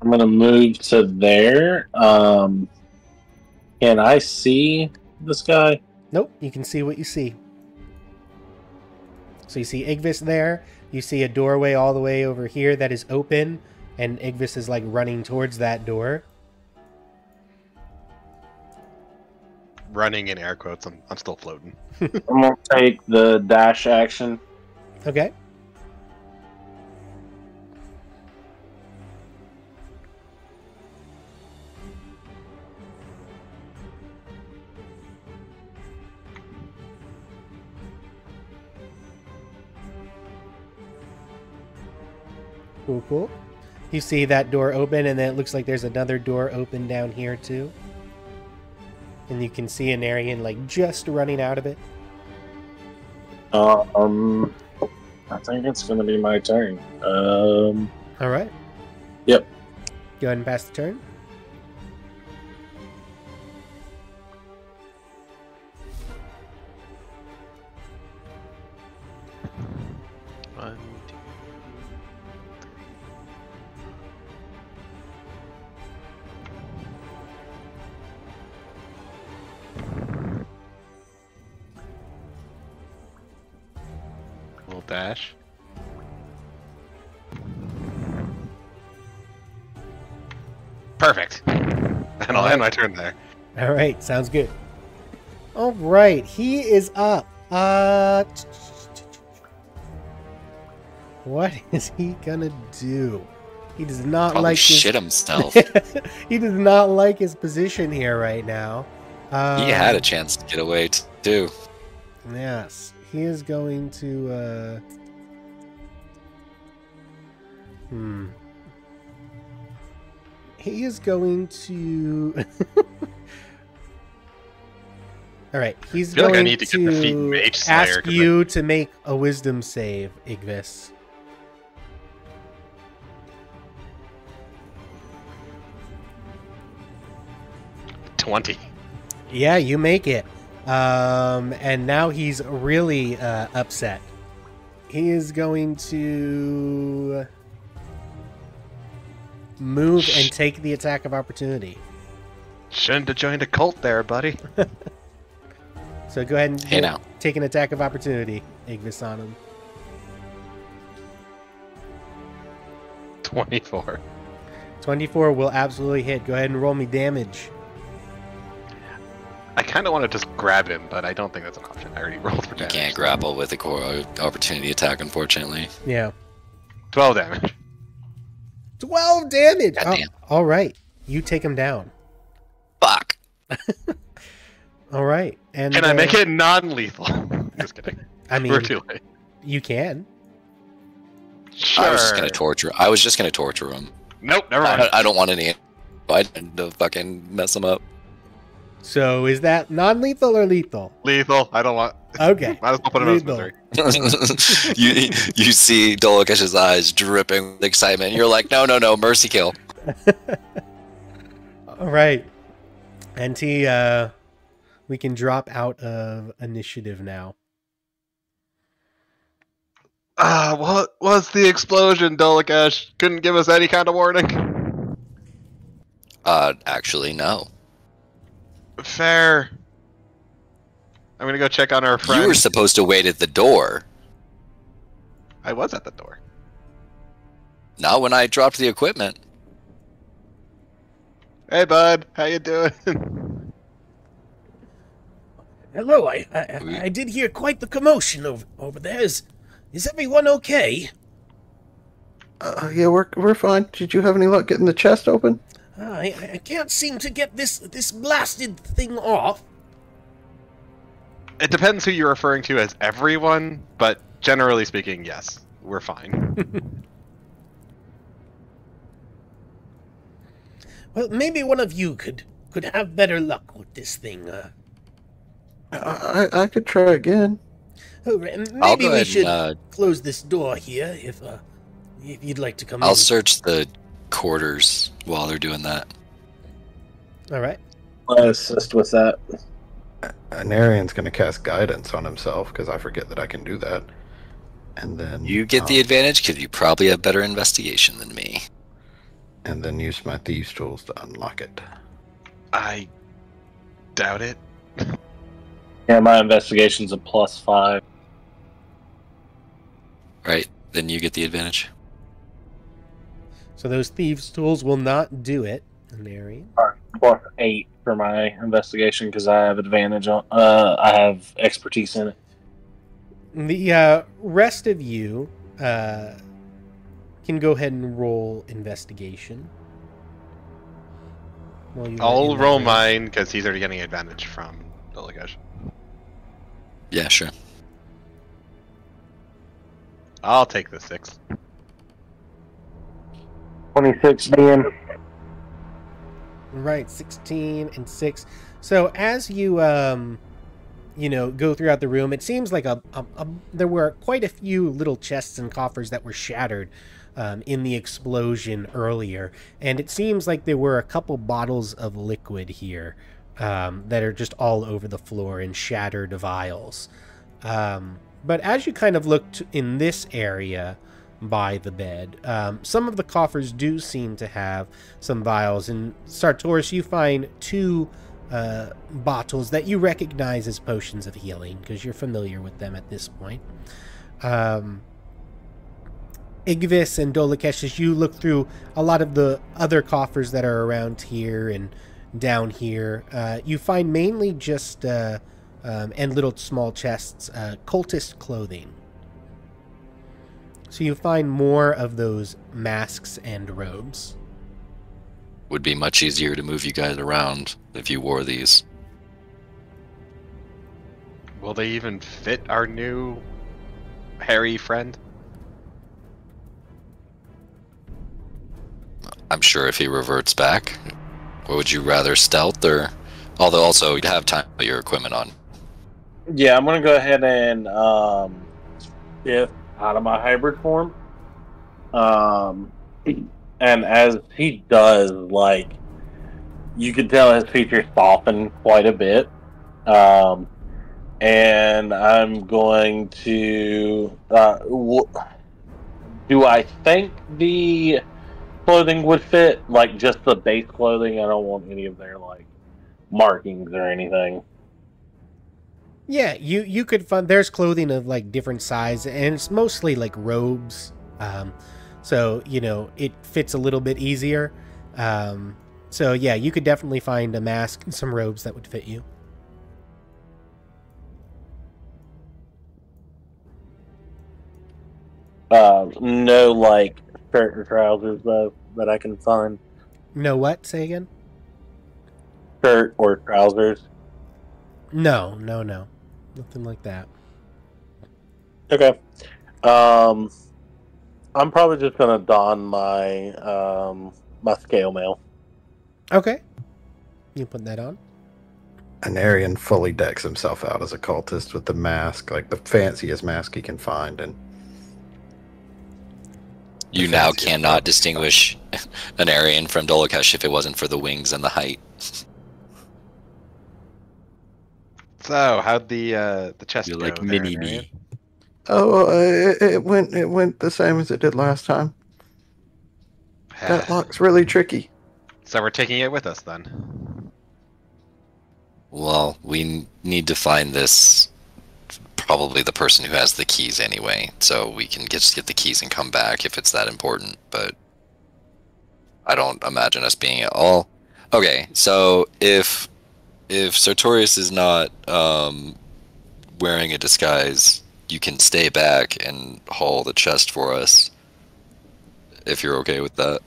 I'm going to move to there. Can I see this guy? Nope, you can see what you see. So you see Igvis there. You see a doorway all the way over here that is open, and Igvis is like running towards that door. Running in air quotes. I'm still floating. I'm going to take the dash action. Okay. Cool, cool. You see that door open, and then it looks like there's another door open down here, too. And you can see Anarian, like, just running out of it. I think it's going to be my turn. All right. Yep. Go ahead and pass the turn. One, two. Little dash. Perfect. And I'll end my turn there. All right, sounds good. All right, he is up. What is he gonna do? He does not Probably like shit himself. He does not like his position here right now. He had a chance to get away too. Yes, he is going to. He is going to. All right, he's I feel going like I need to get the feet Mage Slayer, ask 'cause you to make a wisdom save, Igvis. 20. Yeah, you make it. And now he's really upset. He is going to move and take the attack of opportunity. Shouldn't have joined a cult there, buddy. So go ahead and Hey, now. take an attack of opportunity, Igvis, on him. 24. 24 will absolutely hit. Go ahead and roll me damage. I kind of want to just grab him, but I don't think that's an option. I already rolled for You damage. can't grapple with a core opportunity attack, unfortunately. Yeah. 12 damage. 12 damage! Goddamn. Oh, all right. You take him down. Fuck. All right. And Can I make it non-lethal? Just kidding. I mean, We're too late. you can. Sure. I was just gonna torture him. Nope, never mind. I don't want any. I to fucking mess him up. So is that non-lethal or lethal? Lethal. I don't want. Okay. Might as well put him in Lethal. misery. you see Dolokesh's eyes dripping with excitement. You're like, no, mercy kill. All right. And we can drop out of initiative now. What was the explosion, Dolokesh? Couldn't give us any kind of warning. Actually, no. Fair. I'm gonna go check on our friend. You were supposed to wait at the door. I was at the door. Not when I dropped the equipment. Hey, bud. How you doing? Hello, I did hear quite the commotion over there. Is everyone okay? Yeah, we're fine. Did you have any luck getting the chest open? I can't seem to get this blasted thing off. It depends who you're referring to as everyone, but generally speaking, yes, we're fine. Well, maybe one of you could have better luck with this thing. I could try again. Maybe we should close this door here if you'd like to come in. I'll search the quarters while they're doing that. All right. I'll assist with that. Anarian's going to cast guidance on himself because I forget that I can do that. And then You get the advantage because you probably have better investigation than me. and then use my thieves tools to unlock it. I doubt it. Yeah, my investigation's a +5. Right, then you get the advantage. So those thieves' tools will not do it, Anarian. +8 for my investigation because I have advantage on. I have expertise in it. The rest of you can go ahead and roll investigation. I'll roll mine because he's already getting advantage from Dolokesh. Yeah, sure. I'll take the 6. 26 being? Right, 16 and 6. So as you go throughout the room, it seems like there were quite a few little chests and coffers that were shattered in the explosion earlier, and it seems like there were a couple bottles of liquid here that are just all over the floor in shattered vials. But as you kind of looked in this area by the bed, some of the coffers do seem to have some vials. And Sartoris, you find two bottles that you recognize as potions of healing because you're familiar with them at this point. Igvis and Dolakesh, as you look through a lot of the other coffers that are around here and down here, you find mainly just and little small chests, cultist clothing. So you find more of those masks and robes. Would be much easier to move you guys around if you wore these. Will they even fit our new hairy friend? I'm sure if he reverts back. What would you rather, stealth or... Although also you'd have time to put your equipment on. Yeah, I'm gonna go ahead and shift out of my hybrid form. And as he does, like, you can tell his features soften quite a bit. And I'm going to... do I think the clothing would fit? Like, just the base clothing? I don't want any of their, like, markings or anything. Yeah, you could find there's clothing of like different size, and it's mostly like robes. So it fits a little bit easier. So yeah, you could definitely find a mask and some robes that would fit you. No, like, shirt or trousers, though, that I can find. No what? Say again? Shirt or trousers. No. Nothing like that. Okay. I'm probably just gonna don my my scale mail. Okay. You put that on. Anarian fully decks himself out as a cultist with the mask, like the fanciest mask he can find, and you now cannot distinguish an Aryan from Dolakesh if it wasn't for the wings and the height. So, how'd the chest You're go like there, mini Marion? me. oh, it went the same as it did last time. That lock's really tricky. So we're taking it with us then. Well, we need to find this, probably the person who has the keys anyway, so we can just get the keys and come back if it's that important, but I don't imagine us being at all. Okay, so if Sartorius is not wearing a disguise, you can stay back and haul the chest for us, if you're okay with that.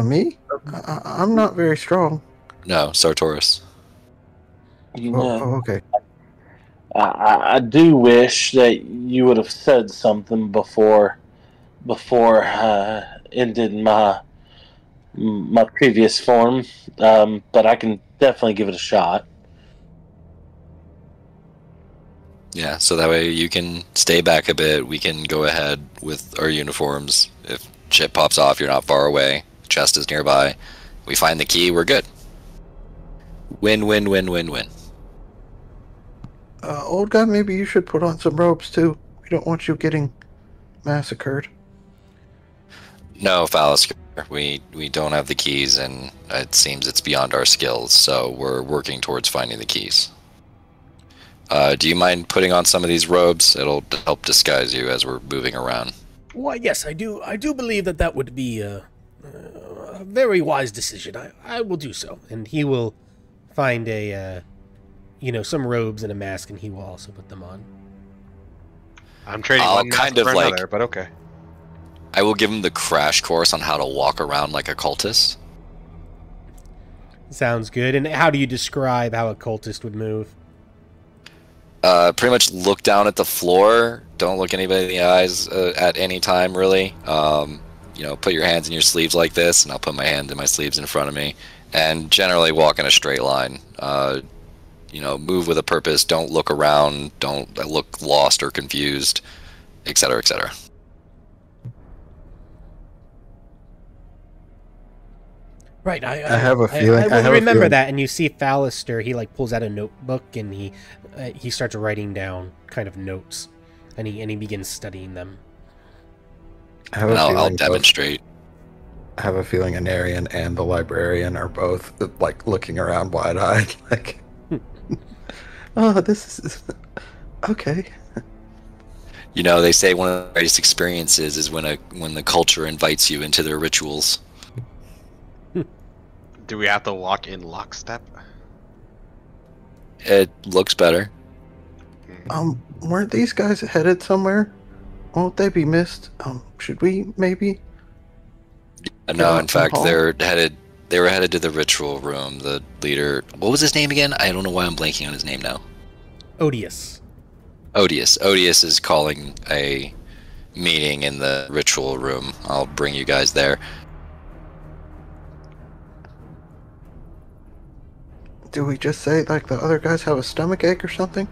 Me? I'm not very strong. No, Sartorius. You Oh, know, okay. I do wish that you would have said something before ended my previous form, but I can definitely give it a shot. Yeah, so that way you can stay back a bit. We can go ahead with our uniforms. If shit pops off, you're not far away. Chest is nearby. We find the key, we're good. Win, win, win, win, win. Old guy, maybe you should put on some robes too. We don't want you getting massacred. No, Phallus, we don't have the keys, and it seems it's beyond our skills, so we're working towards finding the keys. Do you mind putting on some of these robes? It'll help disguise you as we're moving around. Why, yes, I do. I do believe that would be a very wise decision. I will do so, and he will find some robes and a mask, and he will also put them on. I'm trading I'll one kind mask of for like- another, but okay. I will give him the crash course on how to walk around like a cultist. Sounds good. And how do you describe how a cultist would move? Pretty much look down at the floor. Don't look anybody in the eyes at any time, really. Put your hands in your sleeves like this, and I'll put my hand in my sleeves in front of me. And generally walk in a straight line. Move with a purpose. Don't look around. Don't look lost or confused, etc., etc. Right, I have a feeling. I will remember that. And you see Fallister, he like pulls out a notebook and he starts writing down kind of notes, and he begins studying them. I'll demonstrate. I have a feeling Anarian and the librarian are both like looking around wide-eyed, like, "Oh, this is okay." They say one of the greatest experiences is when the culture invites you into their rituals. Do we have to walk in lockstep? It looks better. Weren't these guys headed somewhere? Won't they be missed? Should we maybe? No, in fact, they were headed to the ritual room. The leader, what was his name again? I don't know why I'm blanking on his name now. Odious. Odious is calling a meeting in the ritual room. I'll bring you guys there. Do we just say, like, the other guys have a stomach ache or something?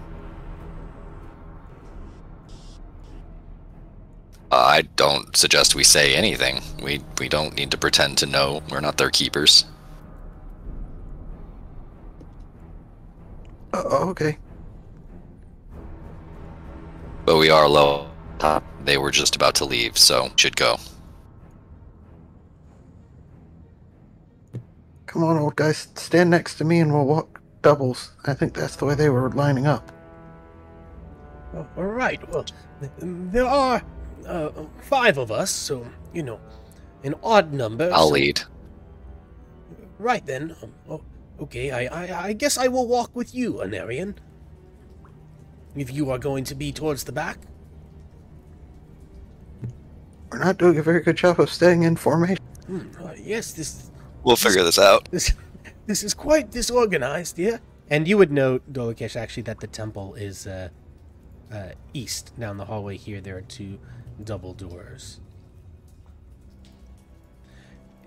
I don't suggest we say anything. We don't need to pretend to know. We're not their keepers. Okay. But we are low top. They were just about to leave, so should go. Come on, old guys, stand next to me and we'll walk doubles. I think that's the way they were lining up. All right. Well, there are 5 of us, so, an odd number. I'll lead. Right then. Okay, I guess I will walk with you, Anarian. If you are going to be towards the back. We're not doing a very good job of staying in formation. Yes, We'll figure this out. This is quite disorganized, yeah? And you would note, Dolakesh, actually, that the temple is east. Down the hallway here, there are 2 double doors.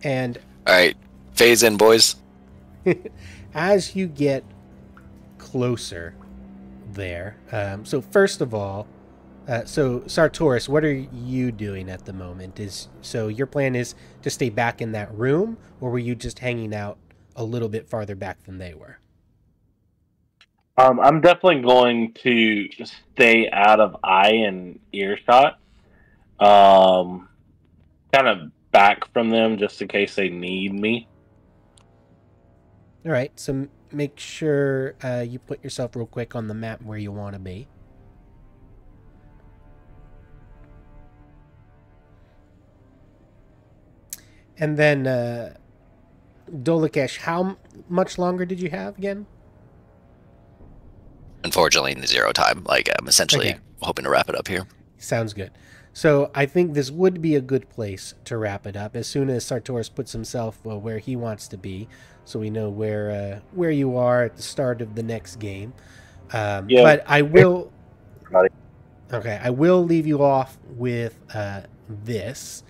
And... Alright, phase in, boys. As you get closer there, so first of all, so Sartoris, what are you doing at the moment? So your plan is to stay back in that room, or were you just hanging out a little bit farther back than they were? I'm definitely going to stay out of eye and earshot. Kind of back from them just in case they need me. All right, so make sure you put yourself real quick on the map where you want to be. And then, Dolakesh, how much longer did you have again? Unfortunately, in the 0 time. I'm essentially hoping to wrap it up here. Sounds good. So I think this would be a good place to wrap it up as soon as Sartoris puts himself where he wants to be, so we know where you are at the start of the next game. But I will... Okay, I will leave you off with this.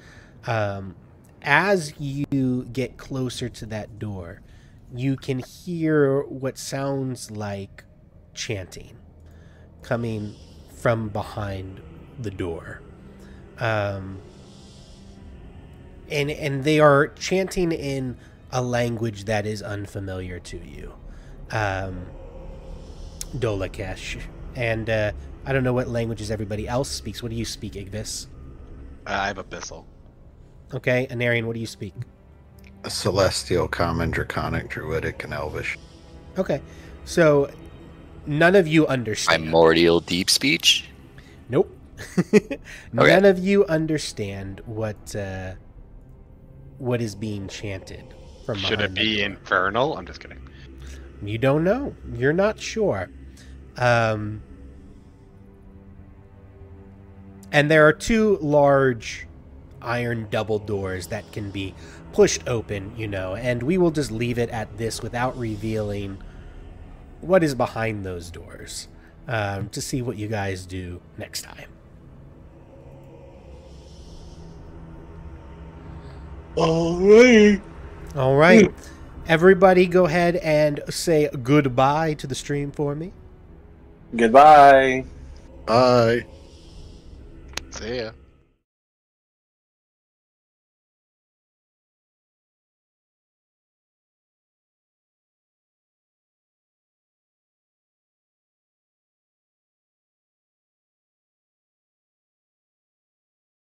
As you get closer to that door, you can hear what sounds like chanting coming from behind the door. And they are chanting in a language that is unfamiliar to you, Dolakesh. And I don't know what languages everybody else speaks. What do you speak, Igvis? I have Abyssal. Okay, Anarian, what do you speak? Celestial, Common, Draconic, Druidic, and Elvish. Okay, so none of you understand. Primordial deep speech? Nope. None of you understand what is being chanted from behind. Should it be infernal? I'm just kidding. You don't know. You're not sure. And there are 2 large iron double doors that can be pushed open, and we will just leave it at this without revealing what is behind those doors. to see what you guys do next time. Alright. All right. Everybody go ahead and say goodbye to the stream for me. Goodbye. Bye. See ya.